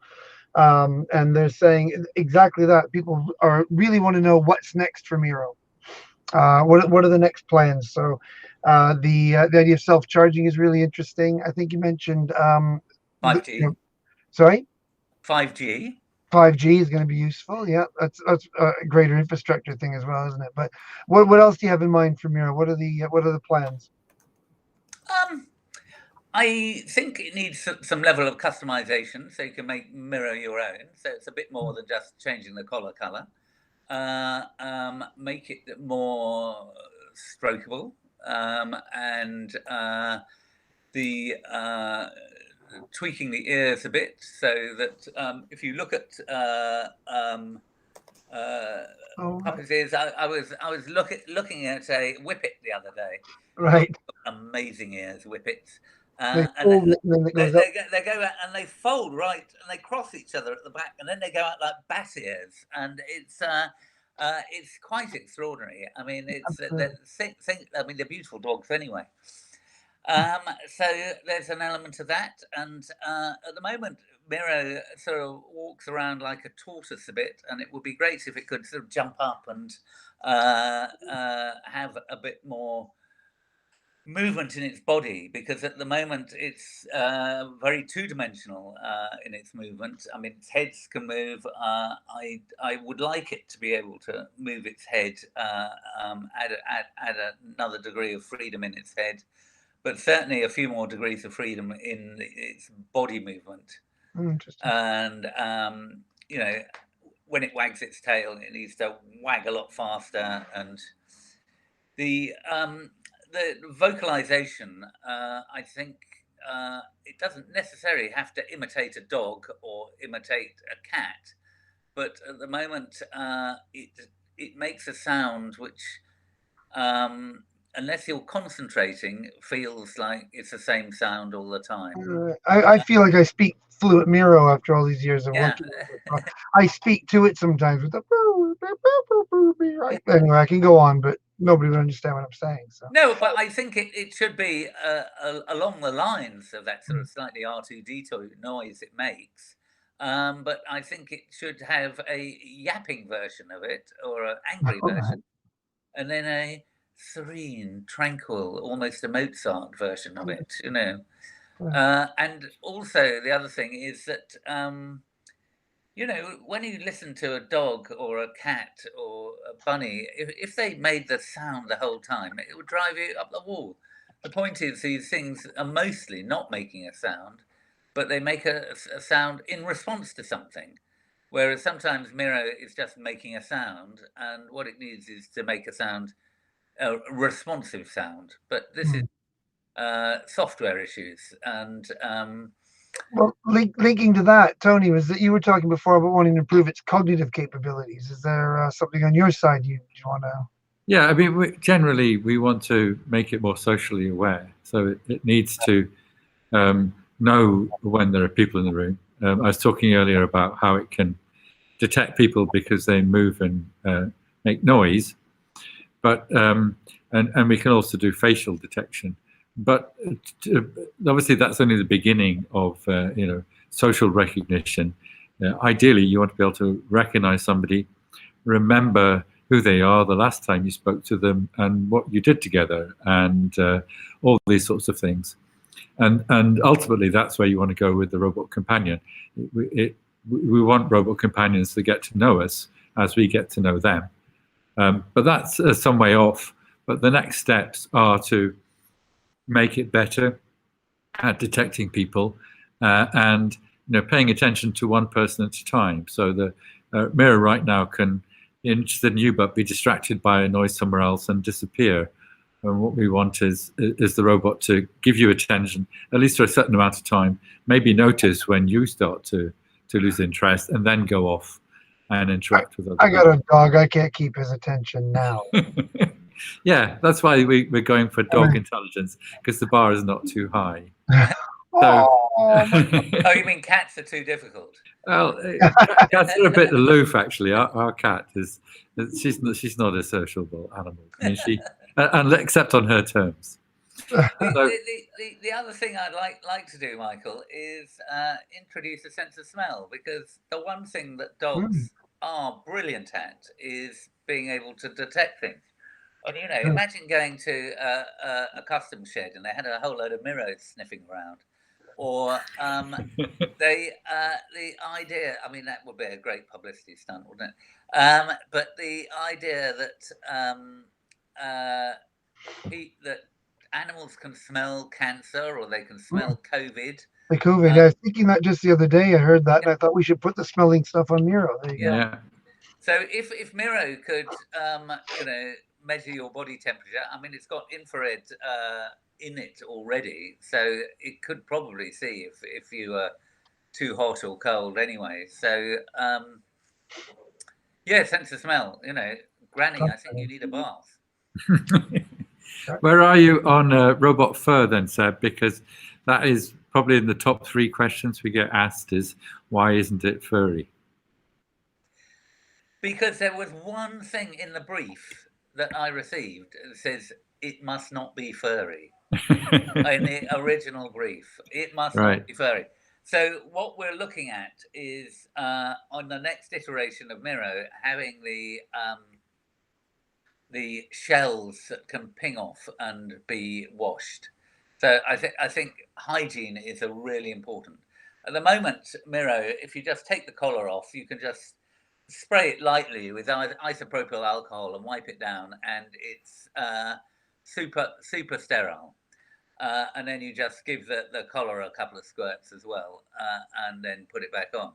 And they're saying exactly that. People really want to know what's next for Miro. What are the next plans? So the idea of self-charging is really interesting. I think you mentioned 5G. Sorry? 5G. 5G is going to be useful. Yeah, that's a greater infrastructure thing as well, isn't it? But what else do you have in mind for Miro? What are the plans? I think it needs some level of customization, so you can make Miro your own. So it's a bit more than just changing the collar color. Make it more strokeable, and tweaking the ears a bit, so that if you look at puppets' ears, I was looking at a whippet the other day. Right. Amazing ears, whippets. They And goes they up. go out and they fold right, and they cross each other at the back, and then they go out like bat ears, and it's quite extraordinary. I mean, they're beautiful dogs anyway. So there's an element of that, and at the moment, Miro sort of walks around like a tortoise a bit, and it would be great if it could sort of jump up and have a bit more movement in its body, because at the moment it's very two-dimensional in its movement. I mean, its heads can move. I would like it to be able to move its head, add another degree of freedom in its head, but certainly a few more degrees of freedom in its body movement. Interesting. And you know, when it wags its tail, it needs to wag a lot faster, and the vocalization, I think it doesn't necessarily have to imitate a dog or imitate a cat, but at the moment it makes a sound which, unless you're concentrating, feels like it's the same sound all the time. I feel like I speak fluent Miro after all these years of working with it. I speak to it sometimes with the anyway, I can go on, but nobody would understand what I'm saying. So no, but I think it should be along the lines of that sort of slightly R2D2 noise it makes. But I think it should have a yapping version of it, or an angry version, and then a serene, tranquil, almost a Mozart version of it, you know. And also the other thing is that, you know, when you listen to a dog or a cat or a bunny, if they made the sound the whole time, it would drive you up the wall. The point is, these things are mostly not making a sound, but they make a sound in response to something. Whereas sometimes Miro is just making a sound, and what it needs is to make a sound, a responsive sound. But this is software issues, and well, linking to that, Tony, was that you were talking before about wanting to improve its cognitive capabilities. Is there something on your side you want to? Yeah, I mean, generally we want to make it more socially aware, so it needs to know when there are people in the room. I was talking earlier about how it can detect people because they move and make noise, but and we can also do facial detection. But obviously, that's only the beginning of you know, social recognition. Ideally, you want to be able to recognize somebody, remember who they are, the last time you spoke to them, and what you did together, and all these sorts of things. And ultimately, that's where you want to go with the robot companion. We want robot companions to get to know us as we get to know them. But that's some way off. But the next steps are to make it better at detecting people, and you know, paying attention to one person at a time. So the Miro right now can, interested in you, but be distracted by a noise somewhere else and disappear. And what we want is the robot to give you attention, at least for a certain amount of time, maybe notice when you start to lose interest, and then go off and interact with other people. I got a dog. I can't keep his attention now. Yeah, that's why we're going for dog intelligence, because the bar is not too high. So, oh, you mean cats are too difficult? Well, cats are a bit aloof, actually. Our cat she's not a sociable animal. I mean, except on her terms. The other thing I'd like to do, Michael, is introduce a sense of smell, because the one thing that dogs are brilliant at is being able to detect things. And imagine going to a custom shed and they had a whole load of Miros sniffing around, or the idea. I mean, that would be a great publicity stunt, wouldn't it? But the idea that that animals can smell cancer or they can smell COVID. Like COVID. I was thinking that just the other day. I heard that, and I thought we should put the smelling stuff on Miro. There you go. So if Miro could, measure your body temperature, I mean, it's got infrared in it already, so it could probably see if you are too hot or cold anyway. So sense of smell. Granny, I think you need a bath. Where are you on robot fur then, Seb? Because that is probably in the top 3 questions we get asked is, why isn't it furry? Because there was one thing in the brief that I received that says it must not be furry. In the original brief, it must not be furry. So what we're looking at is on the next iteration of Miro, having the shells that can ping off and be washed. So I think hygiene is a really important. At the moment, Miro, if you just take the collar off, you can just spray it lightly with isopropyl alcohol and wipe it down, and it's super sterile. And then you just give the collar a couple of squirts as well, and then put it back on.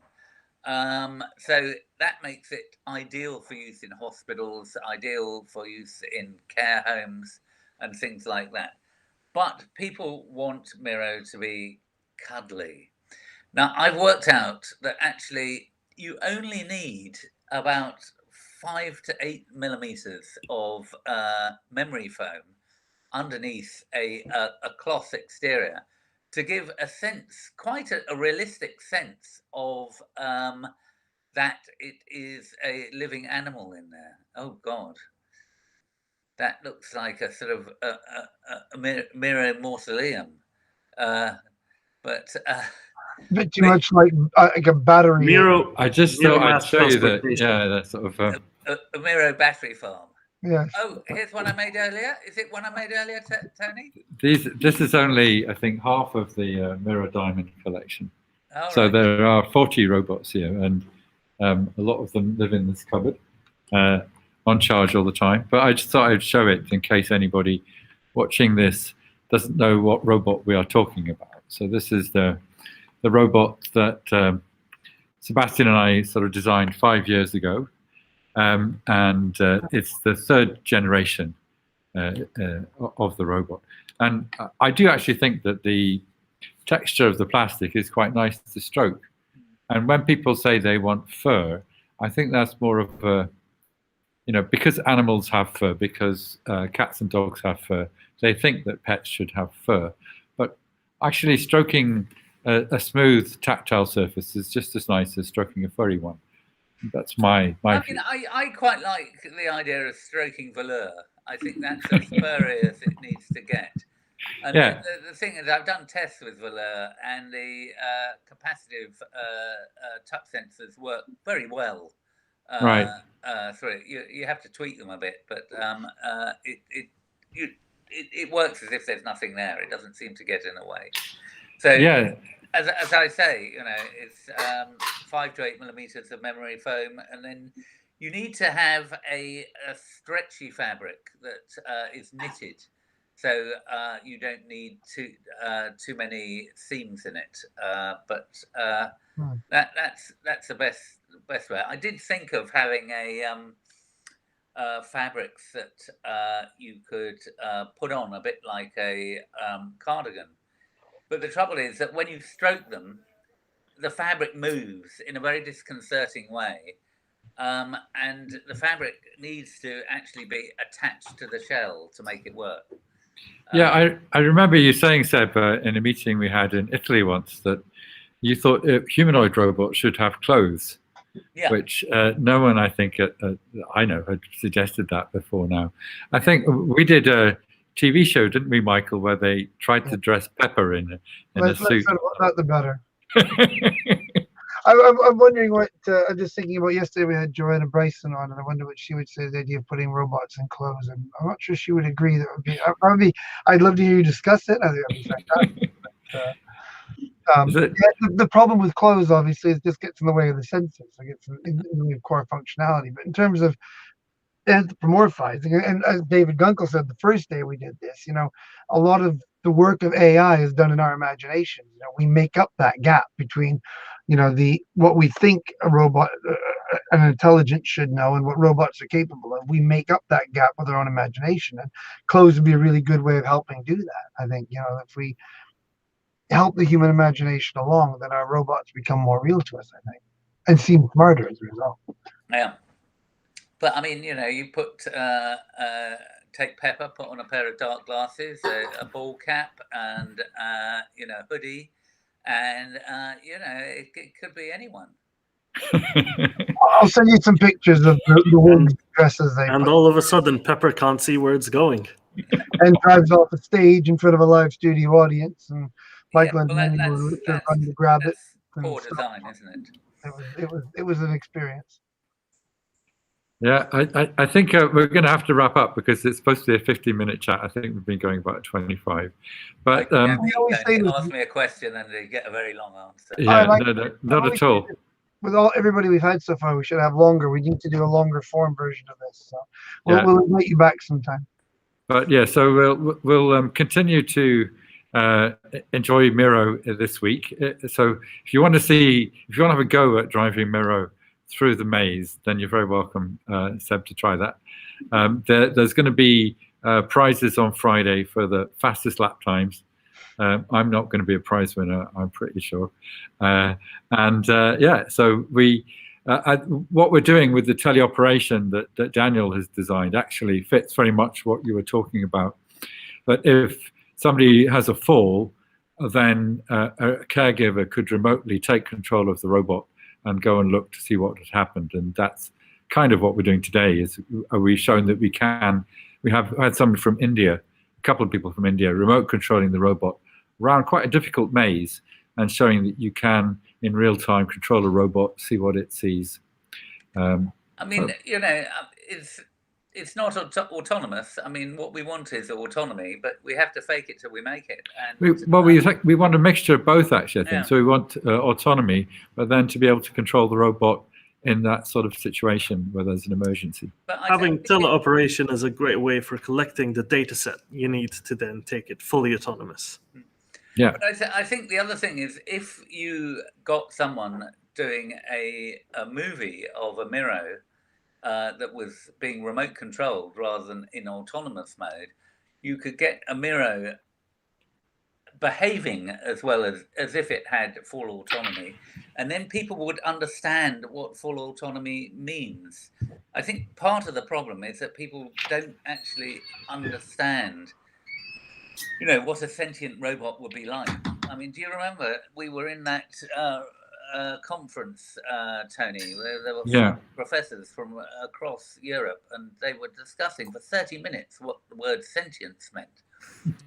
So that makes it ideal for use in hospitals, ideal for use in care homes and things like that. But people want Miro to be cuddly. Now, I've worked out that actually you only need about 5 to 8 millimeters of memory foam underneath a cloth exterior to give a sense, quite a realistic sense of that it is a living animal in there. Oh God, that looks like a sort of a Miro mausoleum, but a bit too much like a battery. Miro. I just thought I'd show you that. Yeah, that sort of a Miro battery farm. Yes. Oh, here's one I made earlier. Is it one I made earlier, Tony? This is only, I think, half of the Miro Diamond collection. Oh, so right. there are 40 robots here, and a lot of them live in this cupboard, on charge all the time. But I just thought I'd show it in case anybody watching this doesn't know what robot we are talking about. So this is the robot that Sebastian and I sort of designed 5 years ago. And it's the 3rd generation of the robot. And I do actually think that the texture of the plastic is quite nice to stroke. And when people say they want fur, I think that's more of a, because animals have fur, because cats and dogs have fur, they think that pets should have fur. But actually stroking a smooth tactile surface is just as nice as stroking a furry one. That's my I mean, I quite like the idea of stroking velour. I think that's as furry as it needs to get. And the thing is, I've done tests with velour, and the capacitive touch sensors work very well through it. You have to tweak them a bit, but it works as if there's nothing there. It doesn't seem to get in the way. So as I say, it's 5 to 8 millimeters of memory foam, and then you need to have a stretchy fabric that is knitted, so you don't need too many seams in it. But that's the best way. I did think of having fabrics that you could put on a bit like a cardigan. But the trouble is that when you stroke them, the fabric moves in a very disconcerting way. And the fabric needs to actually be attached to the shell to make it work. I remember you saying, Seb, in a meeting we had in Italy once, that you thought humanoid robots should have clothes, which no one, I think, I know, had suggested that before now. I think we did TV show, didn't we, Michael, where they tried to dress Pepper in a suit? Not the better. I'm wondering what I'm just thinking about. Yesterday we had Joanna Bryson on, and I wonder what she would say to the idea of putting robots in clothes. And I'm not sure she would agree. That would be probably. I'd love to hear you discuss it. I think that'd be fantastic. The problem with clothes, obviously, is this gets in the way of the senses. Like it's in the way of core functionality. But in terms of anthropomorphizing, and as David Gunkel said the first day we did this, a lot of the work of AI is done in our imagination. We make up that gap between what we think a robot, an intelligence should know, and what robots are capable of. We make up that gap with our own imagination, and clothes would be a really good way of helping do that. I think if we help the human imagination along, then our robots become more real to us, I think, and seem smarter as a result. Yeah, but I mean, you take Pepper, put on a pair of dark glasses, a ball cap, and hoodie. And it could be anyone. I'll send you some pictures of the wigs, dresses they. And all of a sudden, Pepper can't see where it's going, and drives off the stage in front of a live studio audience, and Michael and Danny were trying to grab it. Poor design, isn't it? It was an experience. Yeah, I think we're going to have to wrap up because it's supposed to be a 15-minute chat. I think we've been going about 25. But ask me a question and they get a very long answer. Yeah, not at all. With everybody we've had so far, we should have longer. We need to do a longer form version of this. So we'll invite you back sometime. But yeah, so we'll continue to enjoy Miro this week. So if you want to have a go at driving Miro through the maze, then you're very welcome, Seb, to try that. There's going to be prizes on Friday for the fastest lap times. I'm not going to be a prize winner, I'm pretty sure. So what we're doing with the teleoperation that Daniel has designed actually fits very much what you were talking about. But if somebody has a fall, then a caregiver could remotely take control of the robot and go and look to see what had happened. And that's kind of what we're doing today, is we've shown that we have had someone from India, a couple of people from India, remote controlling the robot around quite a difficult maze and showing that you can, in real time, control a robot, see what it sees. It's not autonomous. I mean, what we want is autonomy, but we have to fake it till we make it. And we want a mixture of both, actually, I think. Yeah. So we want autonomy, but then to be able to control the robot in that sort of situation where there's an emergency. Having teleoperation is a great way for collecting the data set you need to then take it fully autonomous. Yeah. But I think the other thing is, if you got someone doing a movie of a Miro that was being remote controlled rather than in autonomous mode, you could get a Miro behaving as well as if it had full autonomy, and then people would understand what full autonomy means. I think part of the problem is that people don't actually understand what a sentient robot would be like. I mean, do you remember we were in that conference, Tony, where there were professors from across Europe, and they were discussing for 30 minutes what the word sentience meant,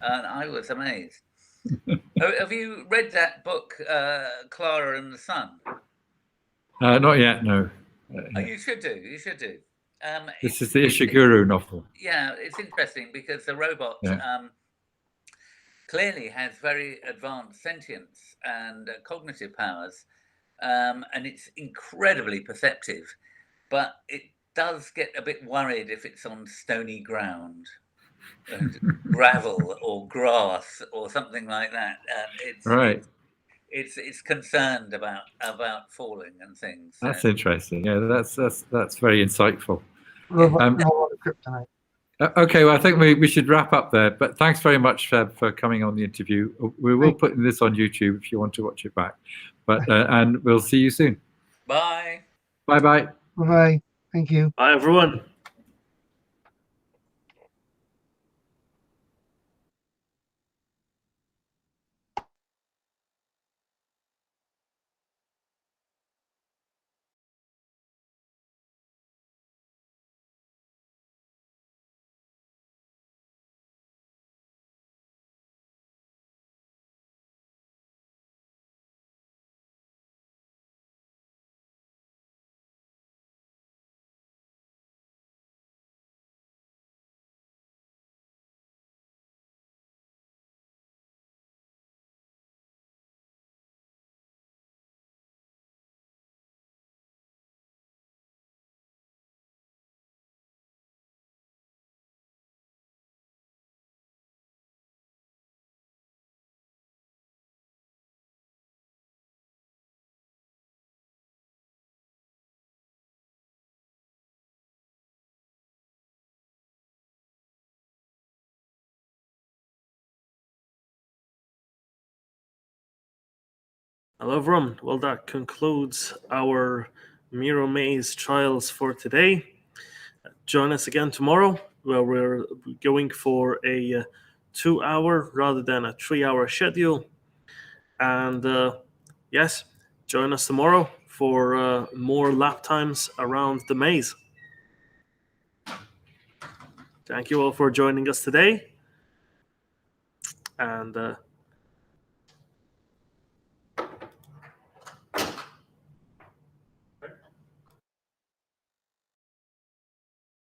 and I was amazed. Have you read that book, Clara and the Sun? Not yet, no. You should do. You should do. This is the Ishiguro novel. Yeah, it's interesting because the robot clearly has very advanced sentience and cognitive powers. And it's incredibly perceptive, but it does get a bit worried if it's on stony ground, gravel or grass or something like that. It's concerned about falling and things. That's interesting. Yeah, that's very insightful. Okay, well, I think we should wrap up there. But thanks very much, Feb, for coming on the interview. We will put this on YouTube if you want to watch it back. But and we'll see you soon. Bye. Bye-bye. Bye-bye. Thank you. Bye, everyone. Hello, everyone. Well, that concludes our Miro Maze trials for today. Join us again tomorrow, where we're going for a 2-hour rather than a 3-hour schedule. And yes, join us tomorrow for more lap times around the maze. Thank you all for joining us today. And